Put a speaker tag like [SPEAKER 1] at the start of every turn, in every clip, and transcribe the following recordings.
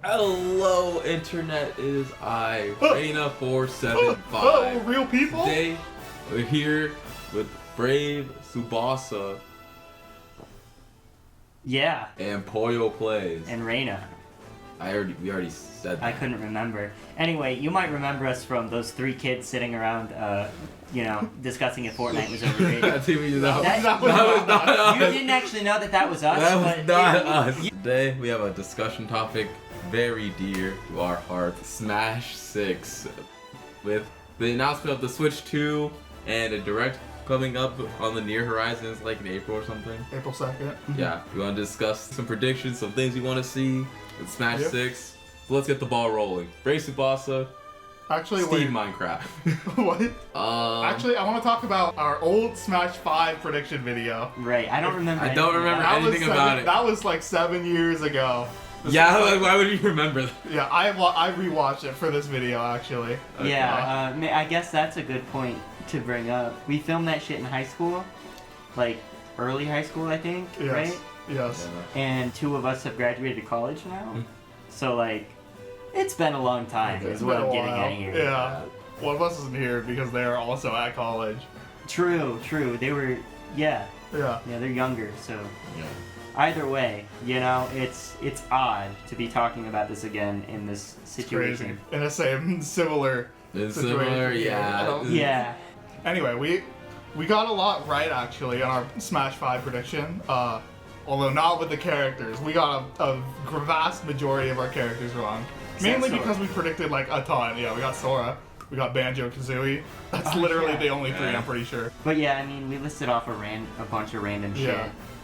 [SPEAKER 1] Hello, internet. It is I, Reina475.
[SPEAKER 2] Oh, real people?
[SPEAKER 1] Today, we're here with Brave Tsubasa.
[SPEAKER 3] Yeah.
[SPEAKER 1] And Poyo Plays.
[SPEAKER 3] And Reina.
[SPEAKER 1] We already said that.
[SPEAKER 3] I couldn't remember. Anyway, you might remember us from those three kids sitting around, discussing if Fortnite was overrated.
[SPEAKER 1] That was
[SPEAKER 2] not
[SPEAKER 1] us.
[SPEAKER 3] You didn't actually know that was us.
[SPEAKER 1] That was
[SPEAKER 3] but
[SPEAKER 1] not us. Today, we have a discussion topic very dear to our hearts. Smash 6. With the announcement of the Switch 2 and a direct coming up on the near horizons, like in April or something.
[SPEAKER 2] April 2nd.
[SPEAKER 1] Yeah, we want to discuss some predictions, some things we want to see with Smash 6. So let's get the ball rolling. Brave Tsubasa.
[SPEAKER 2] Actually,
[SPEAKER 1] Steve Minecraft.
[SPEAKER 2] What? Actually, I want to talk about our old Smash 5 prediction video.
[SPEAKER 3] Right, I don't remember.
[SPEAKER 1] I don't remember anything about it.
[SPEAKER 2] That was like 7 years ago.
[SPEAKER 1] Yeah, why would you remember that?
[SPEAKER 2] Yeah, I rewatched it for this video actually.
[SPEAKER 3] Okay. Yeah, I guess that's a good point to bring up. We filmed that shit in high school, like early high school, I think,
[SPEAKER 2] yes.
[SPEAKER 3] right?
[SPEAKER 2] Yes.
[SPEAKER 3] Yeah. And 2 of us have graduated college now, so like, it's been a long time. Is what I'm getting at here.
[SPEAKER 2] Yeah. One of us isn't here because they are also at college.
[SPEAKER 3] True. They were, yeah.
[SPEAKER 2] Yeah.
[SPEAKER 3] Yeah, they're younger, so.
[SPEAKER 1] Yeah.
[SPEAKER 3] Either way, it's odd to be talking about this again in this situation.
[SPEAKER 2] Crazy. In a similar situation.
[SPEAKER 1] Yeah.
[SPEAKER 3] Yeah.
[SPEAKER 2] Anyway, we got a lot right actually on our Smash 5 prediction. Although not with the characters. We got a vast majority of our characters wrong. Mainly because we predicted like a ton. Yeah, we got Sora. We got Banjo-Kazooie. That's literally the only 3, I'm pretty sure.
[SPEAKER 3] But yeah, I mean, we listed off a bunch of random shit.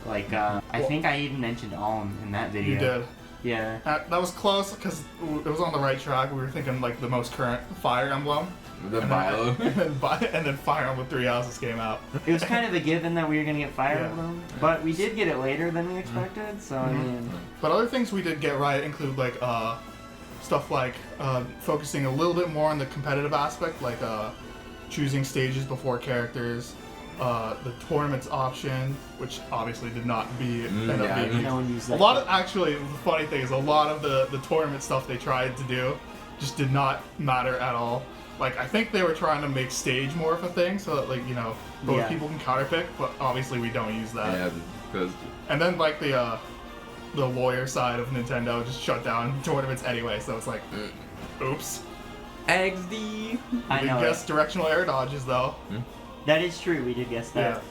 [SPEAKER 3] Like, I think I even mentioned Alm in that video.
[SPEAKER 2] You did.
[SPEAKER 3] Yeah.
[SPEAKER 2] That was close because it was on the right track. We were thinking like the most current Fire Emblem.
[SPEAKER 1] Then Viola.
[SPEAKER 2] And then Fire Emblem 3 Houses came out.
[SPEAKER 3] It was kind of a given that we were going to get Fire Emblem, but we did get it later than we expected, so I mean...
[SPEAKER 2] But other things we did get right include like stuff like focusing a little bit more on the competitive aspect, like choosing stages before characters, the tournaments option, which obviously did not end up being.
[SPEAKER 3] No one used that.
[SPEAKER 2] A lot of actually, the funny thing is a lot of the tournament stuff they tried to do just did not matter at all. Like, I think they were trying to make stage more of a thing so that, like, both people can counterpick, but obviously we don't use that.
[SPEAKER 1] Yeah, because...
[SPEAKER 2] And then, like, the lawyer side of Nintendo just shut down tournaments anyway, so it's like, oops.
[SPEAKER 1] XD!
[SPEAKER 3] I know.
[SPEAKER 2] We guess directional air dodges, though.
[SPEAKER 3] That is true, we did guess that.
[SPEAKER 2] Yeah.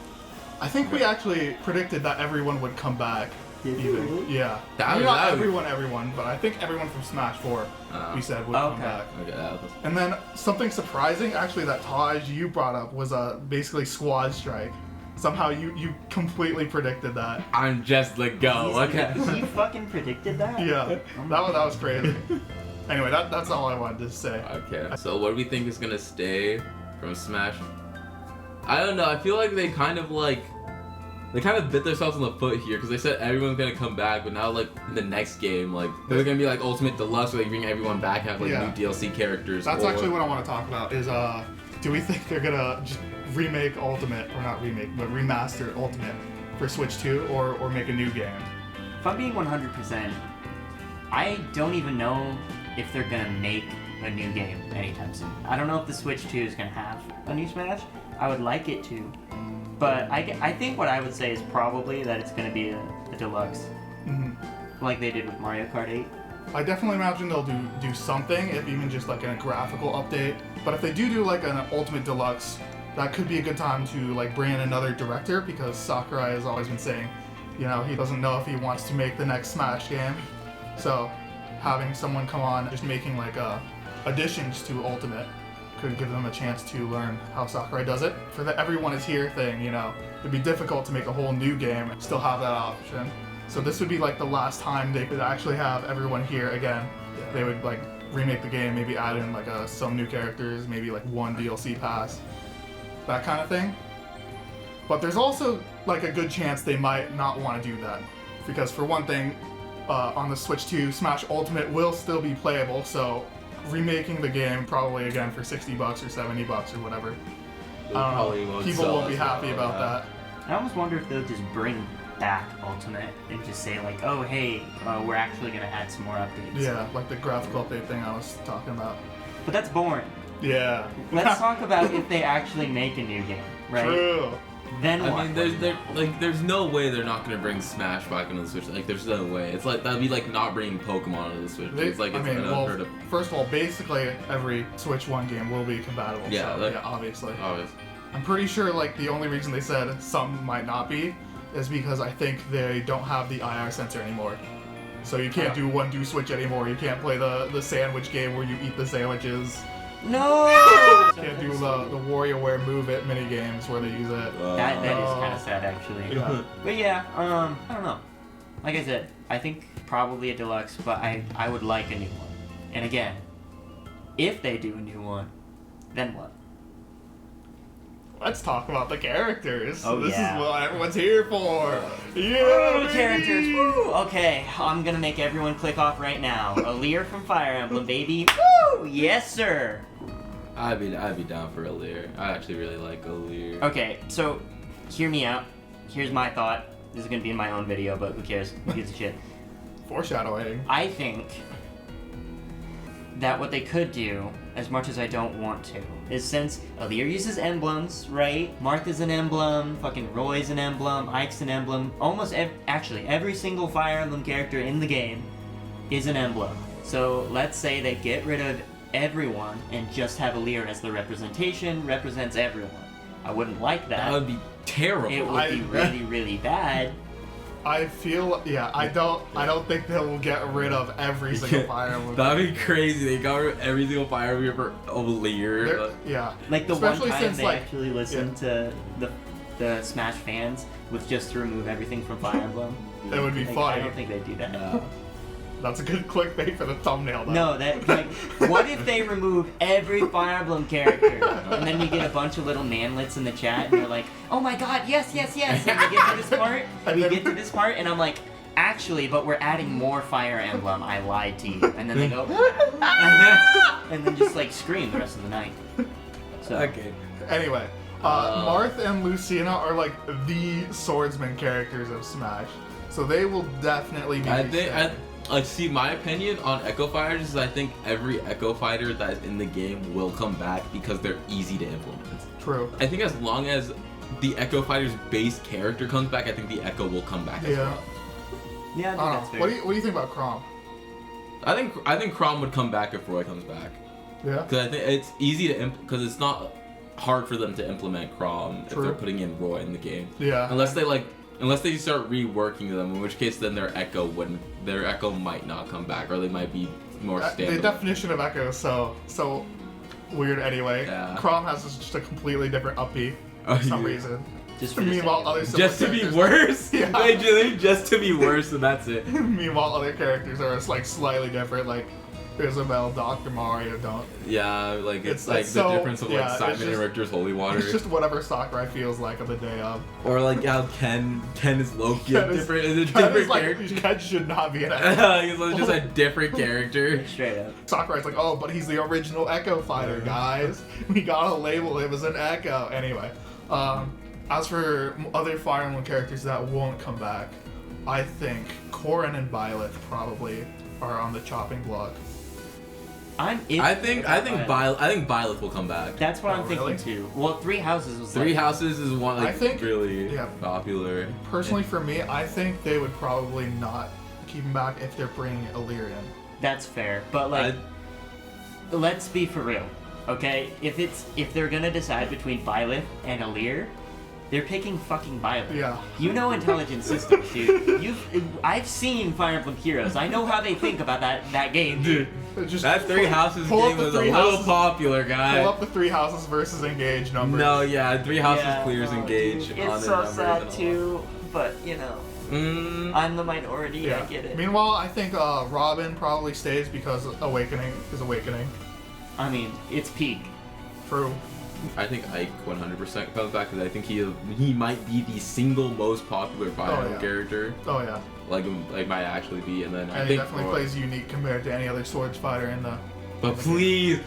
[SPEAKER 2] I think we actually predicted that everyone would come back.
[SPEAKER 3] Did we really?
[SPEAKER 2] Yeah. Not everyone, but I think everyone from Smash 4 we said would come back.
[SPEAKER 1] Okay,
[SPEAKER 2] and then something surprising, actually, that Taj, you brought up was basically Squad Strike. Somehow you completely predicted that.
[SPEAKER 1] I'm just let go. Okay.
[SPEAKER 3] He fucking predicted that?
[SPEAKER 2] Yeah. That was crazy. Anyway, that's all I wanted to say.
[SPEAKER 1] Okay. So what do we think is gonna stay from Smash? I don't know. I feel like they kind of bit themselves on the foot here because they said everyone's gonna come back, but now like in the next game, like they're gonna be like Ultimate Deluxe, where they bring everyone back, have like new DLC characters.
[SPEAKER 2] That's actually what I want to talk about. Is do we think they're gonna just remake Ultimate, or not remake, but remaster Ultimate for Switch 2, or make a new game?
[SPEAKER 3] If I'm being 100%, I don't even know if they're gonna make a new game anytime soon. I don't know if the Switch 2 is gonna have a new Smash. I would like it to. But I think what I would say is probably that it's going to be a deluxe, like they did with Mario Kart 8.
[SPEAKER 2] I definitely imagine they'll do something, if even just like a graphical update. But if they do like an Ultimate Deluxe, that could be a good time to like bring in another director, because Sakurai has always been saying, he doesn't know if he wants to make the next Smash game. So having someone come on, just making like additions to Ultimate, could give them a chance to learn how Sakurai does it. For the everyone is here thing, it'd be difficult to make a whole new game and still have that option. So this would be like the last time they could actually have everyone here again. Yeah. They would like remake the game, maybe add in like some new characters, maybe like one DLC pass, that kind of thing. But there's also like a good chance they might not want to do that, because for one thing, on the Switch 2, Smash Ultimate will still be playable, so remaking the game probably again for $60 or $70 or whatever. People won't be happy about that.
[SPEAKER 3] I almost wonder if they'll just bring back Ultimate and just say like, oh hey, we're actually gonna add some more updates.
[SPEAKER 2] Yeah, like the graphical update thing I was talking about.
[SPEAKER 3] But that's boring.
[SPEAKER 2] Yeah.
[SPEAKER 3] Let's talk about if they actually make a new game, right?
[SPEAKER 2] True.
[SPEAKER 3] Then what?
[SPEAKER 1] I mean, there's no way they're not gonna bring Smash back into the Switch. Like, there's no way. It's like that'd be like not bringing Pokemon into the Switch. It's like it's unheard of.
[SPEAKER 2] First of all, basically every Switch 1 game will be compatible.
[SPEAKER 1] Yeah,
[SPEAKER 2] so, yeah, obviously.
[SPEAKER 1] Obviously.
[SPEAKER 2] I'm pretty sure like the only reason they said some might not be is because I think they don't have the IR sensor anymore. So you can't do one-do switch anymore. You can't play the sandwich game where you eat the sandwiches.
[SPEAKER 3] No!
[SPEAKER 2] You can't do the WarioWare Move It mini games where they use it.
[SPEAKER 3] That is kind of sad, actually.
[SPEAKER 2] Yeah.
[SPEAKER 3] But yeah, I don't know. Like I said, I think probably a deluxe, but I would like a new one. And again, if they do a new one, then what?
[SPEAKER 2] Let's talk about the characters.
[SPEAKER 3] Oh,
[SPEAKER 2] This
[SPEAKER 3] yeah.
[SPEAKER 2] is what everyone's here for. Yeah,
[SPEAKER 3] Oh,
[SPEAKER 2] baby!
[SPEAKER 3] characters! Woo! Okay, I'm gonna make everyone click off right now. Alear from Fire Emblem, baby. Woo! Yes, sir.
[SPEAKER 1] I'd be down for Alear. I actually really like Alear.
[SPEAKER 3] Okay, so hear me out. Here's my thought. This is gonna be in my own video, but who cares? Who gives a shit?
[SPEAKER 2] Foreshadowing.
[SPEAKER 3] I think that what they could do, as much as I don't want to, is since Alear uses emblems, right? Martha's an emblem, fucking Roy's an emblem, Ike's an emblem. Almost actually every single Fire Emblem character in the game is an emblem. So let's say they get rid of everyone and just have Alear as the representation, represents everyone. I wouldn't like that.
[SPEAKER 1] That would be terrible.
[SPEAKER 3] It would be really, really bad.
[SPEAKER 2] I feel, yeah, I don't think they will get rid of every single Fire Emblem.
[SPEAKER 1] That'd be crazy. They got rid of every single Fire Emblem for Alear.
[SPEAKER 2] They're- Yeah.
[SPEAKER 3] Like the
[SPEAKER 2] Especially
[SPEAKER 3] one time
[SPEAKER 2] since,
[SPEAKER 3] they
[SPEAKER 2] like,
[SPEAKER 3] actually listened to the Smash fans was just to remove everything from Fire Emblem.
[SPEAKER 2] It would be
[SPEAKER 3] Like,
[SPEAKER 2] funny.
[SPEAKER 3] I don't think they'd do that.
[SPEAKER 1] No.
[SPEAKER 2] That's a good clickbait for the thumbnail, though.
[SPEAKER 3] No, that like, what if they remove every Fire Emblem character, and then you get a bunch of little manlets in the chat, and they're like, "Oh my God, yes, yes, yes!" And we get to this part, and I'm like, "Actually, but we're adding more Fire Emblem. I lied to you." And then they go, and then just like scream the rest of the night. So
[SPEAKER 1] Okay.
[SPEAKER 2] Anyway, Marth and Lucina are like the swordsman characters of Smash, so they will definitely be.
[SPEAKER 1] See, my opinion on Echo Fighters is I think every Echo Fighter that's in the game will come back because they're easy to implement.
[SPEAKER 2] True.
[SPEAKER 1] I think as long as the Echo Fighter's base character comes back, I think the Echo will come back as well.
[SPEAKER 3] yeah, I think that's fair.
[SPEAKER 2] What do you think about Chrom?
[SPEAKER 1] I think Chrom would come back if Roy comes back.
[SPEAKER 2] Yeah.
[SPEAKER 1] Because I think it's easy to because it's not hard for them to implement Chrom if they're putting in Roy in the game.
[SPEAKER 2] Yeah.
[SPEAKER 1] Unless they start reworking them, in which case then their Echo might not come back, or they might be more standard.
[SPEAKER 2] The definition of Echo is so weird anyway.
[SPEAKER 1] Yeah.
[SPEAKER 2] Chrom has just a completely different upbeat
[SPEAKER 1] Oh,
[SPEAKER 2] for some
[SPEAKER 1] yeah.
[SPEAKER 2] reason.
[SPEAKER 3] Just for the
[SPEAKER 2] Meanwhile,
[SPEAKER 3] sake of
[SPEAKER 2] other
[SPEAKER 3] it.
[SPEAKER 2] similar
[SPEAKER 1] Just to be
[SPEAKER 2] characters-
[SPEAKER 1] worse?
[SPEAKER 2] Yeah.
[SPEAKER 1] Literally just to be worse, and that's it.
[SPEAKER 2] Meanwhile, other characters are like slightly different, like Isabelle, Dr. Mario don't.
[SPEAKER 1] Yeah, like it's like
[SPEAKER 2] it's
[SPEAKER 1] the
[SPEAKER 2] so-
[SPEAKER 1] difference of like
[SPEAKER 2] yeah, it's
[SPEAKER 1] Simon and
[SPEAKER 2] just-
[SPEAKER 1] Richter's Holy Water.
[SPEAKER 2] It's just whatever Sakurai feels like on the day of.
[SPEAKER 1] Or like how Ken is Loki, a
[SPEAKER 2] Ken is-
[SPEAKER 1] different
[SPEAKER 2] Ken
[SPEAKER 1] different
[SPEAKER 2] is like,
[SPEAKER 1] character.
[SPEAKER 2] Ken should not be an Echo.
[SPEAKER 1] He's just a different character.
[SPEAKER 3] Straight up.
[SPEAKER 2] Sakurai's like, oh, but he's the original Echo fighter, guys. We gotta label him as an Echo. Anyway, as for other Fire Emblem characters that won't come back, I think Corrin and Byleth probably are on the chopping block.
[SPEAKER 3] I
[SPEAKER 1] think Byleth will come back.
[SPEAKER 3] That's what
[SPEAKER 2] Oh,
[SPEAKER 3] I'm thinking
[SPEAKER 2] really?
[SPEAKER 3] too. Well, Three Houses was
[SPEAKER 1] Three
[SPEAKER 3] like,
[SPEAKER 1] Houses is one
[SPEAKER 2] I think-
[SPEAKER 1] really
[SPEAKER 2] yeah.
[SPEAKER 1] popular.
[SPEAKER 2] Personally, for me, I think they would probably not keep him back if they're bringing Illyrian.
[SPEAKER 3] That's fair, but like, let's be for real, okay? If they're gonna decide between Byleth and Alear, they're picking fucking Byleth.
[SPEAKER 2] Yeah.
[SPEAKER 3] You know intelligent systems, dude. I've seen Fire Emblem Heroes. I know how they think about that game, dude.
[SPEAKER 2] Just
[SPEAKER 1] That Three Houses
[SPEAKER 2] pull up
[SPEAKER 1] game
[SPEAKER 2] the
[SPEAKER 1] was a
[SPEAKER 2] Three
[SPEAKER 1] little
[SPEAKER 2] Houses-
[SPEAKER 1] popular,
[SPEAKER 2] Pull
[SPEAKER 1] guy.
[SPEAKER 2] up the Three Houses versus Engage numbers.
[SPEAKER 1] No, yeah, Three Houses
[SPEAKER 3] Yeah,
[SPEAKER 1] clears
[SPEAKER 3] no,
[SPEAKER 1] Engage
[SPEAKER 3] dude,
[SPEAKER 1] on
[SPEAKER 3] it's
[SPEAKER 1] the
[SPEAKER 3] so
[SPEAKER 1] numbers
[SPEAKER 3] sad
[SPEAKER 1] and all.
[SPEAKER 3] too, but you know, I'm the minority.
[SPEAKER 2] Yeah.
[SPEAKER 3] I get it.
[SPEAKER 2] Meanwhile, I think Robin probably stays because Awakening is Awakening.
[SPEAKER 3] I mean, it's peak.
[SPEAKER 2] True.
[SPEAKER 1] I think Ike 100% comes back because I think he might be the single most popular Fire Emblem
[SPEAKER 2] yeah.
[SPEAKER 1] character.
[SPEAKER 2] Oh yeah.
[SPEAKER 1] Like might actually be, and then I
[SPEAKER 2] And he
[SPEAKER 1] think
[SPEAKER 2] definitely
[SPEAKER 1] Roy-
[SPEAKER 2] plays unique compared to any other Swords fighter in the
[SPEAKER 1] But please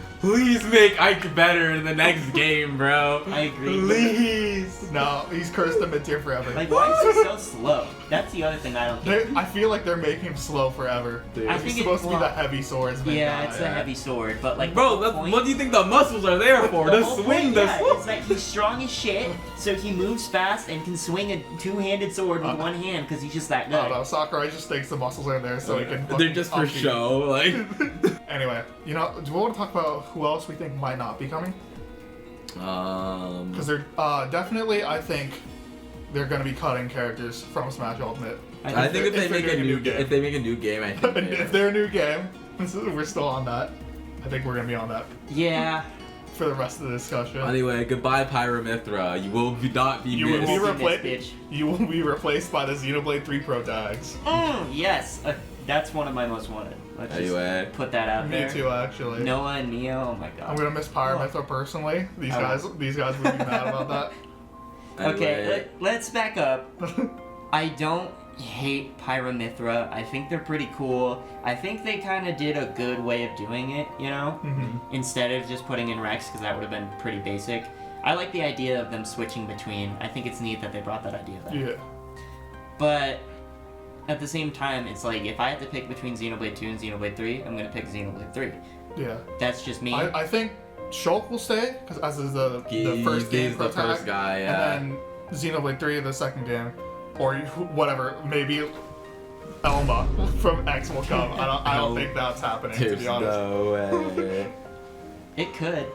[SPEAKER 1] make Ike better in the next game, bro.
[SPEAKER 3] I agree.
[SPEAKER 1] Please.
[SPEAKER 2] No, he's cursed the mid-tier forever.
[SPEAKER 3] Like, why is he so slow? That's the other thing I don't get.
[SPEAKER 2] I feel like they're making him slow forever.
[SPEAKER 1] Dude.
[SPEAKER 3] I
[SPEAKER 2] He's
[SPEAKER 3] think
[SPEAKER 2] supposed to be
[SPEAKER 3] well,
[SPEAKER 2] the heavy swordsman.
[SPEAKER 3] Yeah,
[SPEAKER 2] guy.
[SPEAKER 3] it's the heavy sword, but like,
[SPEAKER 1] Bro,
[SPEAKER 3] the whole point,
[SPEAKER 1] what do you think the muscles are there for?
[SPEAKER 3] the
[SPEAKER 1] To
[SPEAKER 3] whole
[SPEAKER 1] swing
[SPEAKER 3] point,
[SPEAKER 1] the
[SPEAKER 3] yeah, it's like he's strong as shit, so he moves fast and can swing a two-handed sword with one hand because he's just that
[SPEAKER 2] I
[SPEAKER 3] good.
[SPEAKER 2] don't know. Sakurai just thinks the muscles are there so he can.
[SPEAKER 1] They're
[SPEAKER 2] fucking
[SPEAKER 1] just for
[SPEAKER 2] upbeat.
[SPEAKER 1] show, like.
[SPEAKER 2] Anyway, do we want to talk about who else we think might not be coming? Because they're definitely, I think, they're gonna be cutting characters from Smash Ultimate.
[SPEAKER 1] I think if they
[SPEAKER 2] they're
[SPEAKER 1] make a
[SPEAKER 2] doing
[SPEAKER 1] new game, if they make a new game, I think.
[SPEAKER 2] And if they're a new game, we're still on that. I think we're gonna be on that
[SPEAKER 3] Yeah.
[SPEAKER 2] for the rest of the discussion.
[SPEAKER 1] Anyway, goodbye Pyramithra. You will not be
[SPEAKER 2] You will
[SPEAKER 1] missed.
[SPEAKER 2] be
[SPEAKER 3] Won't be missed,
[SPEAKER 2] replaced.
[SPEAKER 3] bitch.
[SPEAKER 2] You will be replaced by the Xenoblade 3 Pro tags.
[SPEAKER 3] Yes, that's one of my most wanted. Let's
[SPEAKER 1] Anyway.
[SPEAKER 3] just put that out
[SPEAKER 2] Me
[SPEAKER 3] there.
[SPEAKER 2] too, actually.
[SPEAKER 3] Noah and Neo, oh my god.
[SPEAKER 2] I'm gonna miss Pyramithra personally. These
[SPEAKER 3] Oh.
[SPEAKER 2] guys would be mad about that.
[SPEAKER 3] Okay,
[SPEAKER 1] Anyway.
[SPEAKER 3] let's back up. I don't hate Pyramithra. I think they're pretty cool. I think they kind of did a good way of doing it, you know?
[SPEAKER 2] Mm-hmm.
[SPEAKER 3] Instead of just putting in Rex, because that would have been pretty basic. I like the idea of them switching between. I think it's neat that they brought that idea there.
[SPEAKER 2] Yeah.
[SPEAKER 3] But at the same time, it's like, if I had to pick between Xenoblade 2 and Xenoblade 3, I'm going to pick Xenoblade 3.
[SPEAKER 2] Yeah.
[SPEAKER 3] That's just me.
[SPEAKER 2] I think Shulk will stay, because as is the first game
[SPEAKER 1] He's the
[SPEAKER 2] Pro tag,
[SPEAKER 1] first guy, yeah.
[SPEAKER 2] and then Xenoblade 3 the second game, or whatever, maybe Elma from X will come. I don't think that's happening, to
[SPEAKER 1] There's
[SPEAKER 2] be honest.
[SPEAKER 1] no way.
[SPEAKER 3] It could.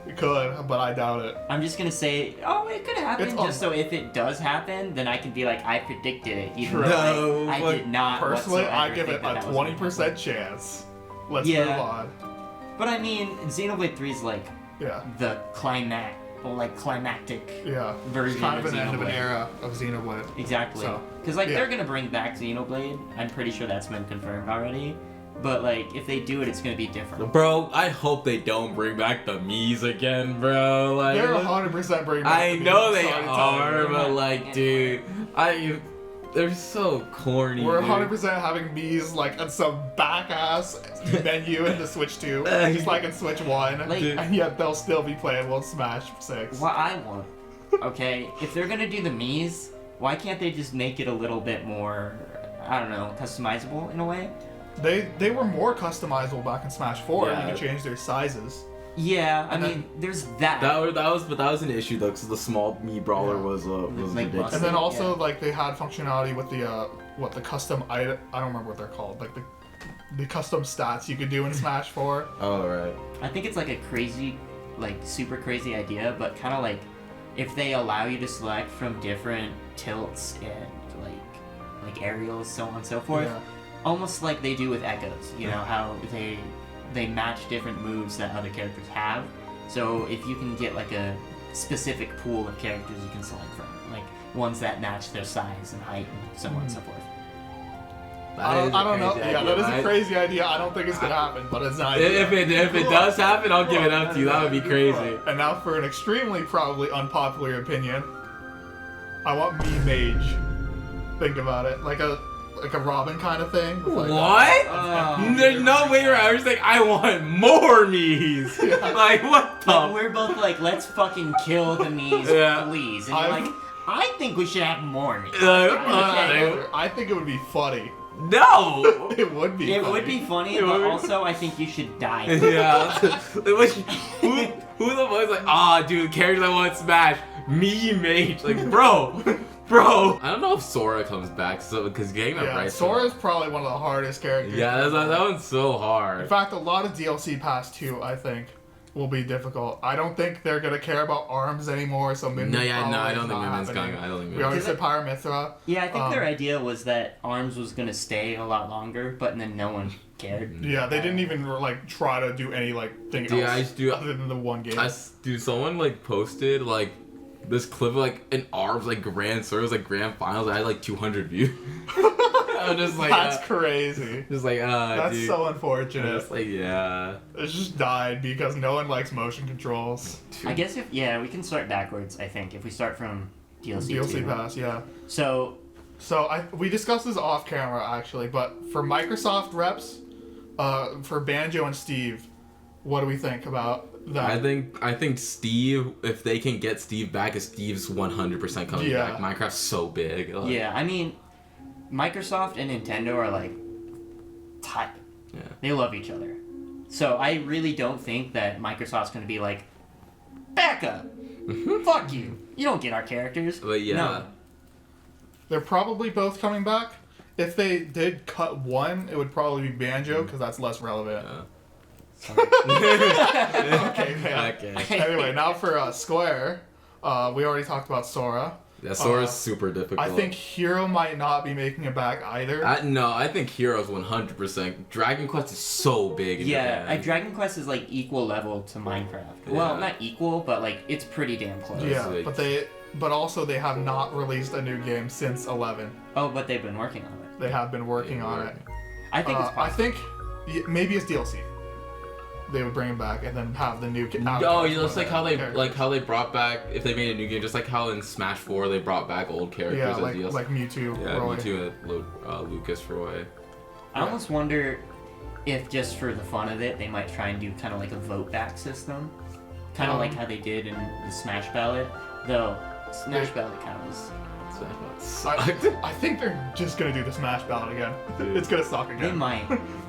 [SPEAKER 2] It could, but I doubt it.
[SPEAKER 3] I'm just gonna say, oh, it could happen,
[SPEAKER 2] It's
[SPEAKER 3] just so if it does happen, then I can be like, I predicted it, even
[SPEAKER 2] True.
[SPEAKER 3] though
[SPEAKER 1] No,
[SPEAKER 3] I
[SPEAKER 1] but
[SPEAKER 3] did not.
[SPEAKER 2] Personally, I
[SPEAKER 3] whatsoever
[SPEAKER 2] give
[SPEAKER 3] think
[SPEAKER 2] it
[SPEAKER 3] that
[SPEAKER 2] a
[SPEAKER 3] that was gonna
[SPEAKER 2] 20%
[SPEAKER 3] happen.
[SPEAKER 2] chance. Let's
[SPEAKER 3] Yeah.
[SPEAKER 2] move on.
[SPEAKER 3] But I mean, Xenoblade 3 is like
[SPEAKER 2] Yeah.
[SPEAKER 3] the climactic
[SPEAKER 2] Yeah.
[SPEAKER 3] version
[SPEAKER 2] It's kind of
[SPEAKER 3] of
[SPEAKER 2] an end of an
[SPEAKER 3] Xenoblade.
[SPEAKER 2] era of Xenoblade.
[SPEAKER 3] Exactly.
[SPEAKER 2] So,
[SPEAKER 3] Because like
[SPEAKER 2] yeah.
[SPEAKER 3] they're gonna bring back Xenoblade. I'm pretty sure that's been confirmed already. But like, if they do it, it's gonna be different.
[SPEAKER 1] Bro, I hope they don't bring back the Mii's again, bro. Like,
[SPEAKER 2] They're 100% bringing back
[SPEAKER 1] I
[SPEAKER 2] the
[SPEAKER 1] know
[SPEAKER 2] Mii's,
[SPEAKER 1] they
[SPEAKER 2] sorry to tell you.
[SPEAKER 1] are, but like, dude, they're so corny.
[SPEAKER 2] We're
[SPEAKER 1] dude.
[SPEAKER 2] 100% having Mii's like on some back ass menu in the Switch 2, just like in Switch 1,
[SPEAKER 3] Like-
[SPEAKER 2] and yet they'll still be playing World Smash 6.
[SPEAKER 3] What I want, okay, if they're gonna do the Mii's, why can't they just make it a little bit more, I don't know, customizable in a way?
[SPEAKER 2] They were more customizable back in Smash 4.
[SPEAKER 1] Yeah.
[SPEAKER 2] You could change their sizes.
[SPEAKER 3] Yeah, I
[SPEAKER 2] And
[SPEAKER 3] mean, there's that.
[SPEAKER 1] That was an issue though, because the small Mii brawler
[SPEAKER 2] Yeah.
[SPEAKER 1] was
[SPEAKER 3] Like
[SPEAKER 1] ridiculous.
[SPEAKER 2] And then
[SPEAKER 3] Yeah.
[SPEAKER 2] also like they had functionality with the the custom item. I don't remember what they're called. Like the custom stats you could do in Smash 4.
[SPEAKER 1] Oh right.
[SPEAKER 3] I think it's like a crazy, like super crazy idea, but kind of like if they allow you to select from different tilts and like aerials, so on and so forth,
[SPEAKER 2] Yeah.
[SPEAKER 3] almost like they do with Echoes. You know how they match different moves that other characters have. So if you can get like a specific pool of characters you can select from, like ones that match their size and height and so on and so forth.
[SPEAKER 2] I don't know.
[SPEAKER 1] Crazy
[SPEAKER 2] Yeah,
[SPEAKER 1] idea,
[SPEAKER 2] that is a
[SPEAKER 1] right?
[SPEAKER 2] crazy idea. I don't think it's gonna happen, but it's an idea.
[SPEAKER 1] If it does happen, I'll give it up to you. That would be crazy.
[SPEAKER 2] And now for an extremely probably unpopular opinion, I want Mii Mage. Think about it, like a Robin kind of thing. with, like,
[SPEAKER 1] What?
[SPEAKER 3] Oh.
[SPEAKER 1] There's no way where I was like, I want more Mii's. Like what the?
[SPEAKER 3] Like, we're both like, let's fucking kill the Mii's,
[SPEAKER 1] Yeah.
[SPEAKER 3] please. And you're
[SPEAKER 2] I'm-
[SPEAKER 3] like, I think we should have more Mii's.
[SPEAKER 2] I think it would be funny.
[SPEAKER 1] No.
[SPEAKER 2] It would be.
[SPEAKER 3] It
[SPEAKER 2] funny.
[SPEAKER 3] would be funny,
[SPEAKER 1] It
[SPEAKER 3] but
[SPEAKER 1] would be-
[SPEAKER 3] also I think you should die.
[SPEAKER 1] Yeah. who the fuck is like, dude, characters I want to smash, Mii Mage. Like, bro. I don't know if Sora comes back, so because Game of
[SPEAKER 2] Yeah,
[SPEAKER 1] Rice.
[SPEAKER 2] Sora's probably one of the hardest characters.
[SPEAKER 1] Yeah, that one's so
[SPEAKER 2] In
[SPEAKER 1] hard.
[SPEAKER 2] fact, a lot of DLC Pass 2, I think, will be difficult. I don't think they're gonna care about arms anymore, so Min.
[SPEAKER 1] No, yeah, no, I don't
[SPEAKER 2] is
[SPEAKER 1] think
[SPEAKER 2] not
[SPEAKER 1] Minmin's
[SPEAKER 2] happening.
[SPEAKER 1] coming. I don't think
[SPEAKER 2] We already
[SPEAKER 1] Minmin's.
[SPEAKER 2] said Pyramithra.
[SPEAKER 3] Yeah, I think their
[SPEAKER 2] Um,
[SPEAKER 3] idea was that Arms was gonna stay a lot longer, but then no one cared.
[SPEAKER 2] Yeah, they didn't even like try to do any like thing
[SPEAKER 1] Dude,
[SPEAKER 2] else
[SPEAKER 1] I
[SPEAKER 2] other than the one game.
[SPEAKER 1] Dude, someone like posted like this clip of like an ARMS like grand service like grand finals. I had like 200 views. I'm just like
[SPEAKER 2] That's crazy.
[SPEAKER 1] just like
[SPEAKER 2] That's
[SPEAKER 1] dude.
[SPEAKER 2] so
[SPEAKER 1] I'm
[SPEAKER 2] unfortunate.
[SPEAKER 1] just like yeah.
[SPEAKER 2] It just died because no one likes motion controls.
[SPEAKER 3] I guess we can start backwards. I think if we start from DLC.
[SPEAKER 2] DLC
[SPEAKER 3] 2.
[SPEAKER 2] Pass, yeah.
[SPEAKER 3] So
[SPEAKER 2] So we discussed this off camera actually, but for Microsoft reps, for Banjo and Steve, What do we think about that?
[SPEAKER 1] I think Steve, if they can get Steve back, is Steve's 100% coming back. Minecraft's so big. Like,
[SPEAKER 3] yeah, I mean, Microsoft and Nintendo are like tight.
[SPEAKER 1] Yeah.
[SPEAKER 3] They love each other. So I really don't think that Microsoft's going to be like, back up. Fuck you. You don't get our characters.
[SPEAKER 1] But yeah.
[SPEAKER 3] No.
[SPEAKER 2] They're probably both coming back. If they did cut one, it would probably be Banjo, because that's less relevant. Okay, man.
[SPEAKER 1] Okay.
[SPEAKER 2] Anyway, now for Square. We already talked about Sora.
[SPEAKER 1] Yeah, Sora's super difficult.
[SPEAKER 2] I think Hero might not be making it back either.
[SPEAKER 1] No, I think Hero's 100%. Dragon Quest is so big. In Japan.
[SPEAKER 3] Dragon Quest is like equal level to Minecraft.
[SPEAKER 1] Yeah.
[SPEAKER 3] Well, not equal, but like it's pretty damn close.
[SPEAKER 2] Yeah, but also they have not released a new game since 11.
[SPEAKER 3] Oh, but they've been working on it.
[SPEAKER 2] They have been working on it.
[SPEAKER 3] I think it's possible.
[SPEAKER 2] I think maybe it's DLC. They would bring him back and then have the new.
[SPEAKER 1] Oh, yeah, it's like how they brought back, if they made a new game, just like how in Smash 4 they brought back old characters as DLC.
[SPEAKER 2] Like Mewtwo.
[SPEAKER 1] Yeah,
[SPEAKER 2] Roy.
[SPEAKER 1] Mewtwo and Lucas for Roy.
[SPEAKER 3] I almost wonder if just for the fun of it, they might try and do kind of like a vote back system, kind of like how they did in the Smash Ballot. Though Smash Ballot kind of was.
[SPEAKER 2] I think they're just gonna do the Smash Ballot again. It's gonna suck again.
[SPEAKER 3] They might.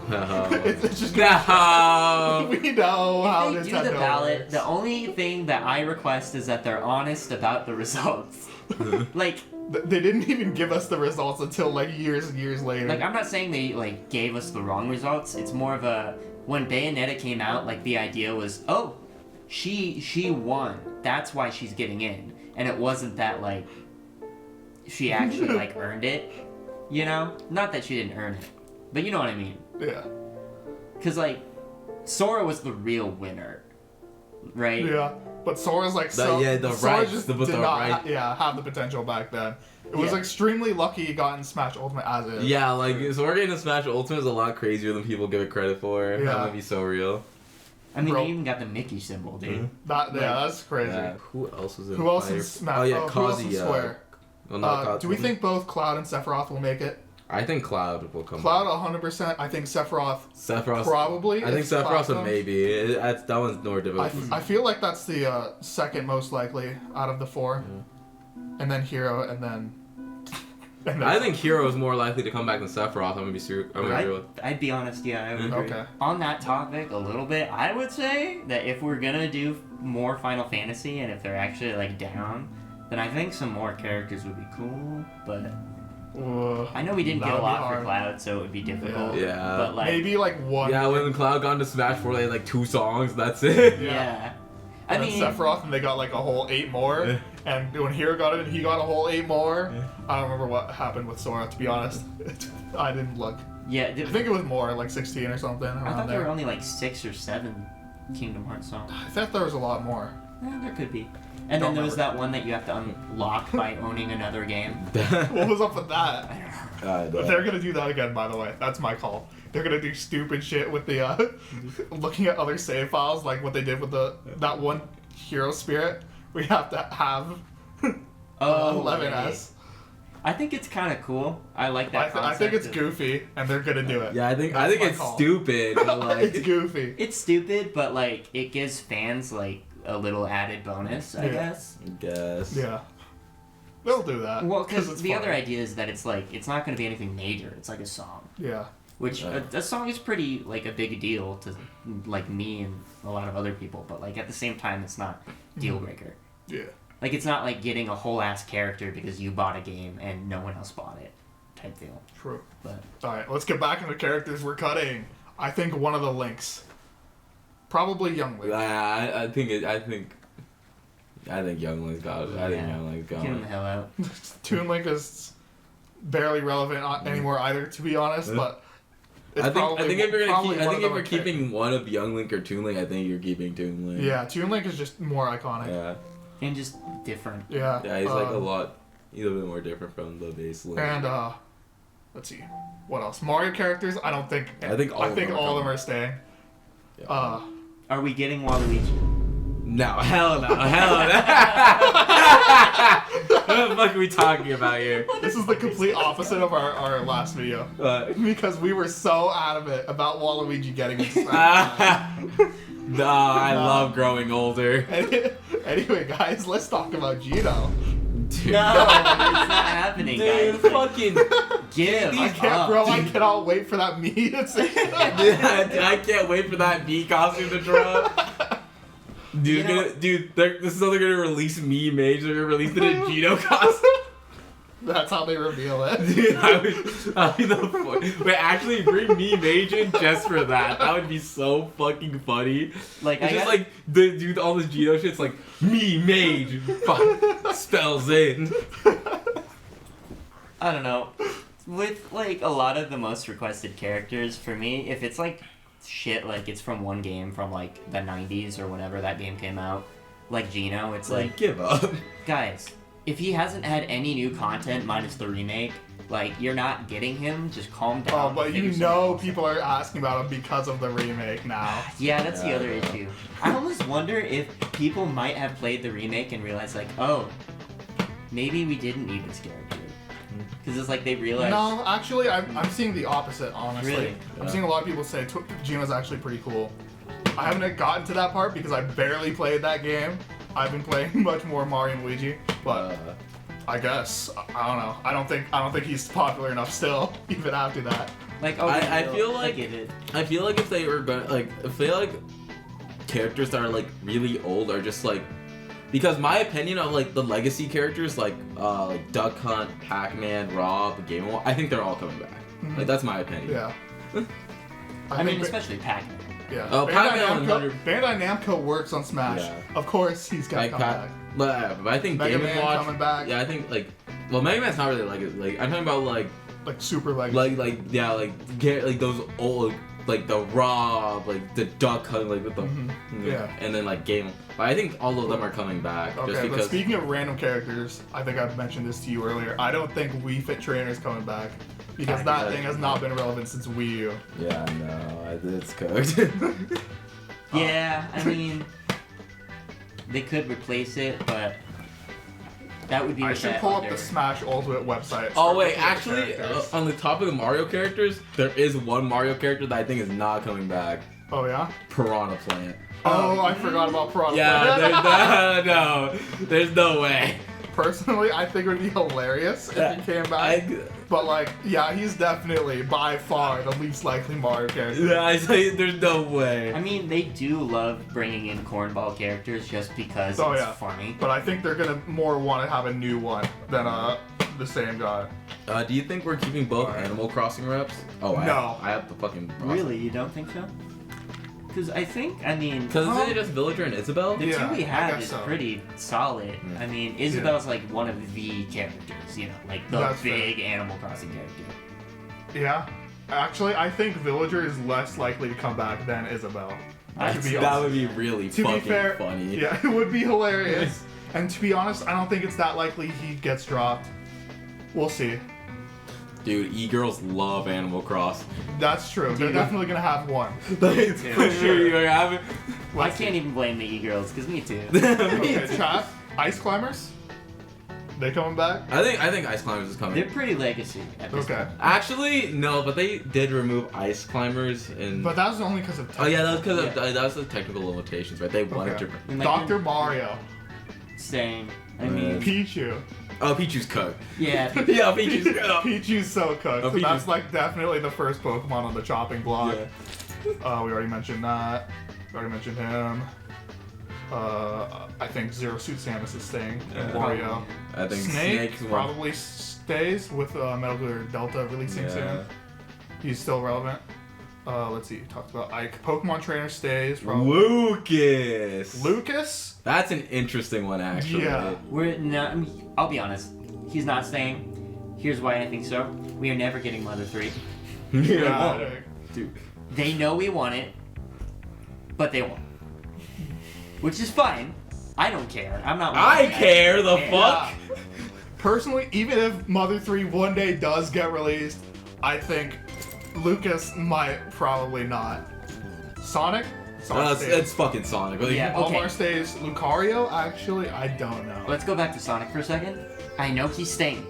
[SPEAKER 2] It's just
[SPEAKER 1] No.
[SPEAKER 2] we know how
[SPEAKER 3] If they
[SPEAKER 2] Nintendo
[SPEAKER 3] do the ballot,
[SPEAKER 2] works.
[SPEAKER 3] the only thing that I request is that they're honest about the results. Like
[SPEAKER 2] They didn't even give us the results until like years and years later.
[SPEAKER 3] Like, I'm not saying they, like, gave us the wrong results. It's more of a... When Bayonetta came out, like, the idea was, oh, she won. That's why she's getting in. And it wasn't that, like, she actually, like, earned it. You know? Not that she didn't earn it. But you know what I mean.
[SPEAKER 2] Yeah.
[SPEAKER 3] Because, like, Sora was the real winner. Right?
[SPEAKER 2] Yeah. But Sora's like
[SPEAKER 1] The
[SPEAKER 2] Sora
[SPEAKER 1] rights,
[SPEAKER 2] just
[SPEAKER 1] the
[SPEAKER 2] did not
[SPEAKER 1] right.
[SPEAKER 2] have the potential back then. It was extremely lucky he got in Smash Ultimate as is.
[SPEAKER 1] Yeah, like, Sora getting to Smash Ultimate is a lot crazier than people give it credit for.
[SPEAKER 2] Yeah.
[SPEAKER 1] That might be so real.
[SPEAKER 3] I mean,
[SPEAKER 2] Bro.
[SPEAKER 3] they even got the Mickey symbol, dude.
[SPEAKER 2] That's crazy.
[SPEAKER 1] Yeah. Who else was in
[SPEAKER 2] Who else
[SPEAKER 1] Fire?
[SPEAKER 2] in Smash?
[SPEAKER 1] Oh, yeah,
[SPEAKER 2] who else in
[SPEAKER 1] Kazuya.
[SPEAKER 2] Square?
[SPEAKER 1] Well, not Kazuya.
[SPEAKER 2] Do we think both Cloud and Sephiroth will make it?
[SPEAKER 1] I think Cloud will come
[SPEAKER 2] Cloud
[SPEAKER 1] back.
[SPEAKER 2] 100%. I think Sephiroth
[SPEAKER 1] Sephiroth.
[SPEAKER 2] probably.
[SPEAKER 1] I think
[SPEAKER 2] if Cloud
[SPEAKER 1] Sephiroth's a
[SPEAKER 2] comes.
[SPEAKER 1] maybe. That one's more difficult.
[SPEAKER 2] I feel like that's the second most likely out of the four. And then Hero, and then...
[SPEAKER 1] I think Hero is more likely to come back than Sephiroth. I'm gonna be serious.
[SPEAKER 3] I'd be honest, yeah, I would agree.
[SPEAKER 2] Okay.
[SPEAKER 3] On that topic, a little bit, I would say that if we're gonna do more Final Fantasy, and if they're actually, like, down, then I think some more characters would be cool, but... I know we didn't get a lot for Cloud, so it would be difficult.
[SPEAKER 1] Yeah.
[SPEAKER 3] But, like...
[SPEAKER 2] Maybe, like, one.
[SPEAKER 1] Yeah, when Cloud got into Smash 4, they had like 2 songs. That's it.
[SPEAKER 3] Yeah. I
[SPEAKER 2] And
[SPEAKER 3] mean...
[SPEAKER 2] then Sephiroth, and they got, like, a whole 8 more.
[SPEAKER 1] Yeah.
[SPEAKER 2] And when Hero got it, he got a whole 8 more.
[SPEAKER 1] Yeah.
[SPEAKER 2] I don't remember what happened with Sora, to be honest. I didn't look.
[SPEAKER 3] Yeah,
[SPEAKER 2] I think it was more, like 16 or something.
[SPEAKER 3] I
[SPEAKER 2] Around
[SPEAKER 3] thought there
[SPEAKER 2] there.
[SPEAKER 3] were only like 6 or 7 Kingdom Hearts songs.
[SPEAKER 2] I thought there was a lot more.
[SPEAKER 3] There could be. And then there was that one that you have to unlock by owning another game.
[SPEAKER 2] What was up with that?
[SPEAKER 1] God,
[SPEAKER 2] They're gonna do that again, by the way. That's my call. They're gonna do stupid shit with the looking at other save files, like what they did with that one Hero Spirit. We have to have 11S.
[SPEAKER 3] Right. I think it's kind of cool. I like that
[SPEAKER 2] I think it's
[SPEAKER 3] concept.
[SPEAKER 2] goofy, and they're gonna do it.
[SPEAKER 1] Yeah, I think
[SPEAKER 2] That's my
[SPEAKER 1] it's
[SPEAKER 2] call.
[SPEAKER 1] stupid. But like,
[SPEAKER 2] It's goofy.
[SPEAKER 3] It's stupid, but like it gives fans like a little added bonus, I guess.
[SPEAKER 2] Yeah. They'll do that.
[SPEAKER 3] Well, because
[SPEAKER 2] it's
[SPEAKER 3] the
[SPEAKER 2] fun.
[SPEAKER 3] other idea is that it's like it's not going to be anything major. It's like a song,
[SPEAKER 2] Yeah.
[SPEAKER 3] which
[SPEAKER 1] Yeah.
[SPEAKER 3] a song is pretty like a big deal to like me and a lot of other people. But like at the same time, it's not deal breaker.
[SPEAKER 2] Yeah.
[SPEAKER 3] Like it's not like getting a whole ass character because you bought a game and no one else bought it, type deal.
[SPEAKER 2] True.
[SPEAKER 3] But
[SPEAKER 2] All right, let's get back into characters we're cutting. I think one of the Links, probably Young Link.
[SPEAKER 1] I think Young Link's got it. I think Young Link's got
[SPEAKER 3] get him the
[SPEAKER 1] it.
[SPEAKER 3] hell out.
[SPEAKER 2] Toon Link is barely relevant anymore either, to be honest. But it's
[SPEAKER 1] I think if you're
[SPEAKER 2] probably one of them
[SPEAKER 1] you're
[SPEAKER 2] are picked.
[SPEAKER 1] keeping one of Young Link or Toon Link, I think you're keeping Toon Link.
[SPEAKER 2] Yeah, Toon Link is just more iconic.
[SPEAKER 1] Yeah.
[SPEAKER 3] And just different.
[SPEAKER 2] Yeah.
[SPEAKER 1] Yeah, he's like a lot. He's a bit more different from the base Link.
[SPEAKER 2] And let's see, what else? Mario characters. I don't think.
[SPEAKER 1] I think all of them are
[SPEAKER 2] are staying.
[SPEAKER 1] Yeah.
[SPEAKER 3] Are we getting Waluigi?
[SPEAKER 1] No, hell no, hell no. What the fuck are we talking about here?
[SPEAKER 2] This is the complete opposite of our last video. Because we were so adamant about Waluigi getting into Smash.
[SPEAKER 1] Nah, I love growing older.
[SPEAKER 2] Anyway, guys, let's talk about Gino.
[SPEAKER 1] Dude,
[SPEAKER 3] No, it's not happening,
[SPEAKER 1] dude,
[SPEAKER 3] guys.
[SPEAKER 1] fucking.
[SPEAKER 3] Give
[SPEAKER 2] I can't,
[SPEAKER 3] up.
[SPEAKER 2] bro. I cannot wait for that me to say that.
[SPEAKER 1] Dude, I can't wait for that Bee costume to drop. Dude, this is how they're gonna release me mage. They're gonna release it in Gino costume.
[SPEAKER 2] That's how they reveal it.
[SPEAKER 1] Dude, I mean, wait, actually, bring me mage in just for that. That would be so fucking funny.
[SPEAKER 3] Like,
[SPEAKER 1] It's
[SPEAKER 3] I
[SPEAKER 1] just
[SPEAKER 3] got-
[SPEAKER 1] like the dude, all this Gino shit's like me mage. Fuck, spells in.
[SPEAKER 3] I don't know. With like a lot of the most requested characters, for me, if it's like shit, like it's from one game from like the 90s or whenever that game came out, like Gino, it's like,
[SPEAKER 1] give up.
[SPEAKER 3] guys, if he hasn't had any new content minus the remake, like you're not getting him, just calm
[SPEAKER 2] Oh,
[SPEAKER 3] down.
[SPEAKER 2] but
[SPEAKER 3] figure
[SPEAKER 2] you
[SPEAKER 3] something
[SPEAKER 2] know
[SPEAKER 3] else
[SPEAKER 2] people are asking about him because of the remake now.
[SPEAKER 3] Yeah, that's the
[SPEAKER 1] Yeah,
[SPEAKER 3] other
[SPEAKER 1] I know.
[SPEAKER 3] issue. I almost wonder if people might have played the remake and realized, like, oh, maybe we didn't need this character. Because it's like they realized.
[SPEAKER 2] No, actually, I'm seeing the opposite, honestly.
[SPEAKER 3] Really?
[SPEAKER 2] I'm
[SPEAKER 1] Yeah.
[SPEAKER 2] seeing a lot of people say Gino's actually pretty cool. I haven't gotten to that part because I barely played that game. I've been playing much more Mario and Luigi, but I guess I don't know. I don't think he's popular enough still, even after that.
[SPEAKER 3] Like, oh,
[SPEAKER 1] I feel
[SPEAKER 3] I
[SPEAKER 1] like-
[SPEAKER 3] get it.
[SPEAKER 1] I feel like if they were going if they like characters that are like really old are just like, because my opinion of like the legacy characters like Duck Hunt, Pac-Man, Rob, Gamemodes, I think they're all coming back.
[SPEAKER 2] Mhm.
[SPEAKER 1] Like that's my opinion.
[SPEAKER 2] Yeah.
[SPEAKER 3] I mean,
[SPEAKER 2] think
[SPEAKER 3] especially Pac-Man.
[SPEAKER 2] yeah.
[SPEAKER 1] Oh, Pac-Man
[SPEAKER 2] Bandai Namco works on Smash.
[SPEAKER 1] Yeah.
[SPEAKER 2] Of course, he's got to
[SPEAKER 1] Like
[SPEAKER 2] come
[SPEAKER 1] Pac-
[SPEAKER 2] back.
[SPEAKER 1] but I think
[SPEAKER 2] Mega
[SPEAKER 1] Game
[SPEAKER 2] Man
[SPEAKER 1] Watch.
[SPEAKER 2] coming back.
[SPEAKER 1] Yeah, I think well, Mega Man's not really like I'm talking about like
[SPEAKER 2] Super Legacy.
[SPEAKER 1] like those old like the Rob, like the Duck Hunt, like with the
[SPEAKER 2] Yeah.
[SPEAKER 1] and then like Game. But I think all of them are coming back just
[SPEAKER 2] Okay, but
[SPEAKER 1] because.
[SPEAKER 2] speaking of random characters, I think I've mentioned this to you earlier. I don't think Wii Fit Trainer's coming back because that thing has not been relevant since Wii U.
[SPEAKER 1] Yeah, no, it's cooked.
[SPEAKER 3] Yeah, I mean, they could replace it, but that would be.
[SPEAKER 2] I
[SPEAKER 3] with
[SPEAKER 2] should
[SPEAKER 3] that
[SPEAKER 2] pull up
[SPEAKER 3] other-
[SPEAKER 2] the Smash Ultimate website.
[SPEAKER 1] Oh
[SPEAKER 2] for
[SPEAKER 1] wait,
[SPEAKER 2] looking at
[SPEAKER 1] actually,
[SPEAKER 2] characters.
[SPEAKER 1] on the topic of Mario characters, there is one Mario character that I think is not coming back.
[SPEAKER 2] Oh yeah.
[SPEAKER 1] Piranha Plant.
[SPEAKER 2] Oh, I forgot about Piranha.
[SPEAKER 1] Yeah, there's no way.
[SPEAKER 2] Personally, I think it would be hilarious if he came back. But like, yeah, he's definitely by far the least likely Mario character.
[SPEAKER 1] I say there's no way.
[SPEAKER 3] I mean, they do love bringing in cornball characters just because
[SPEAKER 2] Oh,
[SPEAKER 3] it's
[SPEAKER 2] yeah.
[SPEAKER 3] funny.
[SPEAKER 2] But I think they're gonna more want to have a new one than the same guy.
[SPEAKER 1] Do you think we're keeping both Animal Crossing reps? Oh,
[SPEAKER 2] No.
[SPEAKER 1] I have the fucking.
[SPEAKER 3] Really, you don't think so? Because I mean,
[SPEAKER 1] Because isn't it just Villager and Isabel?
[SPEAKER 3] the
[SPEAKER 2] Yeah,
[SPEAKER 3] two we
[SPEAKER 2] I
[SPEAKER 3] have
[SPEAKER 2] guess
[SPEAKER 3] is
[SPEAKER 2] so.
[SPEAKER 3] pretty solid.
[SPEAKER 1] Yeah.
[SPEAKER 3] I mean, Isabel's like one of the characters, you know, like the
[SPEAKER 2] That's
[SPEAKER 3] big Animal Crossing character.
[SPEAKER 2] Yeah. Actually, I think Villager is less likely to come back than Isabel. To be
[SPEAKER 1] That
[SPEAKER 2] honest.
[SPEAKER 1] would be really
[SPEAKER 2] To be
[SPEAKER 1] fucking
[SPEAKER 2] fair,
[SPEAKER 1] funny.
[SPEAKER 2] yeah, it would be hilarious. And to be honest, I don't think it's that likely he gets dropped. We'll see.
[SPEAKER 1] Dude, e-girls love Animal Crossing.
[SPEAKER 2] That's true. They're
[SPEAKER 3] Dude.
[SPEAKER 2] definitely gonna have one.
[SPEAKER 1] For sure, you're having.
[SPEAKER 3] I can't even blame the e-girls, because me too.
[SPEAKER 2] Okay, chat. Ice Climbers? They coming back?
[SPEAKER 1] I think Ice Climbers is coming.
[SPEAKER 3] They're pretty legacy at this
[SPEAKER 2] Okay.
[SPEAKER 3] point.
[SPEAKER 1] Actually, no, but they did remove Ice Climbers and.
[SPEAKER 2] But that was only because of
[SPEAKER 1] Oh yeah, that was because of
[SPEAKER 3] Yeah.
[SPEAKER 1] that was the technical limitations, right? They wanted
[SPEAKER 2] Okay.
[SPEAKER 1] to.
[SPEAKER 3] And, like,
[SPEAKER 2] Dr. Mario.
[SPEAKER 3] Saying, I mean,
[SPEAKER 2] Pichu.
[SPEAKER 1] Oh, Pichu's cooked.
[SPEAKER 3] yeah,
[SPEAKER 1] Yeah, Pichu's cooked.
[SPEAKER 2] Pichu's so cooked.
[SPEAKER 1] Oh, Pichu's-
[SPEAKER 2] That's like definitely the first Pokemon on the chopping block.
[SPEAKER 1] Yeah.
[SPEAKER 2] We already mentioned that. We already mentioned him. I think Zero Suit Samus is staying. And
[SPEAKER 1] Yeah.
[SPEAKER 2] Wario.
[SPEAKER 1] I think
[SPEAKER 2] Snake
[SPEAKER 1] Snake's one.
[SPEAKER 2] probably stays with Metal Gear Delta releasing soon. He's still relevant. Let's see. Talked about Ike. Pokemon Trainer stays. Probably.
[SPEAKER 1] Lucas.
[SPEAKER 2] Lucas?
[SPEAKER 1] That's an interesting one, actually.
[SPEAKER 2] Yeah.
[SPEAKER 3] we're not. I mean, I'll be honest. He's not staying. Here's why I think so. We are never getting Mother 3.
[SPEAKER 2] Yeah.
[SPEAKER 1] Dude.
[SPEAKER 3] They know we want it, but they won't. Which is fine. I don't care. I'm not.
[SPEAKER 1] I care. The
[SPEAKER 2] Yeah.
[SPEAKER 1] fuck.
[SPEAKER 2] Personally, even if Mother 3 one day does get released, I think Lucas might probably not. Sonic? Sonic stays.
[SPEAKER 1] It's fucking Sonic. Like,
[SPEAKER 3] Yeah. Okay.
[SPEAKER 2] Omar stays. Lucario? Actually, I don't know.
[SPEAKER 3] Let's go back to Sonic for a second. I know he's staying.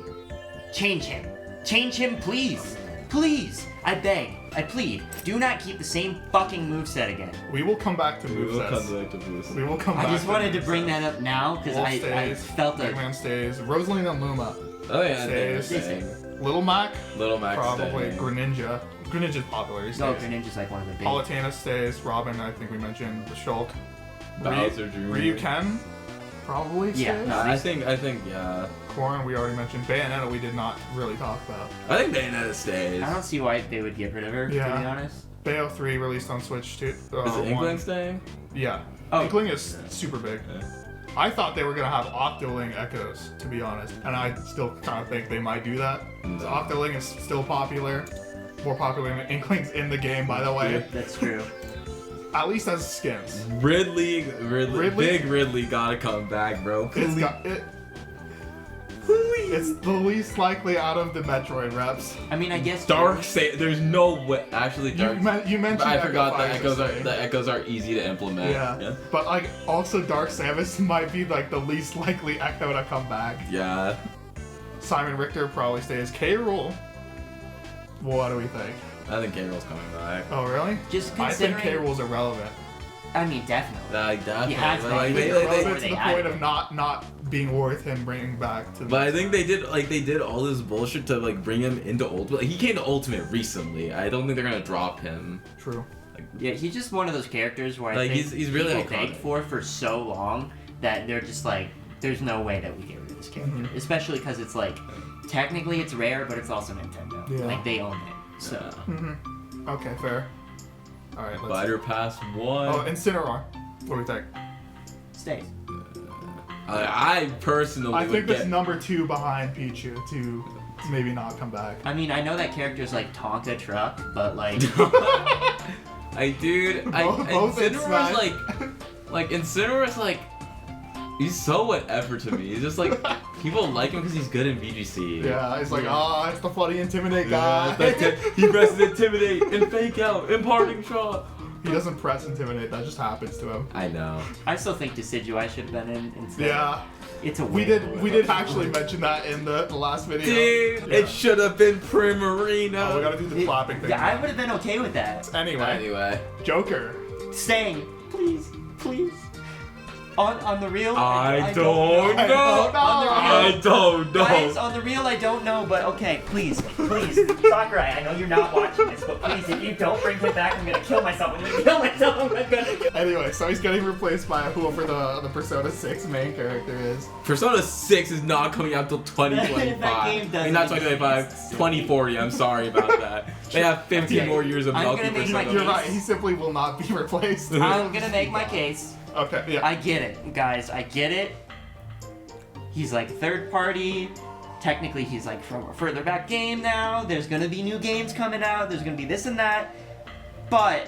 [SPEAKER 3] Change him. Change him, please. please, I beg, I plead, do not keep the same fucking moveset again.
[SPEAKER 2] We will come back to
[SPEAKER 1] We will come
[SPEAKER 2] movesets.
[SPEAKER 1] back to Moveset.
[SPEAKER 2] We will come back.
[SPEAKER 3] I just wanted to bring that up now because
[SPEAKER 2] Wolf
[SPEAKER 3] I
[SPEAKER 2] stays,
[SPEAKER 3] felt
[SPEAKER 2] Big
[SPEAKER 3] a.
[SPEAKER 2] Man stays. Rosaline and Luma.
[SPEAKER 1] Oh yeah, they're
[SPEAKER 2] Stays.
[SPEAKER 1] staying.
[SPEAKER 2] Little Mac.
[SPEAKER 1] Little Max
[SPEAKER 2] Probably
[SPEAKER 1] staying.
[SPEAKER 2] Greninja. Greninja's popular. He
[SPEAKER 3] No,
[SPEAKER 2] stays.
[SPEAKER 3] Greninja's like one of the big.
[SPEAKER 2] Palutena stays. Robin, I think we mentioned. The Shulk.
[SPEAKER 1] Bowser Jr.
[SPEAKER 2] Ryuken. Probably stays.
[SPEAKER 3] Yeah, no,
[SPEAKER 1] I think yeah.
[SPEAKER 2] Corrin, we already mentioned. Bayonetta, we did not really talk about.
[SPEAKER 1] I think Bayonetta stays.
[SPEAKER 3] I don't see why they would get rid of her, to be
[SPEAKER 2] Yeah.
[SPEAKER 3] honest.
[SPEAKER 2] Bayo 3 released on Switch too.
[SPEAKER 1] Is it Inkling staying?
[SPEAKER 2] Yeah.
[SPEAKER 3] Oh.
[SPEAKER 2] Inkling is super big.
[SPEAKER 1] Yeah.
[SPEAKER 2] I thought they were gonna have Octoling Echoes, to be honest, and I still kind of think they might do that.
[SPEAKER 1] No.
[SPEAKER 2] Octoling is still popular, more popular than Inkling's in the game, by the way.
[SPEAKER 3] That's true.
[SPEAKER 2] At least as skins.
[SPEAKER 1] Ridley,
[SPEAKER 2] Ridley?
[SPEAKER 1] Big Ridley gotta come back, bro.
[SPEAKER 2] It's the least likely out of the Metroid reps.
[SPEAKER 3] I mean, I guess.
[SPEAKER 1] Dark say there's no way. Actually, Dark.
[SPEAKER 2] You mentioned.
[SPEAKER 1] But I
[SPEAKER 2] Echo
[SPEAKER 1] forgot the
[SPEAKER 2] Fight's
[SPEAKER 1] echoes are
[SPEAKER 2] thing.
[SPEAKER 1] the echoes are easy to implement.
[SPEAKER 2] Yeah. But like also Dark Samus might be like the least likely Echo to come back.
[SPEAKER 1] Yeah.
[SPEAKER 2] Simon Richter probably stays. K. Rool. What do we think?
[SPEAKER 1] I think K-Rool's coming back.
[SPEAKER 2] Oh really?
[SPEAKER 3] Just
[SPEAKER 2] I think
[SPEAKER 3] considering.
[SPEAKER 2] K. Rool's irrelevant.
[SPEAKER 3] I mean, definitely.
[SPEAKER 1] Definitely.
[SPEAKER 3] You have to
[SPEAKER 1] Like,
[SPEAKER 3] make
[SPEAKER 1] they-
[SPEAKER 3] it
[SPEAKER 1] they-
[SPEAKER 2] Irrelevant to
[SPEAKER 3] they
[SPEAKER 2] the
[SPEAKER 3] had
[SPEAKER 2] point
[SPEAKER 3] it.
[SPEAKER 2] of not being worth him bringing back to.
[SPEAKER 1] But I think they did all this bullshit to like bring him into Ultimate. Like, he came to Ultimate recently. I don't think they're gonna drop him.
[SPEAKER 2] True.
[SPEAKER 3] Yeah, he's just one of those characters where I
[SPEAKER 1] Like,
[SPEAKER 3] think
[SPEAKER 1] he's really
[SPEAKER 3] people
[SPEAKER 1] iconic.
[SPEAKER 3] begged for so long that they're just like, there's no way that we get rid of this character.
[SPEAKER 2] Mhm.
[SPEAKER 3] Especially because it's like, technically it's rare, but it's also Nintendo.
[SPEAKER 2] Yeah.
[SPEAKER 3] Like, they own it. So,
[SPEAKER 2] Mm-hmm. Okay, fair. All right. Let's.
[SPEAKER 1] Spider Pass 1.
[SPEAKER 2] Oh, Incineroar. What do we think?
[SPEAKER 3] stays.
[SPEAKER 1] I personally
[SPEAKER 2] I
[SPEAKER 1] would
[SPEAKER 2] think that's
[SPEAKER 1] get.
[SPEAKER 2] number 2 behind Pichu to maybe not come back.
[SPEAKER 3] I mean, I know that character's like Tonka Truck, but like,
[SPEAKER 2] Both
[SPEAKER 1] Incineroar's
[SPEAKER 2] Smash.
[SPEAKER 1] like Incineroar's like he's so whatever to me. He's just like people like him because he's good in VGC.
[SPEAKER 2] Yeah, it's like, it's the funny intimidate
[SPEAKER 1] Yeah,
[SPEAKER 2] guy.
[SPEAKER 1] it's like he presses intimidate and fake out and parting shot.
[SPEAKER 2] He doesn't press intimidate. That just happens to him.
[SPEAKER 1] I know.
[SPEAKER 3] I still think Decidueye should have been in instead.
[SPEAKER 2] Yeah,
[SPEAKER 3] It's a
[SPEAKER 2] we
[SPEAKER 3] win.
[SPEAKER 2] did actually mention that in the last video.
[SPEAKER 1] Dude,
[SPEAKER 2] Yeah.
[SPEAKER 1] it should have been Primarina.
[SPEAKER 2] Oh, we gotta do the clapping thing.
[SPEAKER 3] Yeah, I
[SPEAKER 2] now.
[SPEAKER 3] would have been okay with that.
[SPEAKER 2] Anyway, Joker.
[SPEAKER 3] Staying, please, please. On the real,
[SPEAKER 1] I don't
[SPEAKER 2] know.
[SPEAKER 1] know. I don't
[SPEAKER 3] Guys,
[SPEAKER 1] know.
[SPEAKER 3] on the real, I don't know, but okay, please, Sakurai, I know you're not watching this, but please, if you don't bring him back, I'm gonna kill myself. I'm gonna kill myself. I'm gonna kill.
[SPEAKER 2] Anyway, so he's getting replaced by whoever the Persona 6 main character is.
[SPEAKER 1] Persona 6 is not coming out till 2025.
[SPEAKER 3] That game doesn't
[SPEAKER 1] I mean, not 2025,
[SPEAKER 3] exist.
[SPEAKER 1] 2040. I'm sorry about that. They have 15
[SPEAKER 3] Okay,
[SPEAKER 1] more years of
[SPEAKER 3] I'm
[SPEAKER 1] Milky
[SPEAKER 3] gonna make my
[SPEAKER 1] Persona.
[SPEAKER 2] You're right. He simply will not be replaced.
[SPEAKER 3] I'm gonna make my case.
[SPEAKER 2] Okay. Yeah.
[SPEAKER 3] I get it, guys. I get it. He's like third party. Technically, he's like from a further back game now. There's gonna be new games coming out. There's gonna be this and that. But,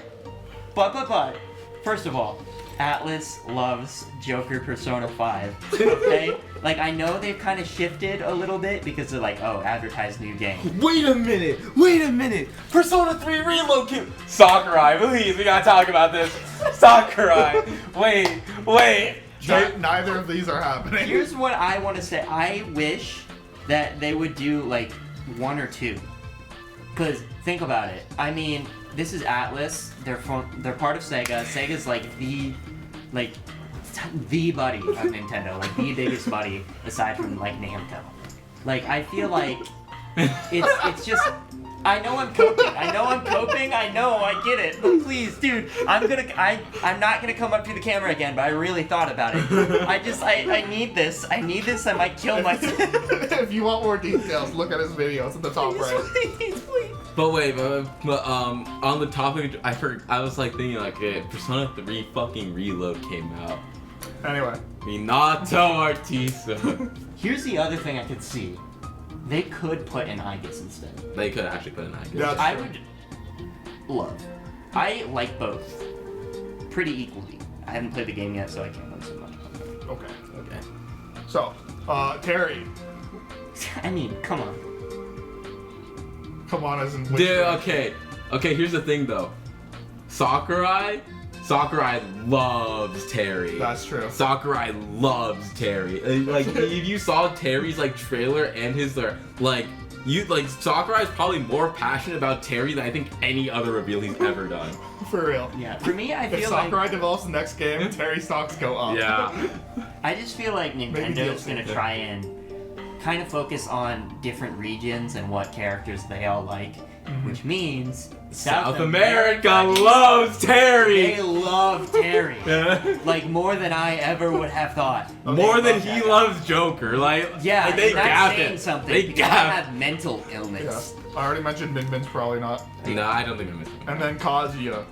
[SPEAKER 3] first of all, Atlas loves Joker Persona 5. Okay? Like, I know they've kind of shifted a little bit because they're like, oh, advertise new game.
[SPEAKER 1] Wait a minute! Persona 3 Reload Kit! Sakurai, please, we gotta talk about this. Sakurai, wait.
[SPEAKER 2] Neither of these are happening.
[SPEAKER 3] Here's what I want to say. I wish that they would do like 1 or 2. Cause think about it. I mean, this is Atlas. They're part of Sega. Sega's like the buddy of Nintendo, like the biggest buddy aside from like Namco. Like I feel like it's just. I know I'm coping. I get it. But please, dude, I'm not gonna come up to the camera again, but I really thought about it. I need this. I might kill myself.
[SPEAKER 2] If you want more details, look at his video. It's at the top right.
[SPEAKER 3] Please, please.
[SPEAKER 1] But wait, on the topic, I was like thinking like, Persona 3 fucking Reload came out.
[SPEAKER 2] Anyway.
[SPEAKER 1] Minato Artisa.
[SPEAKER 3] Here's the other thing I could see. They could put an Aegis instead.
[SPEAKER 1] They could actually put an icon.
[SPEAKER 2] Yeah.
[SPEAKER 3] I would love. I like both pretty equally. I haven't played the game yet, so I can't learn so much.
[SPEAKER 2] Okay.
[SPEAKER 1] Okay.
[SPEAKER 2] So, Terry.
[SPEAKER 3] I mean, come on.
[SPEAKER 2] Come on, as in which
[SPEAKER 1] Dude,
[SPEAKER 2] direction?
[SPEAKER 1] okay, here's the thing though. Sakurai loves Terry.
[SPEAKER 2] That's true.
[SPEAKER 1] Sakurai loves Terry. Like if you saw Terry's like trailer and his like Sakurai is probably more passionate about Terry than I think any other reveal he's ever done.
[SPEAKER 2] For real.
[SPEAKER 3] Yeah, for me, I
[SPEAKER 2] If
[SPEAKER 3] feel
[SPEAKER 2] Sakurai
[SPEAKER 3] like
[SPEAKER 2] develops the next game, Terry stocks go up.
[SPEAKER 1] Yeah.
[SPEAKER 3] I just feel like Nintendo's gonna try and kind of focus on different regions and what characters they all like, which means
[SPEAKER 1] South America loves Terry!
[SPEAKER 3] They love Terry. Like, more than I ever would have thought.
[SPEAKER 1] More than he loves Joker.
[SPEAKER 3] Yeah,
[SPEAKER 1] they
[SPEAKER 3] and that's
[SPEAKER 1] gapped
[SPEAKER 3] saying
[SPEAKER 1] it.
[SPEAKER 3] something.
[SPEAKER 1] They
[SPEAKER 3] because I
[SPEAKER 1] gapped.
[SPEAKER 3] have mental illness.
[SPEAKER 2] Yeah. I already mentioned Min Min's probably not.
[SPEAKER 1] No, I don't think I'm missing.
[SPEAKER 2] And then Kazuya.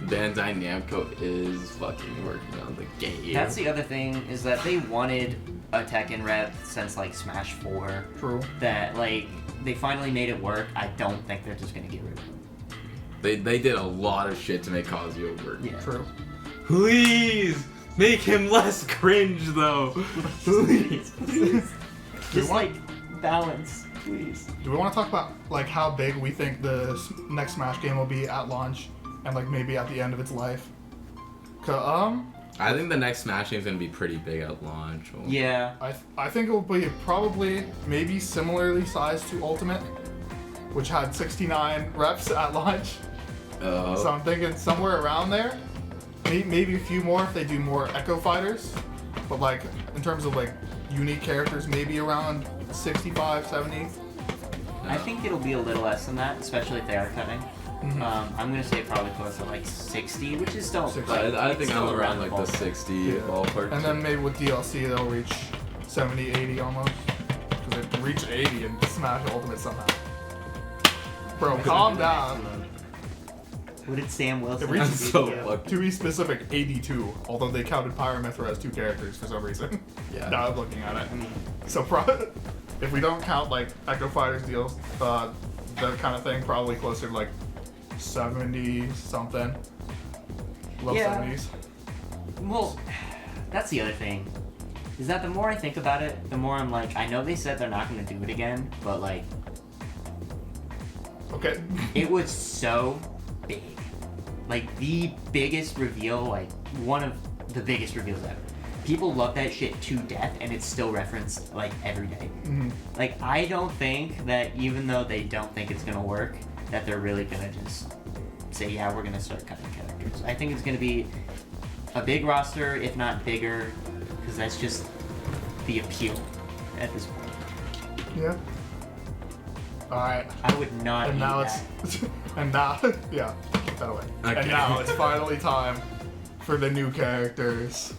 [SPEAKER 1] Bandai Namco is fucking working on the game.
[SPEAKER 3] That's the other thing, is that they wanted a Tekken rep since, like, Smash 4.
[SPEAKER 2] True.
[SPEAKER 3] That, like, they finally made it work. I don't think they're just gonna get rid of him.
[SPEAKER 1] They did a lot of shit to make Kazuya work.
[SPEAKER 3] Yeah.
[SPEAKER 2] True.
[SPEAKER 1] Please make him less cringe though. Please.
[SPEAKER 3] Just, like, balance, please.
[SPEAKER 2] Do we want to talk about like how big we think the next Smash game will be at launch, and like maybe at the end of its life?
[SPEAKER 1] I think the next Smash game is gonna be pretty big at launch.
[SPEAKER 3] Yeah.
[SPEAKER 2] I think it will be probably maybe similarly sized to Ultimate, which had 69 reps at launch. So I'm thinking somewhere around there. Maybe a few more if they do more Echo Fighters. But like in terms of like unique characters, maybe around 65, 70.
[SPEAKER 3] I think it'll be a little less than that, especially if they are cutting. I'm gonna say probably close to like 60, which is still.
[SPEAKER 2] 60.
[SPEAKER 1] I
[SPEAKER 3] it's
[SPEAKER 1] think
[SPEAKER 3] still
[SPEAKER 1] I'm around like the
[SPEAKER 3] ballpark.
[SPEAKER 1] 60
[SPEAKER 2] Yeah.
[SPEAKER 1] ballpark.
[SPEAKER 2] And then maybe with DLC they'll reach 70, 80 almost. Because they reach 80 in Smash Ultimate somehow. Bro, calm down.
[SPEAKER 3] What did Sam Wilson
[SPEAKER 2] It reaches
[SPEAKER 3] do?
[SPEAKER 1] so
[SPEAKER 3] Yeah.
[SPEAKER 1] fucked.
[SPEAKER 2] To be specific, 82. Although they counted Pyramithra as 2 characters for some reason.
[SPEAKER 1] Yeah.
[SPEAKER 2] Now I'm looking at it.
[SPEAKER 3] I mean,
[SPEAKER 2] So if we don't count like Echo Fighters deals, that kind of thing, probably closer to like 70 something. Low
[SPEAKER 3] Yeah.
[SPEAKER 2] 70s.
[SPEAKER 3] well, that's the other thing. Is that the more I think about it, the more I'm like, I know they said they're not gonna do it again, but like,
[SPEAKER 2] Okay.
[SPEAKER 3] it was so big. Like, the biggest reveal, like, one of the biggest reveals ever. People love that shit to death, and it's still referenced, like, every day. Like, I don't think that even though they don't think it's gonna work, that they're really gonna just say, yeah, we're gonna start cutting characters. I think it's gonna be a big roster, if not bigger, because that's just the appeal at this point.
[SPEAKER 2] Yeah. Alright.
[SPEAKER 3] I would not
[SPEAKER 2] And
[SPEAKER 3] eat
[SPEAKER 2] now
[SPEAKER 3] that.
[SPEAKER 2] it's and now yeah, keep that away.
[SPEAKER 1] Okay.
[SPEAKER 2] And now it's finally time for the new characters.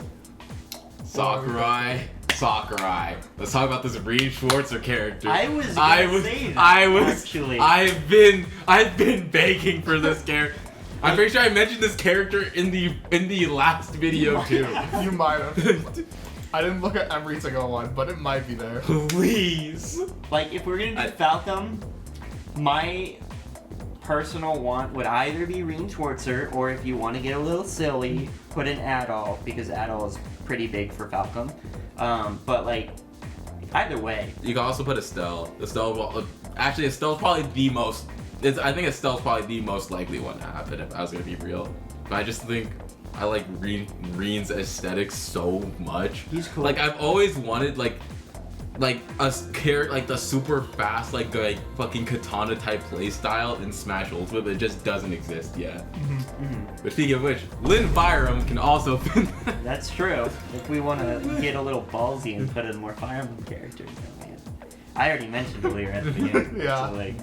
[SPEAKER 1] Sakurai. Let's talk about this Reed Schwarzer character.
[SPEAKER 3] I was gonna say that, actually.
[SPEAKER 1] I've been begging for this character. I'm pretty sure I mentioned this character in the last video too.
[SPEAKER 2] You might have. I didn't look at every single one, but it might be there.
[SPEAKER 1] Please.
[SPEAKER 3] Like, if we're gonna do Falcom, my personal want would either be Reed Schwarzer, or if you want to get a little silly, put in Adol, because Adol is pretty big for Falcom. But like, either way.
[SPEAKER 1] You can also put Estelle. Actually, Estelle's probably the most. I think Estelle's probably the most likely one to happen if I was gonna be real. But I just think I like Reen's aesthetic so much.
[SPEAKER 3] He's cool.
[SPEAKER 1] Like, I've always wanted like a character, like the super fast, like fucking katana type playstyle in Smash Ultimate, but it just doesn't exist yet. But speaking of which, Lynn Byram can also fit that.
[SPEAKER 3] That's true. If we want to get a little ballsy and put in more Fire Emblem characters, then man. I already mentioned earlier at the beginning.
[SPEAKER 2] Yeah.
[SPEAKER 3] So like,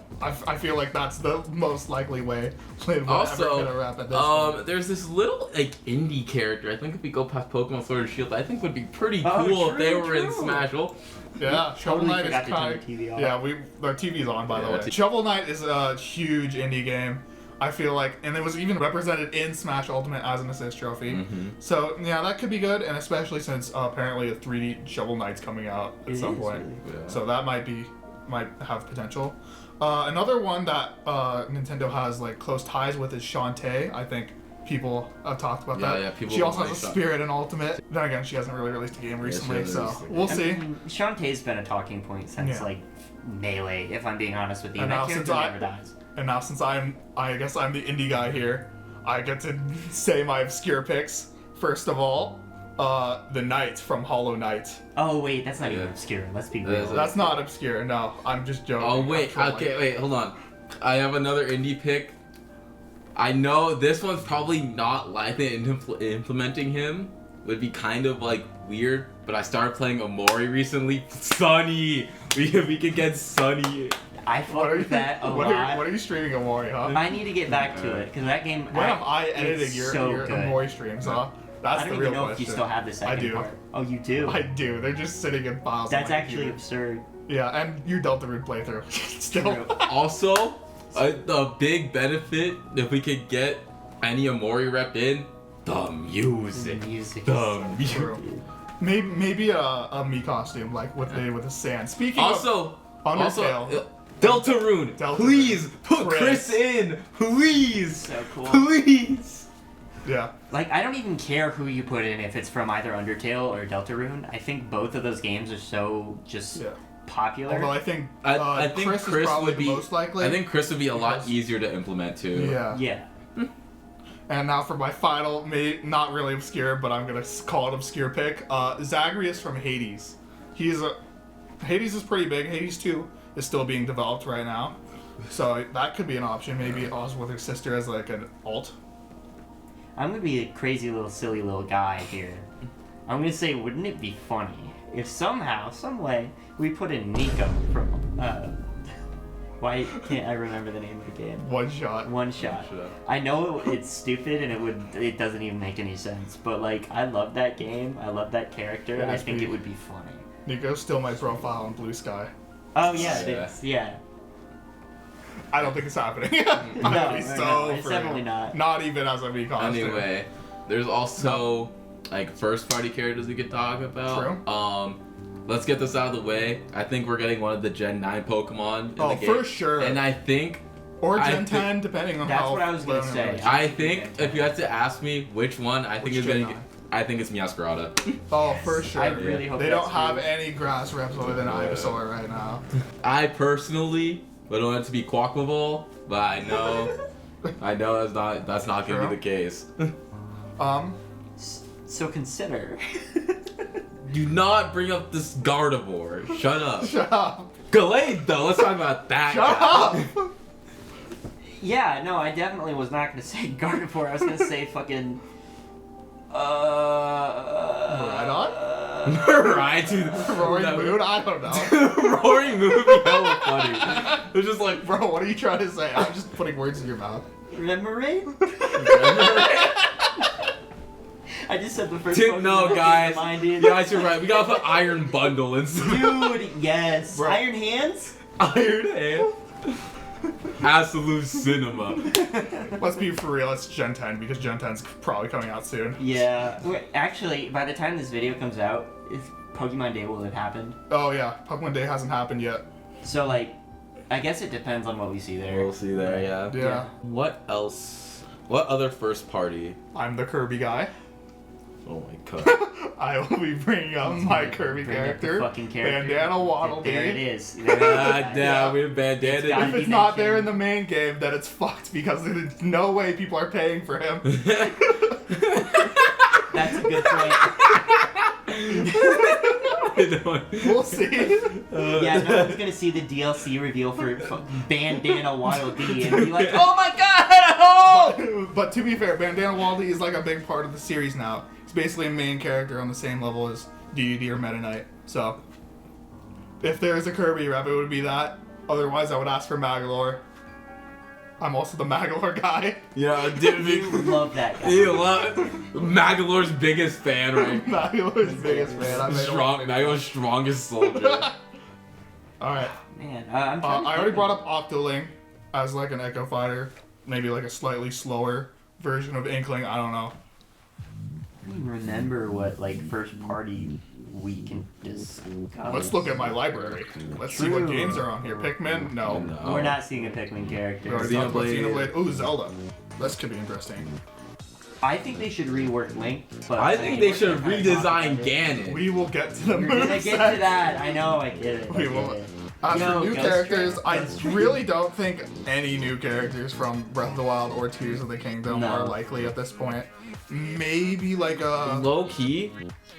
[SPEAKER 2] I feel like that's the most likely way Lynn would ever get a rap at this point.
[SPEAKER 1] There's this little like indie character. I think if we go past Pokemon Sword and Shield, I think would be pretty
[SPEAKER 3] Oh,
[SPEAKER 1] cool if they
[SPEAKER 3] true,
[SPEAKER 1] were in
[SPEAKER 3] true.
[SPEAKER 1] Smash Ult.
[SPEAKER 2] Yeah, Shovel
[SPEAKER 3] totally
[SPEAKER 2] Knight
[SPEAKER 3] forgot
[SPEAKER 2] is
[SPEAKER 3] to turn
[SPEAKER 2] kind
[SPEAKER 3] the TV off.
[SPEAKER 2] Yeah, our TV's on by the
[SPEAKER 1] Yeah,
[SPEAKER 2] way. Shovel Knight is a huge indie game. I feel like, and it was even represented in Smash Ultimate as an assist trophy. So yeah, that could be good, and especially since apparently a 3D Shovel Knight's coming out at
[SPEAKER 3] It
[SPEAKER 2] some
[SPEAKER 3] is,
[SPEAKER 2] point.
[SPEAKER 1] really. Yeah.
[SPEAKER 2] So that might have potential. Another one that Nintendo has like close ties with is Shantae. I think people have talked about that.
[SPEAKER 1] Yeah, people
[SPEAKER 2] She also
[SPEAKER 1] like
[SPEAKER 2] has a
[SPEAKER 1] Shantae.
[SPEAKER 2] spirit in Ultimate. Then again, she hasn't really released a game recently,
[SPEAKER 1] hasn't
[SPEAKER 2] so
[SPEAKER 1] released a game.
[SPEAKER 2] we'll
[SPEAKER 3] I
[SPEAKER 2] see.
[SPEAKER 3] mean, Shantae's been a talking point since
[SPEAKER 2] Yeah.
[SPEAKER 3] like Melee, if I'm being honest with you.
[SPEAKER 2] And
[SPEAKER 3] That
[SPEAKER 2] now
[SPEAKER 3] character
[SPEAKER 2] since
[SPEAKER 3] never dies.
[SPEAKER 2] And now since I guess I'm the indie guy here, I get to say my obscure picks first of all. the Knight from Hollow Knight.
[SPEAKER 3] Oh wait, that's not even
[SPEAKER 1] Yeah.
[SPEAKER 3] obscure. Let's be
[SPEAKER 1] That is
[SPEAKER 3] real.
[SPEAKER 2] That's not obscure. No, I'm just joking.
[SPEAKER 1] Oh
[SPEAKER 2] I'm
[SPEAKER 1] wait,
[SPEAKER 2] trolling.
[SPEAKER 1] okay, wait, hold on. I have another indie pick. I know this one's probably not likely, and implementing him would be kind of like weird. But I started playing Omori recently. Sunny, we could get Sunny.
[SPEAKER 3] I fuck with that a lot.
[SPEAKER 2] What are you streaming Omori, huh?
[SPEAKER 3] I need to get back to it because that game.
[SPEAKER 2] When am I editing
[SPEAKER 3] it's
[SPEAKER 2] your
[SPEAKER 3] so good.
[SPEAKER 2] Omori streams, huh? That's
[SPEAKER 3] I
[SPEAKER 2] the
[SPEAKER 3] don't
[SPEAKER 2] real
[SPEAKER 3] even know
[SPEAKER 2] question.
[SPEAKER 3] if you still have the second
[SPEAKER 2] do.
[SPEAKER 3] part. Oh, you do.
[SPEAKER 2] I do. They're just sitting in files. on
[SPEAKER 3] That's
[SPEAKER 2] my
[SPEAKER 3] actually
[SPEAKER 2] computer.
[SPEAKER 3] absurd.
[SPEAKER 2] Yeah, and your Deltarune playthrough. Still.
[SPEAKER 3] True.
[SPEAKER 1] Also, the big benefit if we could get any Omori rep in, the music.
[SPEAKER 3] The music.
[SPEAKER 1] The
[SPEAKER 3] is
[SPEAKER 1] music.
[SPEAKER 2] True. Maybe a me costume like with the sand. Speaking
[SPEAKER 1] Also,
[SPEAKER 2] of Undertale,
[SPEAKER 1] Deltarune,
[SPEAKER 2] Deltarune.
[SPEAKER 1] please put
[SPEAKER 2] Chris.
[SPEAKER 1] Chris in, please,
[SPEAKER 3] So cool.
[SPEAKER 1] please.
[SPEAKER 2] yeah,
[SPEAKER 3] Like, I don't even care who you put in, if it's from either Undertale or Deltarune. I think both of those games are so just
[SPEAKER 2] yeah.
[SPEAKER 3] popular.
[SPEAKER 2] Although I think
[SPEAKER 1] I think
[SPEAKER 2] Chris
[SPEAKER 1] Chris
[SPEAKER 2] is probably
[SPEAKER 1] would be
[SPEAKER 2] the most likely.
[SPEAKER 1] I think Chris would be a lot
[SPEAKER 2] Because-
[SPEAKER 1] easier to implement too.
[SPEAKER 2] Yeah.
[SPEAKER 3] Yeah.
[SPEAKER 2] And now for my final, not really obscure, but I'm gonna call it obscure pick. Zagreus from Hades. Hades is pretty big. Hades 2 is still being developed right now, so that could be an option. Maybe Oz with her sister as like an alt.
[SPEAKER 3] I'm gonna be a crazy little silly little guy here. I'm gonna say, wouldn't it be funny if somehow, some way, we put in Nico from why can't I remember the name of the game?
[SPEAKER 2] One shot.
[SPEAKER 3] One Shot. I know it's stupid and it doesn't even make any sense, but like I love that game. I love that character, and I think it would be funny.
[SPEAKER 2] Nico's still my profile on Blue Sky.
[SPEAKER 3] Oh yeah, it
[SPEAKER 1] Yeah.
[SPEAKER 3] is. Yeah.
[SPEAKER 2] I don't think it's happening.
[SPEAKER 3] No,
[SPEAKER 2] I'd be
[SPEAKER 3] no,
[SPEAKER 2] so
[SPEAKER 3] it's
[SPEAKER 2] for
[SPEAKER 3] definitely
[SPEAKER 2] real.
[SPEAKER 3] not.
[SPEAKER 2] Not even as a me costume.
[SPEAKER 1] Anyway, there's also like first party characters we could talk about.
[SPEAKER 2] True.
[SPEAKER 1] Let's get this out of the way. I think we're getting one of the Gen 9 Pokemon in
[SPEAKER 2] Oh,
[SPEAKER 1] the game.
[SPEAKER 2] for sure.
[SPEAKER 1] And I think
[SPEAKER 2] Or
[SPEAKER 1] I
[SPEAKER 2] Gen
[SPEAKER 1] thi-
[SPEAKER 2] 10, depending on
[SPEAKER 3] That's
[SPEAKER 2] how.
[SPEAKER 3] what I was gonna
[SPEAKER 2] long it
[SPEAKER 3] say.
[SPEAKER 2] is.
[SPEAKER 1] I think if you had to ask me which one, I think
[SPEAKER 2] Which
[SPEAKER 1] is
[SPEAKER 2] Gen
[SPEAKER 1] gonna
[SPEAKER 2] 9?
[SPEAKER 1] I think it's Meowscarada.
[SPEAKER 2] Oh, for sure.
[SPEAKER 3] I really hope
[SPEAKER 2] They
[SPEAKER 3] that's
[SPEAKER 2] don't have
[SPEAKER 3] true.
[SPEAKER 2] any grass reps other than Ivysaur right now.
[SPEAKER 1] I personally would want it to be Quackmobile, but I know that's not gonna
[SPEAKER 2] True.
[SPEAKER 1] be the case.
[SPEAKER 3] So consider.
[SPEAKER 1] Do not bring up this Gardevoir. Shut up.
[SPEAKER 2] Shut up.
[SPEAKER 1] Gallade though, let's talk about that.
[SPEAKER 2] Shut
[SPEAKER 1] guy.
[SPEAKER 2] up.
[SPEAKER 3] Yeah, no, I definitely was not gonna say Gardevoir. I was gonna say fucking.
[SPEAKER 2] Rhydon?
[SPEAKER 1] Right, dude.
[SPEAKER 2] Roaring
[SPEAKER 1] That-
[SPEAKER 2] Moon? I don't know.
[SPEAKER 1] Roaring Moon would be hella funny. It's just like,
[SPEAKER 2] Bro, what are you trying to say? I'm just putting words in your mouth.
[SPEAKER 3] Remoraid? I just said the first
[SPEAKER 1] Dude,
[SPEAKER 3] Pokemon
[SPEAKER 1] no,
[SPEAKER 3] that
[SPEAKER 1] guys.
[SPEAKER 3] came to mind, dude.
[SPEAKER 1] Guys, you're right. We gotta put Iron Bundle instead.
[SPEAKER 3] Dude, yes.
[SPEAKER 2] Bro.
[SPEAKER 3] Iron Hands?
[SPEAKER 1] Iron Hand. Absolute cinema.
[SPEAKER 2] Let's be for real, it's Gen 10 because Gen 10's probably coming out soon.
[SPEAKER 3] Yeah. Wait, actually, by the time this video comes out, Pokemon Day will have happened.
[SPEAKER 2] Oh yeah, Pokemon Day hasn't happened yet.
[SPEAKER 3] So, like, I guess it depends on what we see there.
[SPEAKER 1] We'll see there, yeah.
[SPEAKER 2] Yeah.
[SPEAKER 1] What else? What other first party?
[SPEAKER 2] I'm the Kirby guy.
[SPEAKER 1] Oh my god.
[SPEAKER 2] I will be bringing up my Kirby
[SPEAKER 3] Bring up the
[SPEAKER 2] character.
[SPEAKER 3] fucking character.
[SPEAKER 2] Bandana Waddle
[SPEAKER 3] There it
[SPEAKER 2] Dee.
[SPEAKER 3] is.
[SPEAKER 1] God damn, we bandana.
[SPEAKER 3] It's gotta
[SPEAKER 2] If
[SPEAKER 3] be
[SPEAKER 2] it's not there in
[SPEAKER 3] mentioned.
[SPEAKER 2] the main game, then it's fucked because there's no way people are paying for him.
[SPEAKER 3] That's a good point.
[SPEAKER 2] We'll see.
[SPEAKER 3] Yeah, no one's gonna see the DLC reveal for Bandana Waddle Dee and be like, oh my god! Oh!
[SPEAKER 2] But to be fair, Bandana Waddle Dee is like a big part of the series now. He's basically a main character on the same level as DD or Meta Knight. So, if there's a Kirby rep, it would be that. Otherwise, I would ask for Magalore. I'm also the Magalore guy.
[SPEAKER 1] Yeah, dude.
[SPEAKER 3] You love that guy.
[SPEAKER 1] You love Magalore's biggest fan, right?
[SPEAKER 2] Magalore's biggest fan. I made
[SPEAKER 1] Magalore's strongest soldier.
[SPEAKER 2] Alright.
[SPEAKER 3] Man, I'm trying to
[SPEAKER 2] I already
[SPEAKER 3] think
[SPEAKER 2] brought
[SPEAKER 3] of-
[SPEAKER 2] up Octoling as like an Echo Fighter. Maybe like a slightly slower version of Inkling. I don't know.
[SPEAKER 3] I don't even remember what, like, first party we can discuss.
[SPEAKER 2] Let's look at my library. Let's see what
[SPEAKER 3] True.
[SPEAKER 2] games are on here. Pikmin? No.
[SPEAKER 1] No.
[SPEAKER 3] We're not seeing a Pikmin
[SPEAKER 2] We
[SPEAKER 3] character.
[SPEAKER 2] already talked about
[SPEAKER 1] Xenoblade.
[SPEAKER 2] Xenoblade. Ooh, Zelda. This could be interesting.
[SPEAKER 3] I think they should rework Link, but
[SPEAKER 1] I think they
[SPEAKER 3] we're
[SPEAKER 1] should
[SPEAKER 3] gonna kinda talk
[SPEAKER 1] redesign
[SPEAKER 3] about it.
[SPEAKER 1] Ganon.
[SPEAKER 2] We will get to the
[SPEAKER 3] We're gonna
[SPEAKER 2] moveset.
[SPEAKER 3] get to that. I know, I get it.
[SPEAKER 2] We
[SPEAKER 3] I
[SPEAKER 2] will.
[SPEAKER 3] get it.
[SPEAKER 2] As
[SPEAKER 3] No,
[SPEAKER 2] for new
[SPEAKER 3] Ghost
[SPEAKER 2] characters,
[SPEAKER 3] Trick.
[SPEAKER 2] I
[SPEAKER 3] Ghost Trick.
[SPEAKER 2] really don't think any new characters from Breath of the Wild or Tears of the Kingdom
[SPEAKER 3] No.
[SPEAKER 2] are likely at this point. Maybe like a...
[SPEAKER 1] Low key,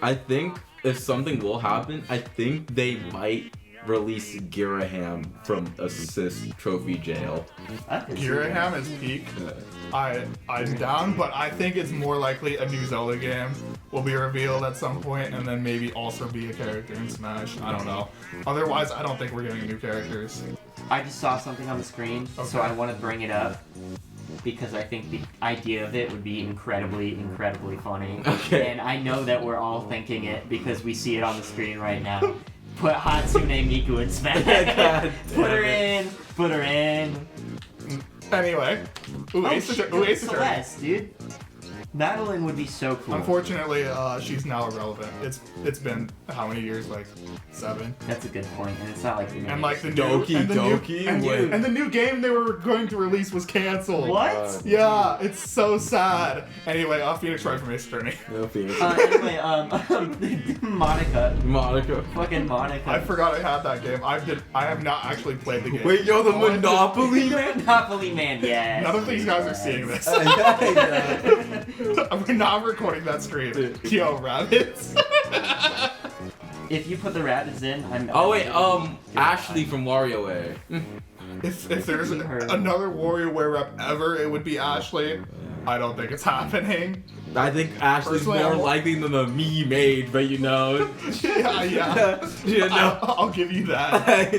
[SPEAKER 1] I think if something will happen, I think they might release Giraham from Assist Trophy Jail.
[SPEAKER 3] I could see
[SPEAKER 2] Giraham
[SPEAKER 3] that.
[SPEAKER 2] is peak. I'm down, but I think it's more likely a new Zelda game will be revealed at some point, and then maybe also be a character in Smash. I don't know. Otherwise, I don't think we're getting new characters.
[SPEAKER 3] I just saw something on the screen, so
[SPEAKER 2] Okay.
[SPEAKER 3] I want to bring it up because I think the idea of it would be incredibly, incredibly funny.
[SPEAKER 1] Okay.
[SPEAKER 3] And I know that we're all thinking it because we see it on the screen right now. Put Hatsune Miku in Smash.
[SPEAKER 1] God
[SPEAKER 3] Put her
[SPEAKER 1] damn
[SPEAKER 3] in. Put her in.
[SPEAKER 2] Anyway,
[SPEAKER 3] Oh,
[SPEAKER 2] Ace
[SPEAKER 3] shit,
[SPEAKER 2] Attorney.
[SPEAKER 3] Celeste, dude. Madeline would be so cool.
[SPEAKER 2] Unfortunately, she's now irrelevant. It's been how many years? Like 7.
[SPEAKER 3] That's a good point, and it's not like
[SPEAKER 2] And like the
[SPEAKER 1] Doki
[SPEAKER 2] new, and the
[SPEAKER 1] Doki?
[SPEAKER 2] new, and,
[SPEAKER 1] Wait.
[SPEAKER 2] and the new game they were going to release was canceled.
[SPEAKER 3] What?
[SPEAKER 2] Yeah, it's so sad. Anyway, Phoenix Wright from Ace Attorney.
[SPEAKER 1] No Phoenix.
[SPEAKER 3] Anyway, Monica.
[SPEAKER 1] Monica.
[SPEAKER 3] Fucking Monica.
[SPEAKER 2] I forgot I had that game. I have not actually played the game.
[SPEAKER 1] Wait, yo, the
[SPEAKER 2] All I did-
[SPEAKER 1] Monopoly man?
[SPEAKER 3] Monopoly Man, yes.
[SPEAKER 2] None of these guys are seeing this.
[SPEAKER 1] Yeah.
[SPEAKER 2] We're not recording that stream. Yo, rabbits.
[SPEAKER 3] If you put the rabbits in, I'm.
[SPEAKER 1] Oh wait, Ashley from WarioWare.
[SPEAKER 2] If there's
[SPEAKER 3] Her.
[SPEAKER 2] another WarioWare rep ever, it would be Ashley. I don't think it's happening.
[SPEAKER 1] I think Ashley's
[SPEAKER 2] Personally,
[SPEAKER 1] more
[SPEAKER 2] I'm-
[SPEAKER 1] likely than the me made, but you know.
[SPEAKER 2] yeah.
[SPEAKER 1] You know.
[SPEAKER 2] I'll give you that.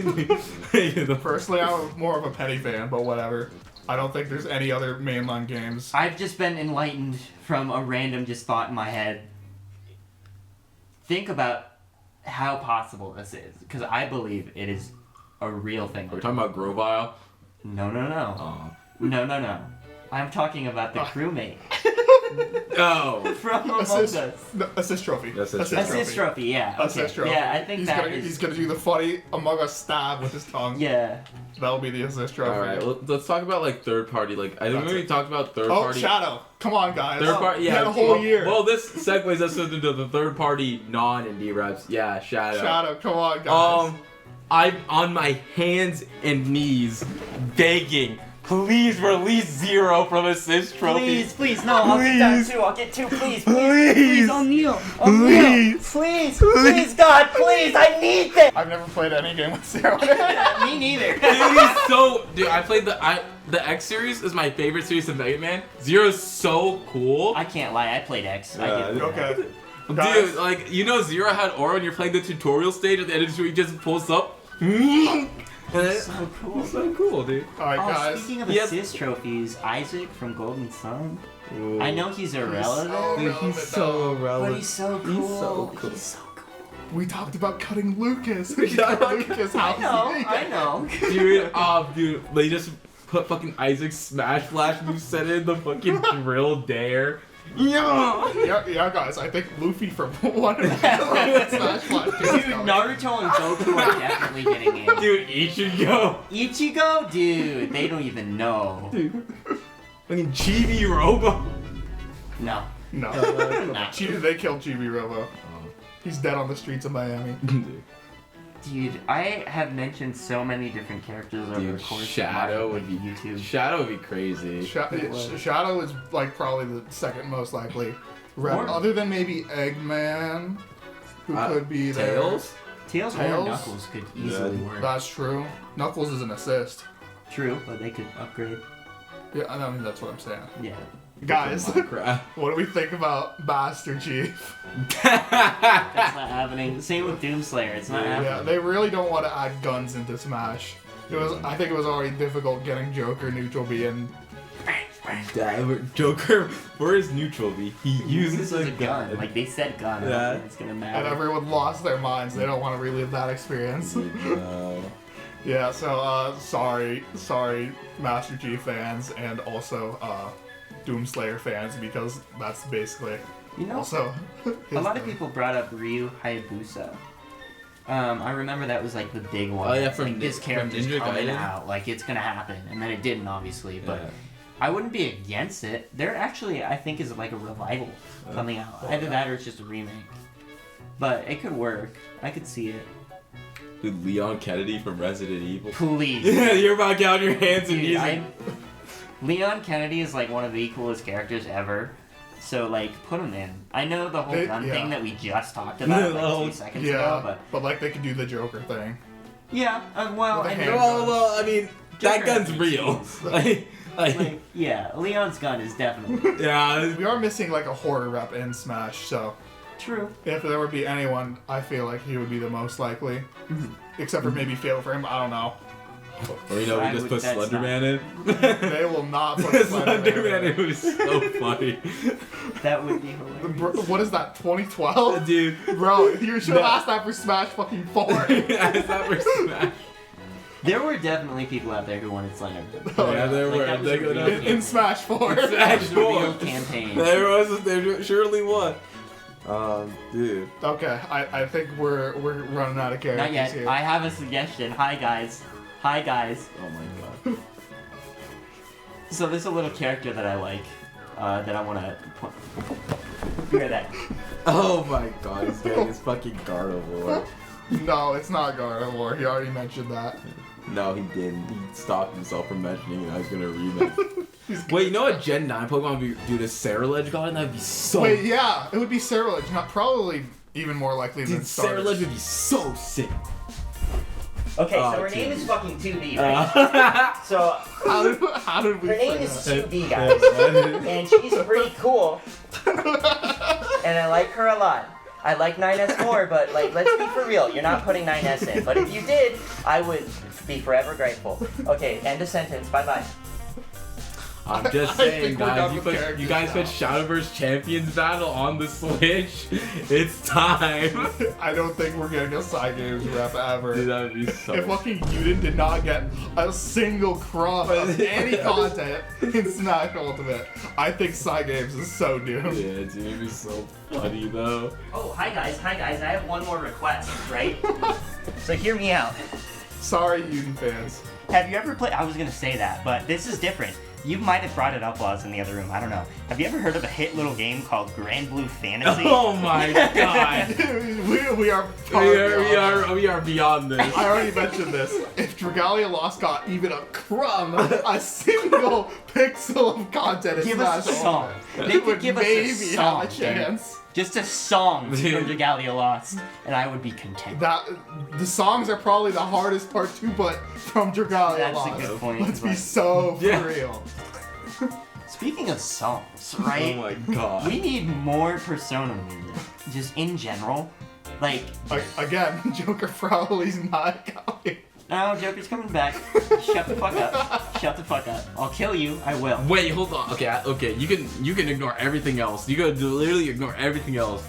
[SPEAKER 1] You know.
[SPEAKER 2] Personally, I'm more of a Penny fan, but whatever. I don't think there's any other mainline games.
[SPEAKER 3] I've just been enlightened from a random just thought in my head. Think about how possible this is, because I believe it is a real thing.
[SPEAKER 1] Are we talking about Grovile?
[SPEAKER 3] No, no, no.
[SPEAKER 1] Oh.
[SPEAKER 3] No. I'm talking about the crewmate
[SPEAKER 1] Oh.
[SPEAKER 3] from Among
[SPEAKER 2] Assist,
[SPEAKER 3] Us.
[SPEAKER 2] no, assist trophy.
[SPEAKER 1] Assist
[SPEAKER 3] Assist trophy, yeah. Okay.
[SPEAKER 2] Assist trophy.
[SPEAKER 3] Yeah, I think
[SPEAKER 2] He's gonna do the funny Among Us stab with his tongue.
[SPEAKER 3] Yeah.
[SPEAKER 2] That'll be the assist trophy.
[SPEAKER 1] All right, let's talk about like third party. Like I think
[SPEAKER 2] That's
[SPEAKER 1] we
[SPEAKER 2] it.
[SPEAKER 1] talked about third
[SPEAKER 2] Oh,
[SPEAKER 1] party.
[SPEAKER 2] Shadow. Come on, guys.
[SPEAKER 1] Third party,
[SPEAKER 2] You
[SPEAKER 1] yeah.
[SPEAKER 2] had a whole year.
[SPEAKER 1] Well, this segues us into the third party non-indie reps. Yeah, Shadow.
[SPEAKER 2] Shadow, come on, guys.
[SPEAKER 1] I'm on my hands and knees begging, please release Zero from Assist Trophy.
[SPEAKER 3] Please, no, I'll get that
[SPEAKER 1] Please.
[SPEAKER 3] too. I'll get two, please.
[SPEAKER 1] Please.
[SPEAKER 3] O'Neal.
[SPEAKER 1] Please.
[SPEAKER 3] Please, God, please, I need this.
[SPEAKER 2] I've never played any game with Zero.
[SPEAKER 3] Me neither.
[SPEAKER 1] Dude, he's so. Dude, I played the X series is my favorite series of Mega Man. Zero's so cool.
[SPEAKER 3] I can't lie, I played X. I
[SPEAKER 1] Yeah.
[SPEAKER 3] did.
[SPEAKER 2] Okay.
[SPEAKER 1] Dude,
[SPEAKER 2] Guys.
[SPEAKER 1] like, you know Zero had aura and you're playing the tutorial stage at the end of the street, he just pulls up. And it's
[SPEAKER 3] So cool.
[SPEAKER 1] so cool, dude.
[SPEAKER 2] Alright,
[SPEAKER 3] Oh,
[SPEAKER 2] guys.
[SPEAKER 3] speaking of
[SPEAKER 1] Yes.
[SPEAKER 3] assist trophies, Isaac from Golden Sun.
[SPEAKER 1] Ooh.
[SPEAKER 3] I know he's irrelevant,
[SPEAKER 2] so-
[SPEAKER 1] Dude, he's so
[SPEAKER 3] but
[SPEAKER 1] irrelevant.
[SPEAKER 3] he's so cool.
[SPEAKER 1] He's so cool.
[SPEAKER 3] He's so cool.
[SPEAKER 2] We talked about cutting Lucas.
[SPEAKER 1] Yeah.
[SPEAKER 2] Lucas, how
[SPEAKER 3] I know.
[SPEAKER 1] Dude, they just put fucking Isaac's Smash Flash moveset in the fucking drill dare. Yeah!
[SPEAKER 2] Yeah, guys. I think Luffy from one of the Smash Flash
[SPEAKER 3] Dude,
[SPEAKER 2] games coming.
[SPEAKER 3] Naruto and Goku are definitely getting in.
[SPEAKER 1] Dude, Ichigo!
[SPEAKER 3] Ichigo? Dude, they don't even know.
[SPEAKER 1] Dude. Fucking Chibi Robo!
[SPEAKER 3] No.
[SPEAKER 2] No.
[SPEAKER 3] Nah.
[SPEAKER 2] They killed Chibi Robo. He's dead on the streets of Miami.
[SPEAKER 3] Dude, I have mentioned so many different characters over
[SPEAKER 1] Dude,
[SPEAKER 3] the course
[SPEAKER 1] Shadow
[SPEAKER 3] of my
[SPEAKER 1] would be
[SPEAKER 3] YouTube.
[SPEAKER 1] Shadow would be crazy.
[SPEAKER 2] Shadow is like probably the second most likely rep,
[SPEAKER 3] Or-
[SPEAKER 2] other than maybe Eggman, who could be there.
[SPEAKER 1] Tails?
[SPEAKER 3] Tails or
[SPEAKER 2] Tails?
[SPEAKER 3] Knuckles could easily work.
[SPEAKER 2] That's true. Knuckles is an assist.
[SPEAKER 3] True, but they could upgrade.
[SPEAKER 2] Yeah, I mean that's what I'm saying.
[SPEAKER 3] Yeah.
[SPEAKER 2] Guys,
[SPEAKER 1] Minecraft.
[SPEAKER 2] what do we think about Master Chief?
[SPEAKER 3] That's not happening. Same with Doomslayer. It's not
[SPEAKER 2] Yeah,
[SPEAKER 3] happening.
[SPEAKER 2] they really don't want to add guns into Smash. I think it was already difficult getting Joker neutral being.
[SPEAKER 1] Joker, where is neutral be? He uses
[SPEAKER 3] a
[SPEAKER 1] a
[SPEAKER 3] gun. Like they said gun. I don't
[SPEAKER 1] Yeah.
[SPEAKER 3] think it's gonna
[SPEAKER 2] And
[SPEAKER 3] matter.
[SPEAKER 2] everyone lost their minds. They don't want to relive that experience. Yeah, so sorry, Master Chief fans, and also Doomslayer fans, because that's basically
[SPEAKER 3] You know,
[SPEAKER 2] also.
[SPEAKER 3] a lot of people brought up Ryu Hayabusa. I remember that was like the big one.
[SPEAKER 1] Oh, yeah,
[SPEAKER 3] It's
[SPEAKER 1] from
[SPEAKER 3] like, this
[SPEAKER 1] Ni-
[SPEAKER 3] character's
[SPEAKER 1] from Ninja
[SPEAKER 3] coming
[SPEAKER 1] Gaiden?
[SPEAKER 3] out, like it's gonna happen, and then it didn't, obviously. But
[SPEAKER 1] Yeah.
[SPEAKER 3] I wouldn't be against it. There actually, I think, is like a revival coming out. Either that or it's just a remake. But it could work. I could see it.
[SPEAKER 1] Dude, Leon Kennedy from Resident Evil.
[SPEAKER 3] Please.
[SPEAKER 1] Yeah, you're about to get on your hands and
[SPEAKER 3] Dude,
[SPEAKER 1] knees.
[SPEAKER 3] Leon Kennedy is like one of the coolest characters ever. So like, put him in. I know the whole gun thing that we just talked about like 2 seconds ago,
[SPEAKER 2] but like they could do the Joker thing.
[SPEAKER 3] yeah. Well,
[SPEAKER 2] With the
[SPEAKER 3] and
[SPEAKER 2] hand
[SPEAKER 1] Well, I mean, that
[SPEAKER 3] Joker
[SPEAKER 1] gun's
[SPEAKER 3] has
[SPEAKER 1] real.
[SPEAKER 3] cheese.
[SPEAKER 1] Like,
[SPEAKER 3] yeah, Leon's gun is definitely
[SPEAKER 1] yeah.
[SPEAKER 2] We are missing like a horror rep in Smash, so
[SPEAKER 3] true.
[SPEAKER 2] if there would be anyone, I feel like he would be the most likely. Except for maybe Fatal Frame, I don't know.
[SPEAKER 1] Or we just put
[SPEAKER 3] that's
[SPEAKER 1] Slenderman in.
[SPEAKER 2] They will not put
[SPEAKER 1] Slenderman in. It was so funny.
[SPEAKER 3] That would be hilarious.
[SPEAKER 2] What is that, 2012?
[SPEAKER 1] Dude.
[SPEAKER 2] Bro, you should have asked that for Smash fucking 4.
[SPEAKER 1] That's not for Smash.
[SPEAKER 3] There were definitely people out there who wanted Slenderman.
[SPEAKER 2] Oh,
[SPEAKER 1] yeah, there
[SPEAKER 3] Like,
[SPEAKER 1] were.
[SPEAKER 3] that was a real
[SPEAKER 2] In Smash 4.
[SPEAKER 1] Smash
[SPEAKER 3] That was a real
[SPEAKER 1] 4.
[SPEAKER 3] campaign.
[SPEAKER 1] There surely was. Dude.
[SPEAKER 2] Okay, I think we're running out of characters
[SPEAKER 3] Not yet.
[SPEAKER 2] here.
[SPEAKER 3] I have a suggestion. Hi guys. Hi guys.
[SPEAKER 1] Oh my god.
[SPEAKER 3] So there's a little character that I like, that I want to put. Hear that?
[SPEAKER 1] Oh my god, he's getting his fucking Gardevoir.
[SPEAKER 2] No, it's not Gardevoir. He already mentioned that.
[SPEAKER 1] No, he didn't. He stopped himself from mentioning it. I was gonna read that. Wait, you know what Gen 9 Pokemon would be, dude, a Ceruledge got in? That'd be so...
[SPEAKER 2] Wait, yeah, it would be Ceruledge. Not probably even more likely than
[SPEAKER 1] Dude,
[SPEAKER 2] Stardust.
[SPEAKER 1] Ceruledge would be so sick.
[SPEAKER 3] Okay,
[SPEAKER 1] Oh,
[SPEAKER 3] so her name
[SPEAKER 1] 2D.
[SPEAKER 3] is fucking 2D, right? So
[SPEAKER 2] How did we
[SPEAKER 3] her name
[SPEAKER 2] say
[SPEAKER 3] is
[SPEAKER 2] that?
[SPEAKER 3] 2D, guys, and she's pretty cool, and I like her a lot. I like 9S more, but like, let's be for real. You're not putting 9S in, but if you did, I would be forever grateful. Okay, end of sentence. Bye bye.
[SPEAKER 1] I'm just
[SPEAKER 2] I
[SPEAKER 1] saying,
[SPEAKER 2] think we're
[SPEAKER 1] guys,
[SPEAKER 2] done
[SPEAKER 1] you,
[SPEAKER 2] with
[SPEAKER 1] put,
[SPEAKER 2] characters
[SPEAKER 1] you guys
[SPEAKER 2] now.
[SPEAKER 1] put Shadowverse Champions Battle on the Switch. It's time.
[SPEAKER 2] I don't think we're getting a side games rep ever.
[SPEAKER 1] Dude, that would be so...
[SPEAKER 2] If fucking Yuden did not get a single crumb of any content in Smash Ultimate, I think Side Games is so doomed.
[SPEAKER 1] Yeah, dude, it'd be so funny, though.
[SPEAKER 3] Oh, hi guys. I have one more request, right? So hear me out.
[SPEAKER 2] Sorry, Yuden fans.
[SPEAKER 3] Have you ever played? I was gonna say that, but this is different. You might have brought it up while I was in the other room. I don't know. Have you ever heard of a hit little game called Grand Blue Fantasy?
[SPEAKER 1] Oh my god.
[SPEAKER 2] we are
[SPEAKER 1] we are beyond this.
[SPEAKER 2] I already mentioned this. If Dragalia Lost got even a crumb, a single pixel of content in
[SPEAKER 3] Give us a
[SPEAKER 2] Smash
[SPEAKER 3] song.
[SPEAKER 2] Ultimate,
[SPEAKER 3] They
[SPEAKER 2] it
[SPEAKER 3] could
[SPEAKER 2] would
[SPEAKER 3] give us a
[SPEAKER 2] maybe
[SPEAKER 3] song,
[SPEAKER 2] have a chance.
[SPEAKER 3] Just a song from
[SPEAKER 1] Dude.
[SPEAKER 3] Dragalia Lost, and I would be content.
[SPEAKER 2] The songs are probably the hardest part to put from Dragalia
[SPEAKER 3] That's
[SPEAKER 2] Lost.
[SPEAKER 3] a good point.
[SPEAKER 2] Let's be
[SPEAKER 3] but-
[SPEAKER 2] so for
[SPEAKER 1] Yeah.
[SPEAKER 2] real.
[SPEAKER 3] Speaking of songs,
[SPEAKER 1] Oh
[SPEAKER 3] right?
[SPEAKER 1] my god.
[SPEAKER 3] We need more Persona music, just in general. Like,
[SPEAKER 2] Again, Joker probably's not coming.
[SPEAKER 3] no, Joker's coming back. Shut the fuck up. Shut the fuck up. I'll kill you. I will.
[SPEAKER 1] Wait, hold on. Okay, okay. You can ignore everything else. You gotta literally ignore everything else.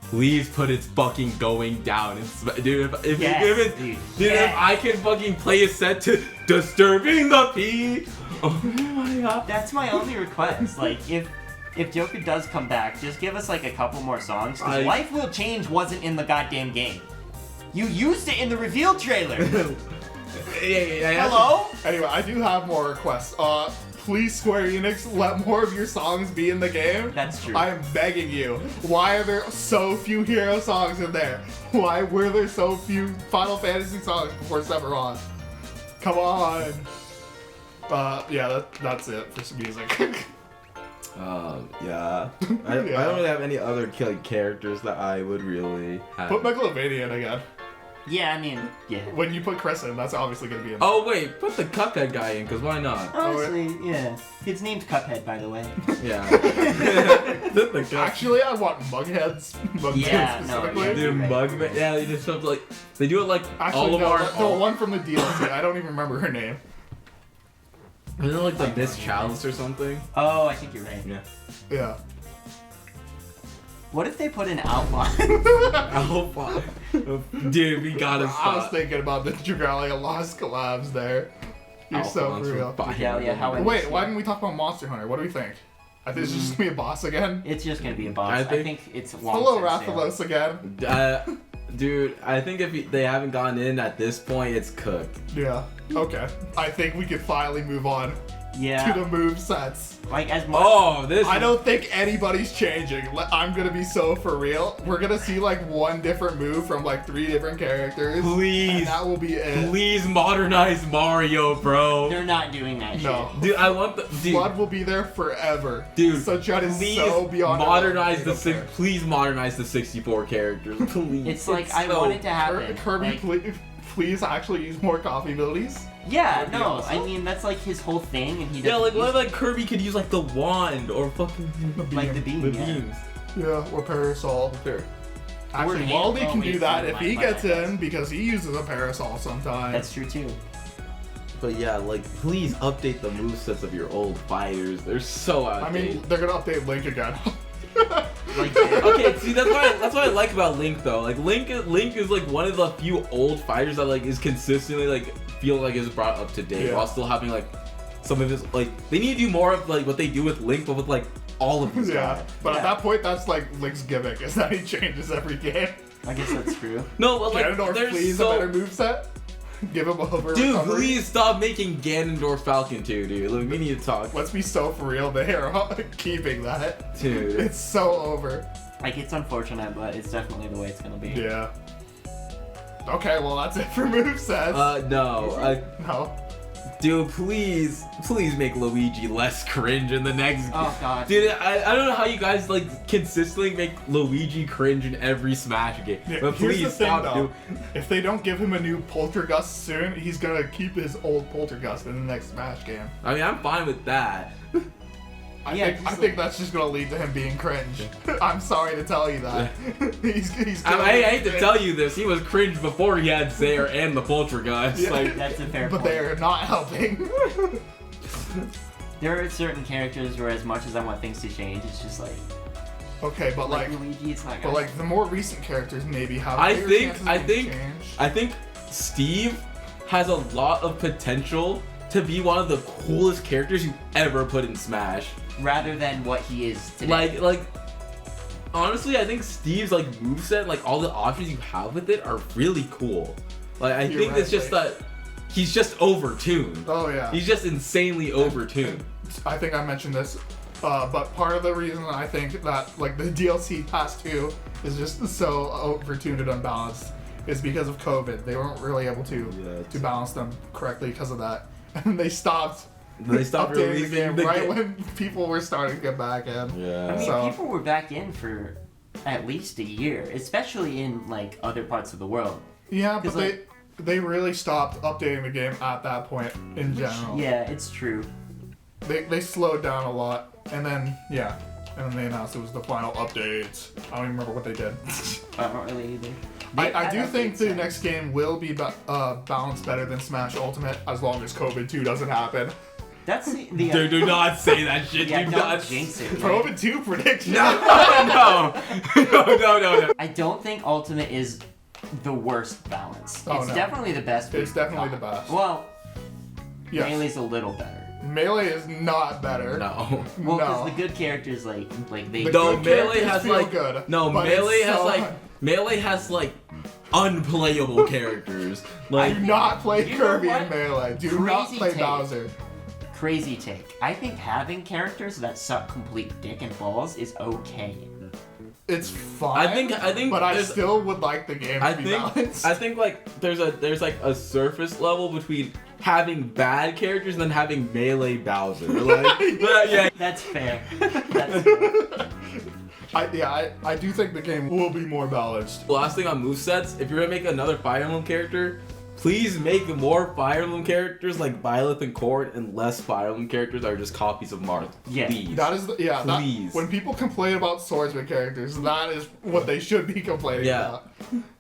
[SPEAKER 1] Please put it's fucking going down. Dude, if
[SPEAKER 3] Yes, dude.
[SPEAKER 1] if
[SPEAKER 3] Yes.
[SPEAKER 1] I can fucking play a set to Disturbing the Peace. Oh my god.
[SPEAKER 3] That's my only request. Like, if Joker does come back, just give us like a couple more songs. Because Life Will Change wasn't in the goddamn game. You used it in the reveal trailer.
[SPEAKER 1] Yeah.
[SPEAKER 3] Hello?
[SPEAKER 2] Anyway, I do have more requests. Please, Square Enix, let more of your songs be in the game.
[SPEAKER 3] That's true.
[SPEAKER 2] I am begging you. Why are there so few hero songs in there? Why were there so few Final Fantasy songs before Sephiroth? Come on. Yeah, that's it for some music.
[SPEAKER 1] Yeah. I don't really have any other characters that I would really have.
[SPEAKER 2] Put Megalovania in again.
[SPEAKER 3] Yeah, I mean, yeah.
[SPEAKER 2] When you put Chris in, that's obviously gonna be in.
[SPEAKER 1] Oh wait, put the Cuphead guy in, cause why not?
[SPEAKER 3] Honestly, yeah. His name's Cuphead, by the way.
[SPEAKER 1] Yeah. Put the Cuphead.
[SPEAKER 2] Actually, I want Mugheads. Mugheads
[SPEAKER 3] Yeah, no,
[SPEAKER 2] specifically.
[SPEAKER 3] yeah.
[SPEAKER 1] Dude, Mugman. Yeah, they just something like they do it like
[SPEAKER 2] Actually,
[SPEAKER 1] all of
[SPEAKER 2] no,
[SPEAKER 1] our.
[SPEAKER 2] the one from the DLC. I don't even remember her name.
[SPEAKER 1] Isn't it like the Miss Chalice or something?
[SPEAKER 3] Oh, I think you're right.
[SPEAKER 1] Yeah.
[SPEAKER 2] Yeah.
[SPEAKER 3] What if they put an outline?
[SPEAKER 1] Oh fuck. Dude, we gotta
[SPEAKER 2] I was
[SPEAKER 1] stop.
[SPEAKER 2] thinking about the Dragalia Lost collabs there. You're so
[SPEAKER 1] Alphonse
[SPEAKER 2] real.
[SPEAKER 1] from Fire
[SPEAKER 3] Yeah,
[SPEAKER 1] Emblem.
[SPEAKER 3] how I-
[SPEAKER 2] Wait, why didn't we talk about Monster Hunter? What do we think? I think it's just gonna be a boss again.
[SPEAKER 3] It's just gonna be a boss.
[SPEAKER 1] I
[SPEAKER 3] I
[SPEAKER 1] think-
[SPEAKER 3] think it's long
[SPEAKER 2] Hello,
[SPEAKER 3] since failed.
[SPEAKER 2] Rathalos again.
[SPEAKER 1] Dude, I think if they haven't gotten in at this point, it's cooked.
[SPEAKER 2] Yeah. Okay. I think we can finally move on.
[SPEAKER 3] Yeah.
[SPEAKER 2] to the move sets.
[SPEAKER 3] Like as much.
[SPEAKER 1] Oh, this.
[SPEAKER 2] I don't think anybody's changing. I'm gonna be so for real. We're gonna see like one different move from like 3 different characters.
[SPEAKER 1] Please.
[SPEAKER 2] And that will be it.
[SPEAKER 1] Please modernize Mario, bro.
[SPEAKER 3] They're not doing that
[SPEAKER 2] No.
[SPEAKER 3] shit.
[SPEAKER 1] Dude, I want the dude.
[SPEAKER 2] Flood will be there forever.
[SPEAKER 1] Dude,
[SPEAKER 2] Sunshine is
[SPEAKER 1] please
[SPEAKER 2] so beyond.
[SPEAKER 1] modernize the
[SPEAKER 2] six.
[SPEAKER 1] please modernize the 64 characters, please.
[SPEAKER 3] It's like I
[SPEAKER 1] so-
[SPEAKER 3] want it to happen.
[SPEAKER 2] Kirby,
[SPEAKER 3] Like,
[SPEAKER 2] please actually use more coffee abilities.
[SPEAKER 3] yeah,
[SPEAKER 2] That'd be
[SPEAKER 3] no,
[SPEAKER 2] awesome.
[SPEAKER 3] I mean that's like his whole thing, and he
[SPEAKER 1] Yeah,
[SPEAKER 3] doesn't
[SPEAKER 1] like what
[SPEAKER 3] use
[SPEAKER 1] if like Kirby could use like the wand or fucking
[SPEAKER 3] like the beam.
[SPEAKER 1] the
[SPEAKER 3] yeah.
[SPEAKER 1] beams?
[SPEAKER 2] Yeah, or parasol.
[SPEAKER 1] Sure.
[SPEAKER 2] Actually,
[SPEAKER 3] hand-
[SPEAKER 2] Wallaby
[SPEAKER 3] oh,
[SPEAKER 2] can
[SPEAKER 3] wait,
[SPEAKER 2] do that
[SPEAKER 3] never
[SPEAKER 2] if
[SPEAKER 3] mind,
[SPEAKER 2] he
[SPEAKER 3] my
[SPEAKER 2] gets
[SPEAKER 3] bad,
[SPEAKER 2] in because he uses a parasol sometimes.
[SPEAKER 3] That's true too.
[SPEAKER 1] But yeah, like please update the movesets of your old fighters. They're so
[SPEAKER 2] I
[SPEAKER 1] outdated.
[SPEAKER 2] mean, they're gonna update Link again.
[SPEAKER 3] Like,
[SPEAKER 1] Okay, see that's what I like about Link though. Like Link is like one of the few old fighters that like is consistently like feel like is brought up to date
[SPEAKER 2] Yeah.
[SPEAKER 1] while still having like some of his like they need to do more of like what they do with Link but with like all of his
[SPEAKER 2] Yeah,
[SPEAKER 1] guys.
[SPEAKER 2] but
[SPEAKER 3] Yeah.
[SPEAKER 2] at that point, that's like Link's gimmick, is that he changes every game.
[SPEAKER 3] I guess that's true.
[SPEAKER 1] No, but like
[SPEAKER 2] Ganondorf,
[SPEAKER 1] there's
[SPEAKER 2] please,
[SPEAKER 1] so
[SPEAKER 2] a better moveset. Give him over
[SPEAKER 1] dude,
[SPEAKER 2] recovery.
[SPEAKER 1] please stop making Ganondorf Falcon 2, dude. Like, we need to talk.
[SPEAKER 2] Let's be so for real, they are keeping that.
[SPEAKER 1] Dude.
[SPEAKER 2] It's so over.
[SPEAKER 3] Like it's unfortunate, but it's definitely the way it's gonna be.
[SPEAKER 2] Yeah. Okay, well that's it for movesets.
[SPEAKER 1] No.
[SPEAKER 2] No.
[SPEAKER 1] Dude, please make Luigi less cringe in the next
[SPEAKER 3] Oh god.
[SPEAKER 1] Dude, I don't know how you guys like consistently make Luigi cringe in every Smash game.
[SPEAKER 2] Yeah,
[SPEAKER 1] But
[SPEAKER 2] here's
[SPEAKER 1] please
[SPEAKER 2] the thing,
[SPEAKER 1] stop
[SPEAKER 2] though. If they don't give him a new Poltergust soon, he's gonna keep his old Poltergust in the next Smash game.
[SPEAKER 1] I mean, I'm fine with that.
[SPEAKER 2] I
[SPEAKER 3] Yeah,
[SPEAKER 2] think
[SPEAKER 3] just
[SPEAKER 2] I think that's just gonna lead to him being cringe. I'm sorry to tell you that. he's
[SPEAKER 1] I hate to tell you this, he was cringe before he had Zaire and the Poltergeist.
[SPEAKER 2] Yeah.
[SPEAKER 1] Like,
[SPEAKER 3] That's a fair
[SPEAKER 2] but
[SPEAKER 3] point.
[SPEAKER 2] they're not helping.
[SPEAKER 3] There are certain characters where as much as I want things to change, it's just like
[SPEAKER 2] Okay, but like
[SPEAKER 3] Luigi, it's not
[SPEAKER 2] but like the more recent characters maybe have
[SPEAKER 1] I
[SPEAKER 2] bigger
[SPEAKER 1] think
[SPEAKER 2] chances
[SPEAKER 1] I
[SPEAKER 2] of being
[SPEAKER 1] think
[SPEAKER 2] changed.
[SPEAKER 1] I think Steve has a lot of potential to be one of the coolest characters you ever put in Smash.
[SPEAKER 3] rather than what he is today.
[SPEAKER 1] Like honestly, I think Steve's like moveset, like all the options you have with it are really cool. Like I
[SPEAKER 2] You're
[SPEAKER 1] think it's
[SPEAKER 2] right,
[SPEAKER 1] just that he's just overtuned.
[SPEAKER 2] Oh yeah.
[SPEAKER 1] He's just insanely overtuned.
[SPEAKER 2] I think I mentioned this, but part of the reason I think that like the DLC Pass 2 is just so overtuned and unbalanced is because of COVID. They weren't really able to balance them correctly because of that, and they stopped.
[SPEAKER 1] They stopped
[SPEAKER 2] updating
[SPEAKER 1] releasing
[SPEAKER 2] the game
[SPEAKER 1] the
[SPEAKER 2] right
[SPEAKER 1] game.
[SPEAKER 2] when people were starting to get back in.
[SPEAKER 3] I
[SPEAKER 1] Yeah.
[SPEAKER 3] mean,
[SPEAKER 2] So-
[SPEAKER 3] people were back in for at least a year, especially in like other parts of the world.
[SPEAKER 2] Yeah, but
[SPEAKER 3] 'Cause,
[SPEAKER 2] they really stopped updating the game at that point in general.
[SPEAKER 3] Yeah, it's true.
[SPEAKER 2] They slowed down a lot, and then and then they announced it was the final update. I don't even remember what they did.
[SPEAKER 3] I don't really either.
[SPEAKER 2] I do think the next game will be balanced better than Smash Ultimate as long as COVID 2 doesn't happen.
[SPEAKER 3] That's the
[SPEAKER 1] Dude, do not say that shit.
[SPEAKER 3] yeah,
[SPEAKER 1] do
[SPEAKER 3] don't
[SPEAKER 1] not
[SPEAKER 3] jinx it. man.
[SPEAKER 2] COVID 2 prediction.
[SPEAKER 1] no. No.
[SPEAKER 3] I don't think Ultimate is the worst balance.
[SPEAKER 2] Oh,
[SPEAKER 3] It's
[SPEAKER 2] no.
[SPEAKER 3] definitely the best.
[SPEAKER 2] It's definitely the best.
[SPEAKER 3] Well,
[SPEAKER 2] Yes.
[SPEAKER 3] Melee's a little better.
[SPEAKER 2] Melee is not better.
[SPEAKER 1] No.
[SPEAKER 3] Well, because
[SPEAKER 2] No.
[SPEAKER 3] the good characters like they.
[SPEAKER 2] The
[SPEAKER 1] No,
[SPEAKER 2] good
[SPEAKER 1] Melee
[SPEAKER 2] characters
[SPEAKER 1] has
[SPEAKER 2] feel
[SPEAKER 1] like
[SPEAKER 2] good,
[SPEAKER 1] no
[SPEAKER 2] but
[SPEAKER 1] Melee
[SPEAKER 2] it's
[SPEAKER 1] has
[SPEAKER 2] so
[SPEAKER 1] like
[SPEAKER 2] hard.
[SPEAKER 1] Melee has like unplayable characters. Like
[SPEAKER 2] Do not play
[SPEAKER 3] You know
[SPEAKER 2] Kirby
[SPEAKER 3] what?
[SPEAKER 2] in Melee. Do not
[SPEAKER 3] Crazy
[SPEAKER 2] play
[SPEAKER 3] take.
[SPEAKER 2] Bowser.
[SPEAKER 3] Crazy take. I think having characters that suck complete dick and balls is okay.
[SPEAKER 2] It's fine.
[SPEAKER 1] I think
[SPEAKER 2] but I
[SPEAKER 1] there's-
[SPEAKER 2] still would like the game to be balanced.
[SPEAKER 1] I think like there's like a surface level between having bad characters and then having Melee Bowser. Like yeah.
[SPEAKER 3] That's fair. That's fair.
[SPEAKER 2] I do think the game will be more balanced.
[SPEAKER 1] Last thing on movesets, if you're gonna make another Fire Emblem character, please make more Fire Emblem characters like Byleth and Cord and less Fire Emblem characters that are just copies of Marth.
[SPEAKER 3] Yeah.
[SPEAKER 1] Please.
[SPEAKER 2] That is
[SPEAKER 1] Please.
[SPEAKER 2] when people complain about swordsman characters, that is what they should be complaining
[SPEAKER 1] Yeah.
[SPEAKER 2] about.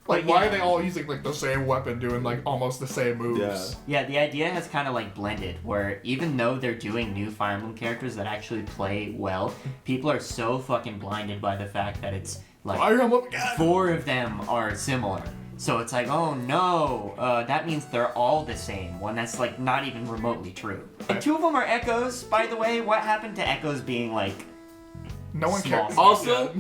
[SPEAKER 2] Like,
[SPEAKER 3] But
[SPEAKER 2] why
[SPEAKER 3] yeah.
[SPEAKER 2] are they all using like the same weapon, doing like almost the same moves?
[SPEAKER 3] Yeah, the idea has kind of like blended, where even though they're doing new Fire Emblem characters that actually play well, people are so fucking blinded by the fact that it's like
[SPEAKER 2] Fire Emblem again.
[SPEAKER 3] 4 of them are similar. So it's like, oh no, that means they're all the same, when that's like not even remotely true. And 2 of them are Echoes, by the way. What happened to Echoes being like
[SPEAKER 2] No one
[SPEAKER 3] Small.
[SPEAKER 2] cares.
[SPEAKER 1] Also,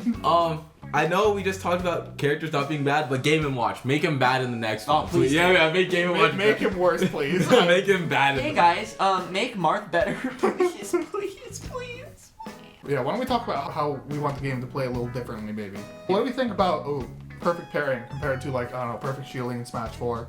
[SPEAKER 1] I know we just talked about characters not being bad, but Game & Watch. Make him bad in the next one.
[SPEAKER 3] Please.
[SPEAKER 1] Yeah, make Game & Watch.
[SPEAKER 2] Make him worse, please.
[SPEAKER 1] Make him bad.
[SPEAKER 3] Hey guys, make Marth better, please.
[SPEAKER 2] Yeah, why don't we talk about how we want the game to play a little differently, maybe? What do we think about perfect pairing compared to, like, I don't know, perfect shielding in Smash 4?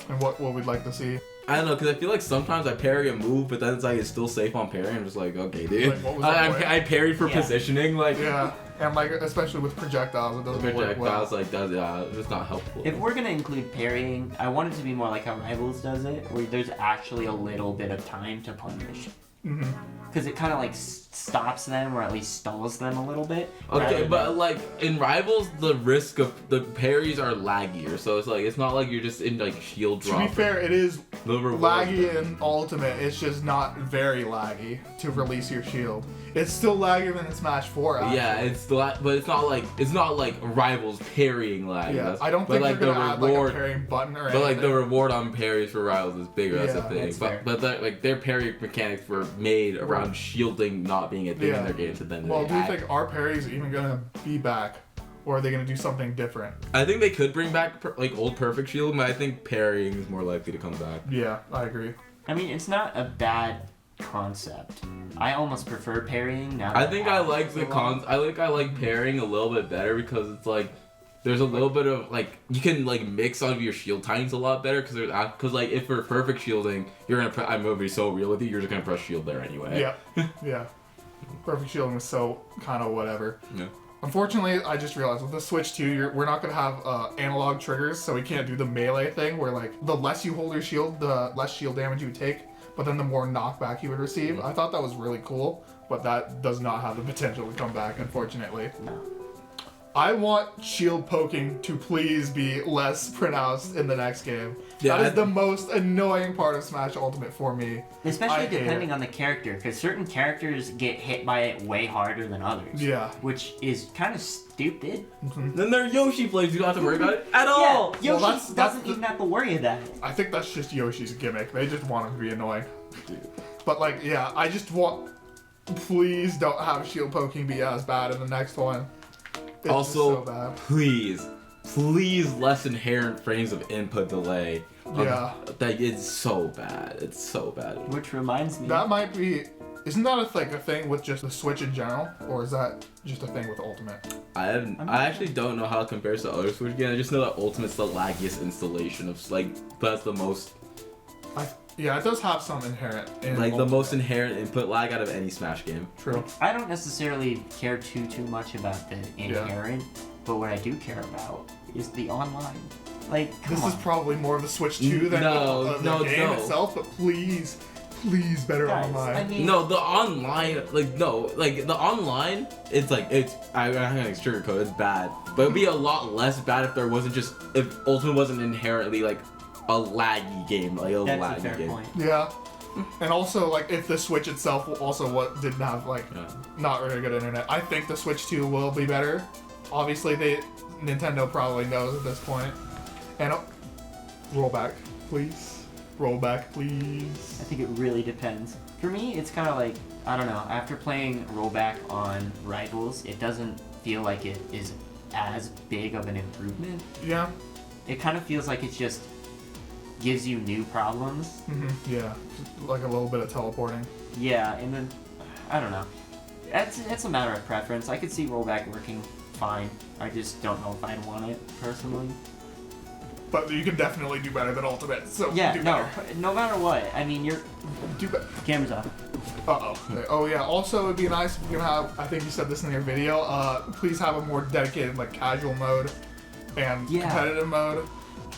[SPEAKER 2] And what we'd like to see?
[SPEAKER 1] I don't know, because I feel like sometimes I parry a move, but then it's like it's still safe on parry. I'm just like, okay, dude.
[SPEAKER 2] Like, what was the point?
[SPEAKER 1] I parried for positioning, like.
[SPEAKER 2] Yeah, and like especially with projectiles, it doesn't work well.
[SPEAKER 1] Like it's not helpful.
[SPEAKER 3] If we're gonna include parrying, I want it to be more like how Rivals does it, where there's actually a little bit of time to punish. Because it kind of like stops them, or at least stalls them a little bit.
[SPEAKER 1] Okay, but like in Rivals, the risk of the parries are laggier, so it's like it's not like you're just in like shield drop.
[SPEAKER 2] To be fair, it is laggy in Ultimate. It's just not very laggy to release your shield. It's still laggier than in Smash 4. Actually.
[SPEAKER 1] Yeah, but it's not like Rivals parrying lag.
[SPEAKER 2] Yeah, I don't think
[SPEAKER 1] like
[SPEAKER 2] they're gonna add like a parrying button or anything.
[SPEAKER 1] But like the reward on parries for Rivals is bigger. That's the thing.
[SPEAKER 3] Fair.
[SPEAKER 1] But like their parry mechanics were made around shielding not being a thing in their games. And then
[SPEAKER 2] well, do you think our parries even gonna be back, or are they gonna do something different?
[SPEAKER 1] I think they could bring back like old perfect shield, but I think parrying is more likely to come back.
[SPEAKER 2] Yeah, I agree.
[SPEAKER 3] I mean, it's not a bad concept. I almost prefer parrying now.
[SPEAKER 1] I think I like the I like parrying a little bit better because it's like there's a little bit of like you can like mix onto your shield timings a lot better because like if for perfect shielding you're gonna I'm gonna be so real with you, you're just gonna press shield there anyway.
[SPEAKER 2] Yeah, yeah. Perfect shielding is so kind of whatever.
[SPEAKER 1] Yeah.
[SPEAKER 2] Unfortunately, I just realized with the Switch 2, we're not going to have analog triggers, so we can't do the melee thing where, like, the less you hold your shield, the less shield damage you would take, but then the more knockback you would receive. I thought that was really cool, but that does not have the potential to come back, unfortunately.
[SPEAKER 3] No.
[SPEAKER 2] I want shield poking to please be less pronounced in the next game.
[SPEAKER 1] Yeah,
[SPEAKER 2] that is the most annoying part of Smash Ultimate for me.
[SPEAKER 3] Especially depending on the character, because certain characters get hit by it way harder than others.
[SPEAKER 2] Yeah.
[SPEAKER 3] Which is kind of stupid.
[SPEAKER 1] Then there are Yoshi plays, you don't have to worry about it at all.
[SPEAKER 3] Yeah, Yoshi doesn't even have to worry about it.
[SPEAKER 2] I think that's just Yoshi's gimmick. They just want him to be annoying. But like, yeah, I just want... Please don't have shield poking be as bad in the next one. It's
[SPEAKER 1] also,
[SPEAKER 2] so bad.
[SPEAKER 1] please less inherent frames of input delay.
[SPEAKER 2] Yeah.
[SPEAKER 1] That is so bad. It's so bad.
[SPEAKER 3] Which reminds me...
[SPEAKER 2] That might be... Isn't that a thing with just the Switch in general? Or is that just a thing with Ultimate?
[SPEAKER 1] I actually don't know how it compares to other Switch games. I just know that Ultimate's the laggiest installation of, like, that's the most...
[SPEAKER 2] Yeah, it does have some inherent...
[SPEAKER 1] Like, the most inherent input lag out of any Smash game.
[SPEAKER 2] True.
[SPEAKER 3] I don't necessarily care too much about the inherent, but what I do care about is the online. Like,
[SPEAKER 2] This is probably more of the Switch 2 than the game itself, but please better online.
[SPEAKER 3] I mean,
[SPEAKER 1] no, the online, the online, it's like, I'm not gonna sugarcoat it, it's bad. But it'd be a lot less bad if Ultimate wasn't inherently, like, a laggy game, like a
[SPEAKER 3] that's
[SPEAKER 1] laggy
[SPEAKER 3] a fair
[SPEAKER 1] game.
[SPEAKER 3] point.
[SPEAKER 2] Yeah. And also, like, if the Switch itself didn't have, like, not very good internet, I think the Switch 2 will be better. Obviously, Nintendo probably knows at this point. And roll back, please. Roll back, please.
[SPEAKER 3] I think it really depends. For me, it's kind of like, I don't know, after playing rollback on Rivals, it doesn't feel like it is as big of an improvement.
[SPEAKER 2] Yeah.
[SPEAKER 3] It kind of feels like it just gives you new problems.
[SPEAKER 2] Mm-hmm. Yeah, just like a little bit of teleporting.
[SPEAKER 3] Yeah, and then, I don't know. It's a matter of preference. I could see rollback working fine. I just don't know if I'd want it, personally.
[SPEAKER 2] But you can definitely do better than Ultimate, so
[SPEAKER 3] yeah,
[SPEAKER 2] do
[SPEAKER 3] no,
[SPEAKER 2] better.
[SPEAKER 3] no matter what. I mean,
[SPEAKER 2] do better.
[SPEAKER 3] Camera's off.
[SPEAKER 2] Uh-oh. Oh, yeah. Also, it'd be nice if you can have, I think you said this in your video, please have a more dedicated, like, casual mode and competitive mode.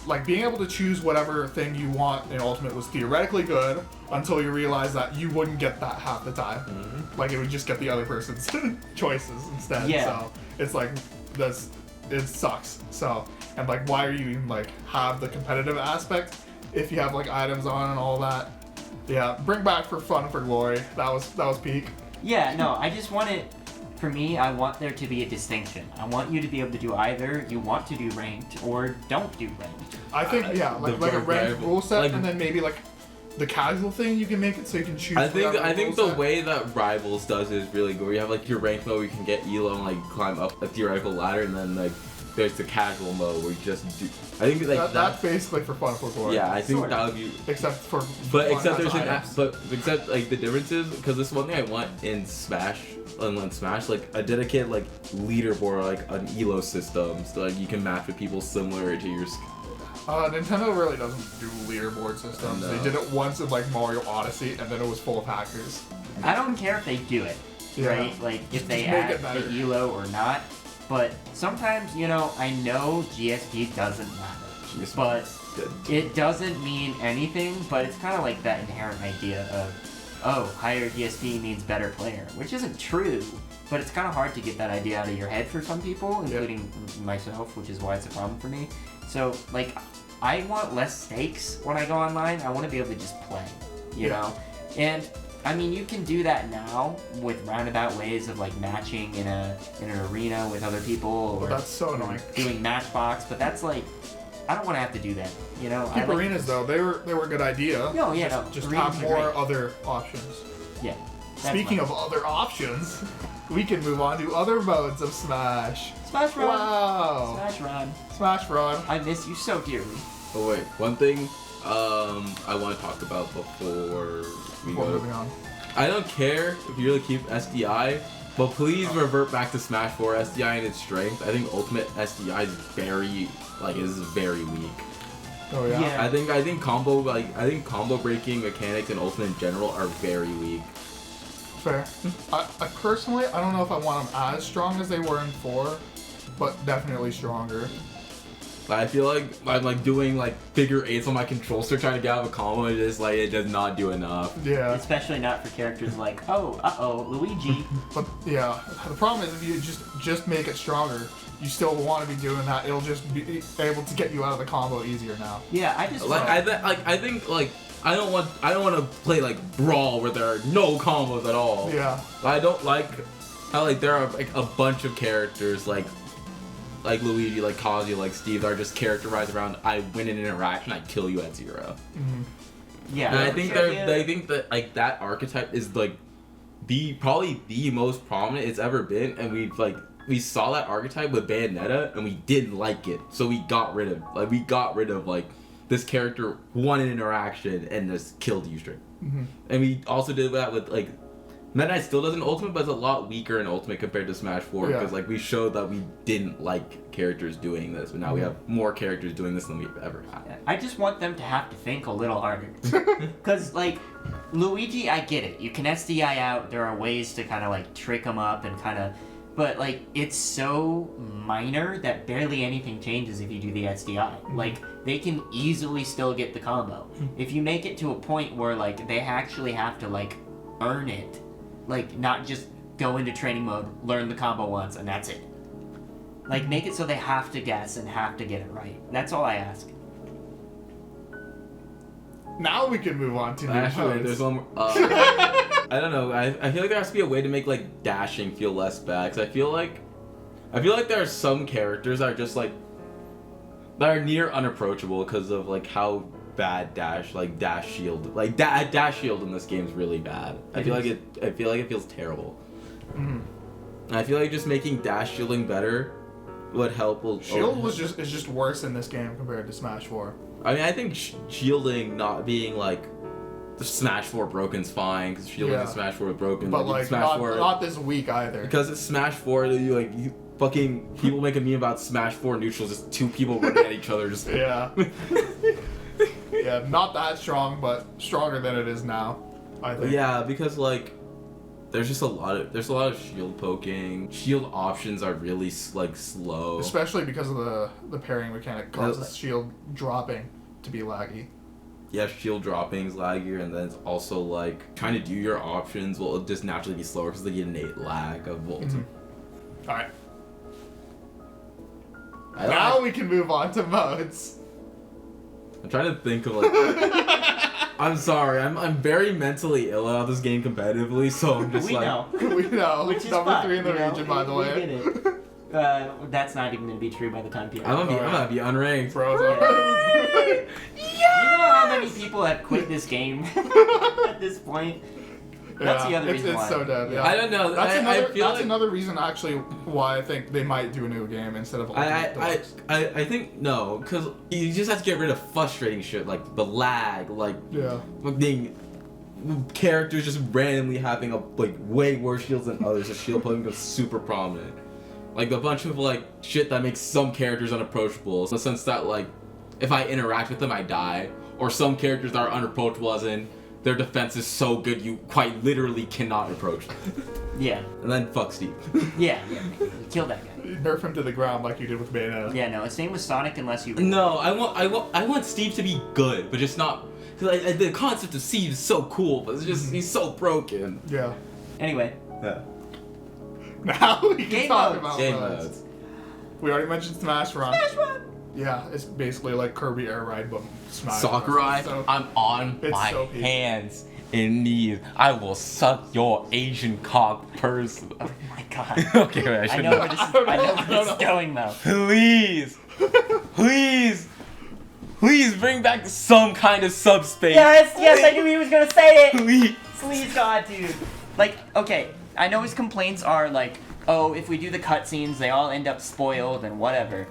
[SPEAKER 2] Like, being able to choose whatever thing you want in Ultimate was theoretically good until you realize that you wouldn't get that half the time. Mm-hmm. Like, it would just get the other person's choices instead.
[SPEAKER 3] Yeah.
[SPEAKER 2] So, it's like, it sucks. So, and like, why are you even, like, have the competitive aspect if you have, like, items on and all that? Yeah, bring back for fun, for glory. That was peak.
[SPEAKER 3] Yeah, no, I just want it... For me, I want there to be a distinction. I want you to be able to do either you want to do ranked or don't do ranked.
[SPEAKER 2] I think, like a ranked rule set, and then maybe like the casual thing, you can make it so you can choose.
[SPEAKER 1] I think
[SPEAKER 2] whatever
[SPEAKER 1] the
[SPEAKER 2] rule set.
[SPEAKER 1] way that Rivals does it is really good. Where you have like your ranked mode where you can get elo and like climb up a theoretical ladder, and then like there's the casual mode where you just do. I think like
[SPEAKER 2] that's basically for fun for glory.
[SPEAKER 1] Yeah, I think
[SPEAKER 3] Sort of.
[SPEAKER 1] that would be.
[SPEAKER 2] Except for
[SPEAKER 1] But
[SPEAKER 2] fun
[SPEAKER 1] except
[SPEAKER 2] as
[SPEAKER 1] there's
[SPEAKER 2] items.
[SPEAKER 1] except like the difference is because this one thing I want in Smash, like a dedicated like leaderboard, like an elo system, so like you can match with people similar to your.
[SPEAKER 2] Nintendo really doesn't do leaderboard systems.
[SPEAKER 1] No.
[SPEAKER 2] They did it once in like Mario Odyssey, and then it was full of hackers.
[SPEAKER 3] I don't care if they do it,
[SPEAKER 2] Yeah.
[SPEAKER 3] right? Like if they
[SPEAKER 2] Just make
[SPEAKER 3] add
[SPEAKER 2] it better.
[SPEAKER 3] the elo or not. But sometimes, you know, I know GSP doesn't matter, but
[SPEAKER 1] Good.
[SPEAKER 3] it doesn't mean anything. But it's kind of like that inherent idea of, oh, higher GSP means better player, which isn't true. But it's kind of hard to get that idea out of your head for some people, including myself, which is why it's a problem for me. So, like, I want less stakes when I go online. I want to be able to just play, you know? And, I mean, you can do that now with roundabout ways of, like, matching in an arena with other people, or
[SPEAKER 2] That's so annoying.
[SPEAKER 3] doing Matchbox, but that's, like, I don't want to have to do that, you know?
[SPEAKER 2] Keep arenas though. They were a good idea.
[SPEAKER 3] No, yeah,
[SPEAKER 2] Just
[SPEAKER 3] arenas
[SPEAKER 2] have
[SPEAKER 3] are
[SPEAKER 2] more
[SPEAKER 3] great.
[SPEAKER 2] other options.
[SPEAKER 3] Yeah.
[SPEAKER 2] Speaking of other options, we can move on to other modes of Smash.
[SPEAKER 3] Smash Run!
[SPEAKER 2] Wow.
[SPEAKER 3] Smash Run.
[SPEAKER 2] Smash Run.
[SPEAKER 3] I miss you so dearly.
[SPEAKER 1] Oh wait, one thing I want to talk about before we
[SPEAKER 2] Before
[SPEAKER 1] go.
[SPEAKER 2] moving on.
[SPEAKER 1] I don't care if you really keep SDI, but please revert back to Smash 4 SDI and its strength. I think Ultimate SDI is very weak.
[SPEAKER 2] Oh yeah.
[SPEAKER 3] Yeah.
[SPEAKER 1] I think combo breaking mechanics in Ultimate in general are very weak.
[SPEAKER 2] Fair. I personally, I don't know if I want them as strong as they were in 4, but definitely stronger.
[SPEAKER 1] I feel like I'm like doing like figure eights on my control stick trying to get out of a combo and just like it does not do enough.
[SPEAKER 2] Yeah.
[SPEAKER 3] Especially not for characters like, Luigi.
[SPEAKER 2] But yeah, the problem is if you just make it stronger, you still want to be doing that. It'll just be able to get you out of the combo easier now.
[SPEAKER 3] Yeah, I just
[SPEAKER 1] Like I think I don't want to play like Brawl where there are no combos at all.
[SPEAKER 2] Yeah.
[SPEAKER 1] I don't like how like there are like a bunch of characters like Luigi, like Kazuya, like Steve that are just characterized around I win an interaction, I kill you at 0.
[SPEAKER 3] yeah.
[SPEAKER 1] And I think that like that archetype is like probably the most prominent it's ever been, and we saw that archetype with Bayonetta and we didn't like it, so we got rid of like this character won an interaction and just killed you straight. And we also did that with like Meta Knight still does an Ultimate, but it's a lot weaker in Ultimate compared to Smash 4 because like we showed that we didn't like characters doing this, but now we have more characters doing this than we've ever had.
[SPEAKER 3] I just want them to have to think a little harder. Because, like, Luigi, I get it. You can SDI out. There are ways to kind of, like, trick them up and kind of... But, like, it's so minor that barely anything changes if you do the SDI. Like, they can easily still get the combo. If you make it to a point where, like, they actually have to, like, earn it, like, not just go into training mode, learn the combo once, and that's it. Like, make it so they have to guess and have to get it right. That's all I ask.
[SPEAKER 2] Now we can move on to new
[SPEAKER 1] Actually,
[SPEAKER 2] modes.
[SPEAKER 1] there's one more. I don't know. I feel like there has to be a way to make like dashing feel less bad. Cause I feel like there are some characters that are just like that are near unapproachable because of like how bad dash shield in this game is really bad. I feel like it feels terrible. And I feel like just making dash shielding better would help.
[SPEAKER 2] Shield is just worse in this game compared to Smash 4.
[SPEAKER 1] I mean, I think shielding not being like the Smash 4 broken's fine because shielding in Smash 4 is broken.
[SPEAKER 2] But like
[SPEAKER 1] Smash 4,
[SPEAKER 2] not this weak either.
[SPEAKER 1] because it's Smash 4. You fucking people make a meme about Smash 4 neutrals, just two people running at each other. Just
[SPEAKER 2] Yeah. Yeah, not that strong, but stronger than it is now, I think.
[SPEAKER 1] Yeah, because like there's a lot of shield poking. Shield options are really like slow.
[SPEAKER 2] Especially because of the pairing mechanic causes shield dropping to be laggy.
[SPEAKER 1] Yeah, shield dropping's laggier, and then it's also like trying to do your options will just naturally be slower because of the innate lag of Volt.
[SPEAKER 2] Alright. Now we can move on to modes.
[SPEAKER 1] I'm trying to think of like. I'm sorry, I'm very mentally ill about this game competitively, so I'm just
[SPEAKER 3] We
[SPEAKER 1] like.
[SPEAKER 3] know.
[SPEAKER 2] We know.
[SPEAKER 3] Which is
[SPEAKER 2] Number
[SPEAKER 3] fine,
[SPEAKER 2] 3 in the
[SPEAKER 3] you know?
[SPEAKER 2] region, by the
[SPEAKER 3] We
[SPEAKER 2] way.
[SPEAKER 3] get it. That's not even going to be true by the time period.
[SPEAKER 1] I'm gonna be unranked.
[SPEAKER 2] Bro,
[SPEAKER 3] You know how many people have quit this game at this point. That's the other reason why.
[SPEAKER 2] It's so dead. Yeah.
[SPEAKER 1] I don't know.
[SPEAKER 2] That's another reason actually why I think they might do a new game instead of Ultimate Deluxe.
[SPEAKER 1] I think no, because you just have to get rid of frustrating shit like the lag, like being characters just randomly having like way worse shields than others. The shield putting goes super prominent. Like a bunch of like shit that makes some characters unapproachable. In the sense that like if I interact with them I die, or some characters that are unapproachable as in their defense is so good you quite literally cannot approach them.
[SPEAKER 3] Yeah.
[SPEAKER 1] And then fuck Steve.
[SPEAKER 3] Yeah. Kill that guy.
[SPEAKER 2] Nerf him to the ground like you did with Bayonetta.
[SPEAKER 3] Yeah, no, same with Sonic unless you.
[SPEAKER 1] No, I want Steve to be good, but just not. Cause the concept of Steve is so cool, but it's just he's so broken.
[SPEAKER 2] Yeah.
[SPEAKER 3] Anyway.
[SPEAKER 1] Yeah.
[SPEAKER 2] Now we can
[SPEAKER 3] Game
[SPEAKER 2] talk
[SPEAKER 3] modes.
[SPEAKER 2] about
[SPEAKER 1] Game
[SPEAKER 2] modes.
[SPEAKER 1] modes.
[SPEAKER 2] We already mentioned Smash Run.
[SPEAKER 3] Smash Run.
[SPEAKER 2] Yeah, it's basically like Kirby Air Ride, but Smash.
[SPEAKER 1] Sakurai,
[SPEAKER 2] So,
[SPEAKER 1] I'm on
[SPEAKER 2] it's
[SPEAKER 1] my
[SPEAKER 2] so peak.
[SPEAKER 1] hands and knees. I will suck your Asian cock person.
[SPEAKER 3] Oh my god.
[SPEAKER 1] Okay, wait, I
[SPEAKER 3] I
[SPEAKER 1] should
[SPEAKER 3] know
[SPEAKER 1] know.
[SPEAKER 3] where this is, I know where this is going though.
[SPEAKER 1] Please, please bring back some kind of subspace.
[SPEAKER 3] Yes, I knew he was gonna say it.
[SPEAKER 1] Please.
[SPEAKER 3] Please, God, dude. Like, okay, I know his complaints are like, oh, if we do the cutscenes, they all end up spoiled and whatever.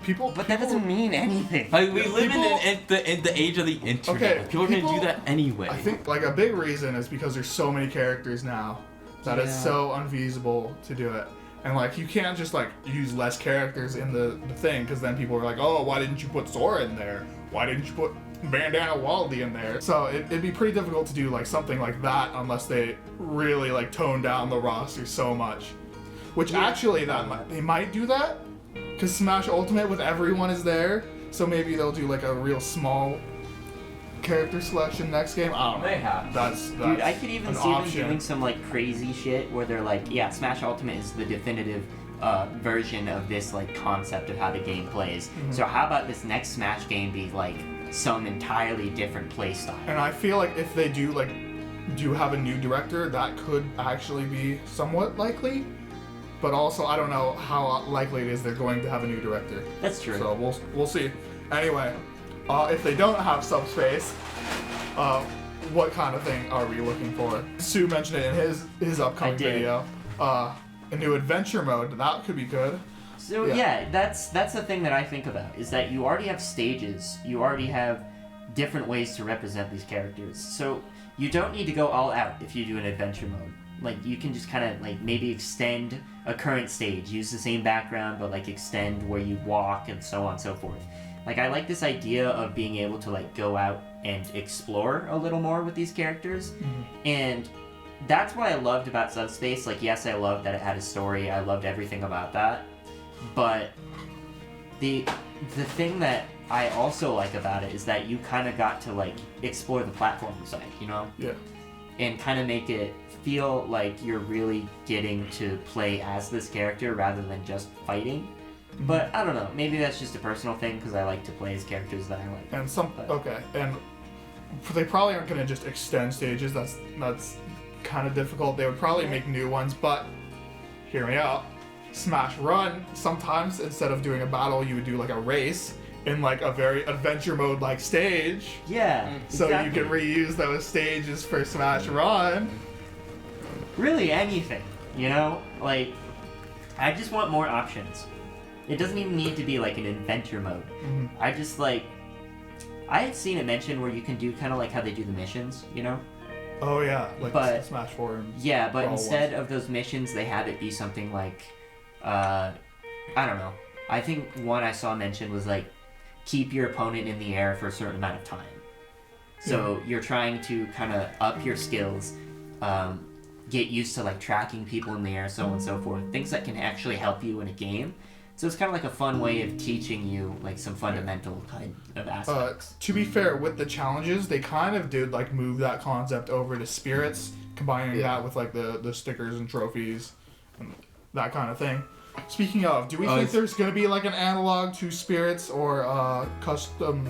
[SPEAKER 3] But that doesn't mean anything.
[SPEAKER 1] Like we live in the age of the internet.
[SPEAKER 2] Okay,
[SPEAKER 1] People are gonna do that anyway.
[SPEAKER 2] I think like a big reason is because there's so many characters now that it's so unfeasible to do it. And like you can't just like use less characters in the thing because then people are like, oh, why didn't you put Sora in there? Why didn't you put Bandana Wally in there? So it'd be pretty difficult to do like something like that unless they really like tone down the roster so much. Which actually they might do that because Smash Ultimate with everyone is there. So maybe they'll do like a real small character selection next game. I don't know.
[SPEAKER 1] They have.
[SPEAKER 2] That's
[SPEAKER 3] Dude, I could even
[SPEAKER 2] an
[SPEAKER 3] see them
[SPEAKER 2] option.
[SPEAKER 3] doing some like crazy shit where they're like, yeah, Smash Ultimate is the definitive version of this like concept of how the game plays.
[SPEAKER 2] Mm-hmm.
[SPEAKER 3] So how about this next Smash game be like some entirely different play style?
[SPEAKER 2] And I feel like if they do have a new director, that could actually be somewhat likely. But also, I don't know how likely it is they're going to have a new director.
[SPEAKER 3] That's true.
[SPEAKER 2] So we'll see. Anyway, if they don't have subspace, what kind of thing are we looking for? Sue mentioned it in his upcoming video. A new adventure mode, that could be good.
[SPEAKER 3] So yeah, that's the thing that I think about, is that you already have stages, you already have different ways to represent these characters. So you don't need to go all out if you do an adventure mode. Like you can just kind of like maybe extend a current stage, use the same background, but like extend where you walk and so on and so forth. Like I like this idea of being able to like go out and explore a little more with these characters. And that's what I loved about Subspace. Like yes, I loved that it had a story, I loved everything about that. But the thing that I also like about it is that you kind of got to like explore the platforming side, you know?
[SPEAKER 2] Yeah.
[SPEAKER 3] And kind of make it feel like you're really getting to play as this character rather than just fighting. But I don't know, maybe that's just a personal thing because I like to play as characters that I like.
[SPEAKER 2] And and they probably aren't going to just extend stages. That's kind of difficult. They would probably make new ones, but hear me out. Smash Run, sometimes instead of doing a battle, you would do like a race in like a very adventure mode like stage.
[SPEAKER 3] Yeah.
[SPEAKER 2] So
[SPEAKER 3] exactly.
[SPEAKER 2] you can reuse those stages for Smash Run.
[SPEAKER 3] Really anything, you know? Like, I just want more options. It doesn't even need to be like an adventure mode. I just like, I had seen it mentioned where you can do kind of like how they do the missions, you know?
[SPEAKER 2] Oh yeah, like
[SPEAKER 3] But-
[SPEAKER 2] Smash 4 and
[SPEAKER 3] Yeah, but
[SPEAKER 2] Brawl
[SPEAKER 3] instead of those missions, they have it be something like, I don't know. I think one I saw mentioned was like, keep your opponent in the air for a certain amount of time. So you're trying to kind of up your skills, get used to like tracking people in the air, so on and so forth. Things that can actually help you in a game. So it's kind of like a fun way of teaching you like some fundamental kind of aspects.
[SPEAKER 2] To be fair, with the challenges, they kind of did like move that concept over to Spirits, combining that with like the stickers and trophies and that kind of thing. Speaking of, do we think there's going to be like an analog to Spirits or custom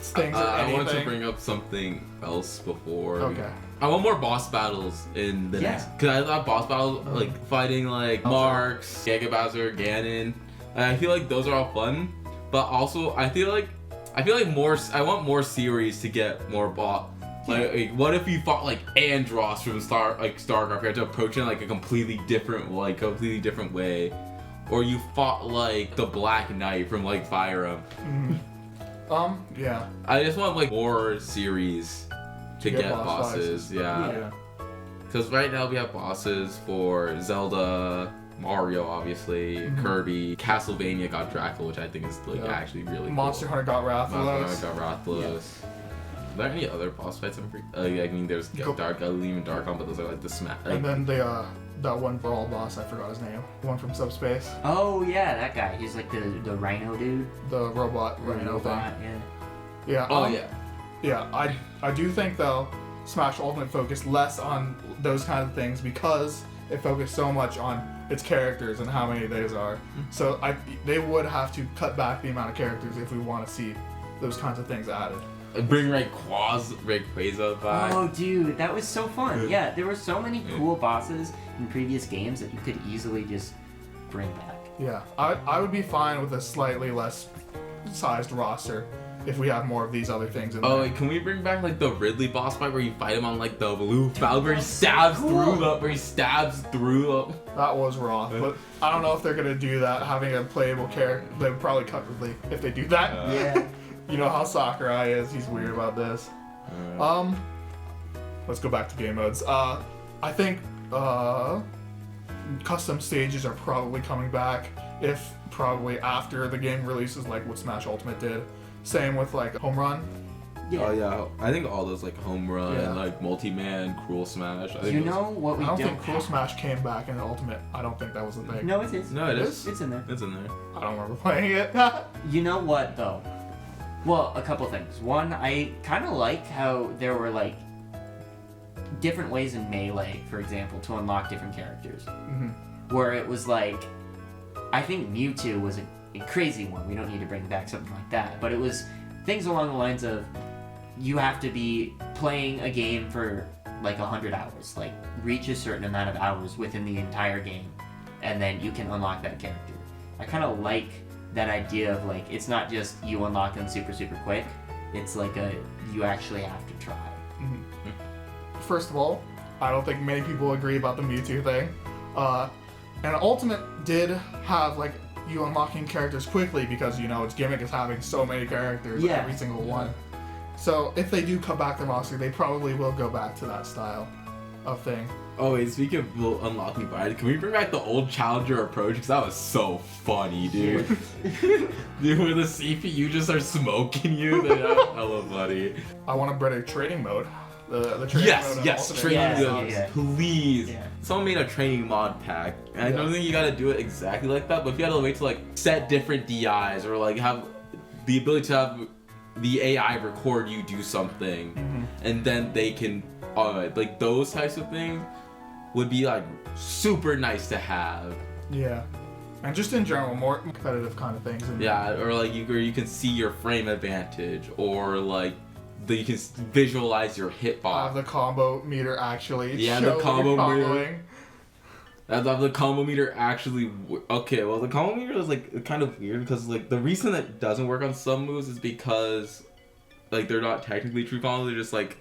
[SPEAKER 2] things or
[SPEAKER 1] I
[SPEAKER 2] anything?
[SPEAKER 1] wanted to bring up something else before.
[SPEAKER 2] Okay.
[SPEAKER 1] I want more boss battles in the next. Because I thought boss battles, like fighting like Marks, Giga Bowser, Ganon, I feel like those are all fun. But also, I feel like I feel like I want more series to get more boss. Like, what if you fought like Andross from StarCraft? You had to approach it in like a completely different way, or you fought like the Black Knight from like Fire Emblem.
[SPEAKER 2] Yeah.
[SPEAKER 1] I just want like more series to get bosses. Yeah. Because right now we have bosses for Zelda, Mario, obviously, Kirby, Castlevania got Dracula, which I think is like actually really cool.
[SPEAKER 2] Monster Hunter got Rathalos.
[SPEAKER 1] Are there any other boss fights? I mean, there's Gleam and Darkon, but those are like the smash.
[SPEAKER 2] And then that one brawl boss, I forgot his name. The one from Subspace.
[SPEAKER 3] Oh yeah, that guy. He's like the rhino dude.
[SPEAKER 2] The robot rhino thing.
[SPEAKER 3] Yeah.
[SPEAKER 2] Yeah.
[SPEAKER 1] Oh yeah.
[SPEAKER 2] Yeah, I do think though Smash Ultimate focused less on those kind of things because it focused so much on its characters and how many those are. So they would have to cut back the amount of characters if we want to see those kinds of things added.
[SPEAKER 1] Bring Rayquaza back.
[SPEAKER 3] Oh dude, that was so fun. Yeah, there were so many cool bosses in previous games that you could easily just bring back.
[SPEAKER 2] Yeah, I would be fine with a slightly less sized roster if we have more of these other things in there.
[SPEAKER 1] Oh, wait, can we bring back like the Ridley boss fight where you fight him on like the blue foul where he stabs through
[SPEAKER 2] That was raw, but I don't know if they're gonna do that. Having a playable character, they would probably cut Ridley if they do that.
[SPEAKER 3] Yeah.
[SPEAKER 2] You know how Sakurai is. He's weird about this. Let's go back to game modes. I think custom stages are probably coming back. If probably after the game releases, like what Smash Ultimate did. Same with like Home Run.
[SPEAKER 3] Yeah.
[SPEAKER 1] Oh yeah, I think all those like Home Run, like Multi-Man, Cruel Smash.
[SPEAKER 3] You know what we
[SPEAKER 2] I don't
[SPEAKER 3] don't
[SPEAKER 2] think Cruel Smash came back in the Ultimate. I don't think that was the thing.
[SPEAKER 3] No, it is.
[SPEAKER 1] No, it is.
[SPEAKER 3] It's in there.
[SPEAKER 1] It's in there.
[SPEAKER 2] I don't remember playing it.
[SPEAKER 3] You know what though? Well, a couple things. One, I kind of like how there were like different ways in Melee, for example, to unlock different characters. Where it was like, I think Mewtwo was a crazy one. We don't need to bring back something like that. But it was things along the lines of you have to be playing a game for like 100 hours, like reach a certain amount of hours within the entire game, and then you can unlock that character. I kind of like that idea of like it's not just you unlock them super quick. It's like you actually have to try.
[SPEAKER 2] First of all, I don't think many people agree about the Mewtwo thing. And Ultimate did have like you unlocking characters quickly because its gimmick is having so many characters, every single one. So if they do cut back the roster, they probably will go back to that style of thing.
[SPEAKER 1] Oh wait, speaking of unlocking variety, can we bring back the old Challenger approach? Because that was so funny, dude. Dude, when the CPU just starts smoking you, that was hella funny.
[SPEAKER 2] I want a better trading mode. The training mode
[SPEAKER 1] yes,
[SPEAKER 2] Ultimate.
[SPEAKER 1] training modes, please.
[SPEAKER 3] Yeah.
[SPEAKER 1] Someone made a training mod pack, and I don't think you gotta do it exactly like that, but if you had a way to like set different DIs or like have the ability to have the AI record you do something, and then they can like those types of things would be like super nice to have.
[SPEAKER 2] Yeah. And just in general, more competitive kind of things.
[SPEAKER 1] Or like you can see your frame advantage, or like you can visualize your hitbox.
[SPEAKER 2] The combo meter actually.
[SPEAKER 1] The combo meter. The combo meter actually. Okay, well the combo meter is like kind of weird because like the reason that doesn't work on some moves is because like they're not technically true combos. They're just like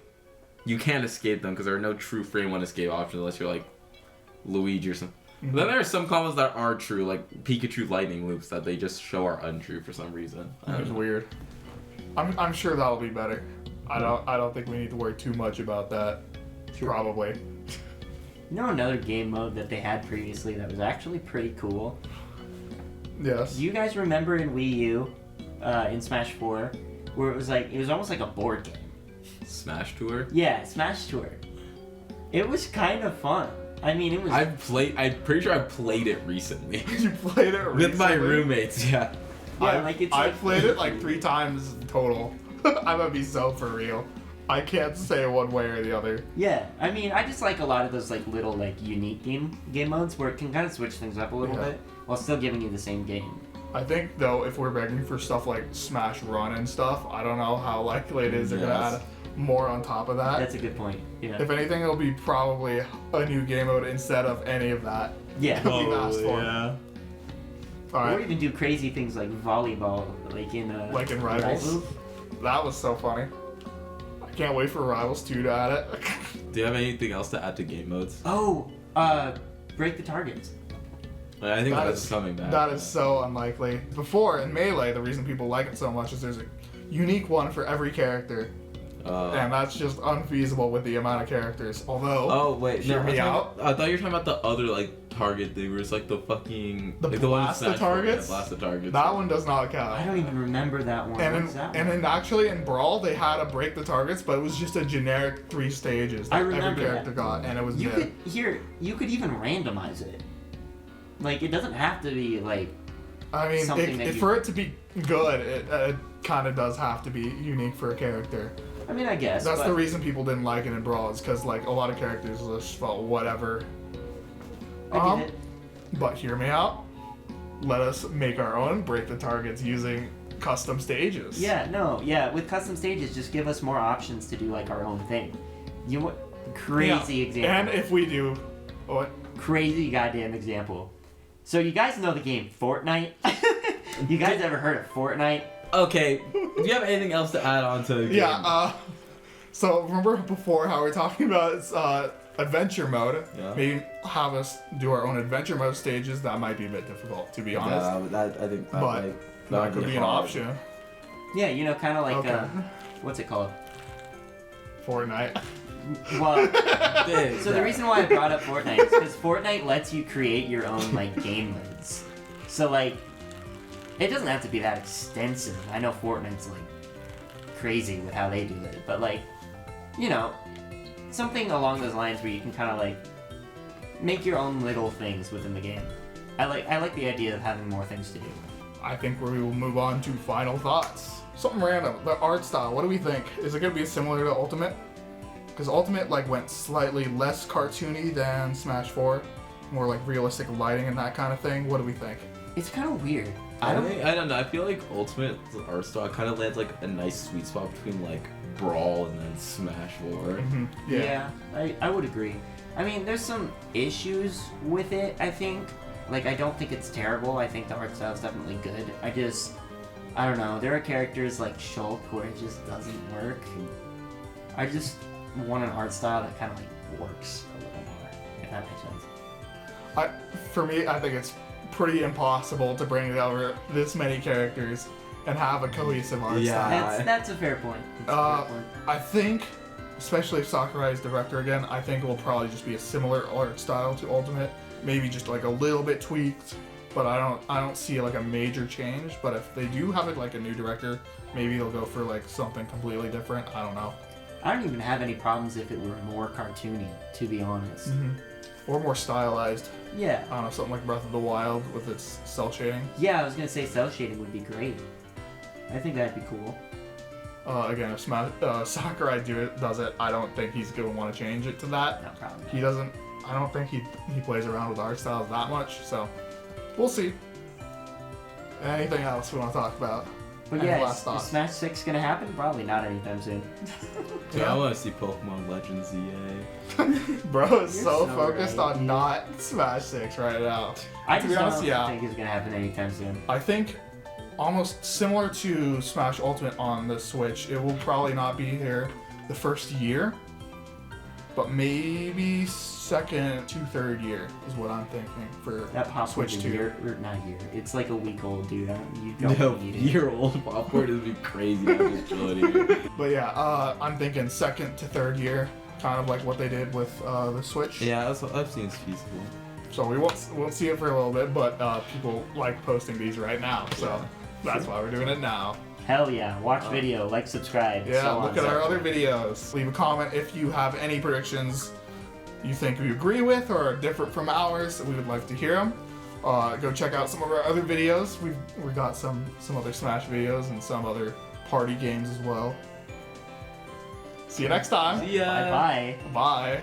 [SPEAKER 1] you can't escape them because there are no true frame one escape options unless you're like Luigi or something. But then there are some combos that are true, like Pikachu lightning loops that they just show are untrue for some reason.
[SPEAKER 2] That's weird. I'm sure that'll be better. I don't think we need to worry too much about that.
[SPEAKER 3] Sure.
[SPEAKER 2] Probably.
[SPEAKER 3] You know another game mode that they had previously that was actually pretty cool?
[SPEAKER 2] Yes.
[SPEAKER 3] Do you guys remember in Wii U, in Smash 4, where it was almost like a board game?
[SPEAKER 1] Smash Tour?
[SPEAKER 3] Yeah, Smash Tour. It was kind of fun. I mean, it was...
[SPEAKER 1] I'm pretty sure I played it recently.
[SPEAKER 2] You played it recently?
[SPEAKER 1] With my roommates, yeah.
[SPEAKER 2] I played it like 3 times total. I'm gonna be so for real. I can't say one way or the other.
[SPEAKER 3] Yeah, I mean, I just like a lot of those like little like unique game modes where it can kind of switch things up a little bit while still giving you the same game.
[SPEAKER 2] I think though, if we're begging for stuff like Smash Run and stuff, I don't know how likely it is they're gonna add more on top of that.
[SPEAKER 3] That's a good point. Yeah.
[SPEAKER 2] If anything, it'll be probably a new game mode instead of any of that.
[SPEAKER 3] Yeah.
[SPEAKER 2] We've asked for.
[SPEAKER 1] Yeah.
[SPEAKER 2] All
[SPEAKER 3] Or
[SPEAKER 2] right.
[SPEAKER 3] even do crazy things like volleyball, like in
[SPEAKER 2] Rivals. That was so funny. I can't wait for Rivals 2 to add it.
[SPEAKER 1] Do you have anything else to add to game modes?
[SPEAKER 3] Oh, break the targets.
[SPEAKER 1] I think
[SPEAKER 2] That
[SPEAKER 1] that's
[SPEAKER 2] is-
[SPEAKER 1] coming back.
[SPEAKER 2] That is so unlikely. Before, in Melee, the reason people like it so much is there's a unique one for every character. And that's just unfeasible with the amount of characters. Although,
[SPEAKER 1] Oh wait,
[SPEAKER 2] hear me out.
[SPEAKER 1] I thought you were talking about the other like target thing, where it's like the fucking
[SPEAKER 2] The
[SPEAKER 1] like, the one in
[SPEAKER 2] blast the
[SPEAKER 1] Smash 4,
[SPEAKER 2] targets?
[SPEAKER 1] Yeah, blast the targets.
[SPEAKER 2] That one does not
[SPEAKER 3] I
[SPEAKER 2] count.
[SPEAKER 3] don't even remember that one.
[SPEAKER 2] And
[SPEAKER 3] What's that
[SPEAKER 2] and
[SPEAKER 3] one?
[SPEAKER 2] then actually in Brawl, they had to break the targets, but it was just a generic 3 stages that
[SPEAKER 3] I
[SPEAKER 2] every
[SPEAKER 3] remember
[SPEAKER 2] character
[SPEAKER 3] that.
[SPEAKER 2] got, and it was
[SPEAKER 3] You
[SPEAKER 2] mid.
[SPEAKER 3] you could even randomize it. Like, it doesn't have to be like.
[SPEAKER 2] I mean,
[SPEAKER 3] something that you-
[SPEAKER 2] for it to be good, it kind of does have to be unique for a character.
[SPEAKER 3] I mean, I guess.
[SPEAKER 2] That's
[SPEAKER 3] but
[SPEAKER 2] the reason people didn't like it in Brawl, is because like a lot of characters just felt whatever.
[SPEAKER 3] I get it.
[SPEAKER 2] But hear me out. Let us make our own break the targets using custom stages.
[SPEAKER 3] Yeah. With custom stages, just give us more options to do like our own thing. You want crazy
[SPEAKER 2] Yeah.
[SPEAKER 3] example?
[SPEAKER 2] And if we do, what?
[SPEAKER 3] Crazy goddamn example. So you guys know the game Fortnite? You guys ever heard of Fortnite?
[SPEAKER 1] Okay, do you have anything else to add on to the game?
[SPEAKER 2] Yeah. So remember before how we were talking about adventure mode?
[SPEAKER 1] Yeah.
[SPEAKER 2] Maybe have us do our own adventure mode stages. That might be a bit difficult, to be honest.
[SPEAKER 1] Yeah, I think that
[SPEAKER 2] But
[SPEAKER 1] might,
[SPEAKER 2] that could be an
[SPEAKER 1] hard.
[SPEAKER 2] option.
[SPEAKER 3] Yeah, you know, kind of like
[SPEAKER 2] Okay.
[SPEAKER 3] what's it called?
[SPEAKER 2] Fortnite.
[SPEAKER 3] Well,
[SPEAKER 1] Dude,
[SPEAKER 3] so the reason why I brought up Fortnite is because Fortnite lets you create your own like game modes. So like, it doesn't have to be that extensive. I know Fortnite's like crazy with how they do it, but like, you know, something along those lines where you can kind of like make your own little things within the game. I like the idea of having more things to do.
[SPEAKER 2] I think we will move on to final thoughts. Something random. The art style. What do we think? Is it going to be similar to Ultimate? Because Ultimate like went slightly less cartoony than Smash 4, more like realistic lighting and that kind of thing. What do we think?
[SPEAKER 3] It's kind of weird.
[SPEAKER 1] I don't know. I feel like Ultimate art style kind of lands like a nice sweet spot between like Brawl and then Smash 4.
[SPEAKER 3] Yeah, I would agree. I mean, there's some issues with it, I think. Like, I don't think it's terrible. I think the art style is definitely good. I don't know. There are characters like Shulk where it just doesn't work. I just want an art style that kind of like works a little more, if that makes sense.
[SPEAKER 2] For me, I think it's pretty impossible to bring over this many characters and have a cohesive art
[SPEAKER 1] Yeah.
[SPEAKER 2] style.
[SPEAKER 3] That's a fair point. That's a fair point.
[SPEAKER 2] I think, especially if Sakurai is director again, I think it will probably just be a similar art style to Ultimate. Maybe just like a little bit tweaked, but I don't see like a major change. But if they do have it like a new director, maybe they'll go for like something completely different. I don't know.
[SPEAKER 3] I don't even have any problems if it were more cartoony, to be honest.
[SPEAKER 2] Or more stylized.
[SPEAKER 3] Yeah.
[SPEAKER 2] I don't know, something like Breath of the Wild with its cell shading.
[SPEAKER 3] Yeah, I was gonna say cell shading would be great. I think that'd be cool.
[SPEAKER 2] Again, if Sakurai does it, I don't think he's gonna want to change it to that.
[SPEAKER 3] No problem.
[SPEAKER 2] He doesn't. I don't think he plays around with art styles that much. So we'll see. Anything else we want to talk about?
[SPEAKER 3] But
[SPEAKER 2] Any
[SPEAKER 3] yeah,
[SPEAKER 2] last
[SPEAKER 3] is
[SPEAKER 2] thoughts?
[SPEAKER 3] Smash 6 gonna happen? Probably not anytime soon.
[SPEAKER 1] Dude, I want to see Pokemon Legends EA.
[SPEAKER 2] Bro is
[SPEAKER 3] You're
[SPEAKER 2] so
[SPEAKER 3] so
[SPEAKER 2] focused
[SPEAKER 3] right,
[SPEAKER 2] on
[SPEAKER 3] dude.
[SPEAKER 2] not Smash 6 right now.
[SPEAKER 3] I
[SPEAKER 2] To
[SPEAKER 3] just
[SPEAKER 2] be honest,
[SPEAKER 3] don't
[SPEAKER 2] yeah.
[SPEAKER 3] think it's gonna happen anytime soon.
[SPEAKER 2] I think almost similar to Smash Ultimate on the Switch, it will probably not be here the first year, but maybe second to third year is what I'm thinking for
[SPEAKER 3] That popcorn's
[SPEAKER 2] Switch
[SPEAKER 3] a
[SPEAKER 2] 2.
[SPEAKER 3] year, or not a year. It's like a week old, dude. You don't
[SPEAKER 1] No,
[SPEAKER 3] need it.
[SPEAKER 1] year-old popcorn would be crazy. I'm just chilling here.
[SPEAKER 2] But yeah, I'm thinking second to third year, kind of like what they did with the Switch.
[SPEAKER 1] Yeah, I've seen it's feasible.
[SPEAKER 2] So we won't see it for a little bit, but people like posting these right now, so that's why we're doing it now.
[SPEAKER 3] Hell yeah. Watch video, like, subscribe.
[SPEAKER 2] Yeah,
[SPEAKER 3] so on
[SPEAKER 2] look
[SPEAKER 3] and
[SPEAKER 2] at
[SPEAKER 3] so
[SPEAKER 2] our other
[SPEAKER 3] forth.
[SPEAKER 2] videos. Leave a comment if you have any predictions you think we agree with or are different from ours. We would like to hear them. Go check out some of our other videos. We got some other Smash videos and some other party games as well. See you next time.
[SPEAKER 1] See ya.
[SPEAKER 3] Bye-bye.
[SPEAKER 2] Bye.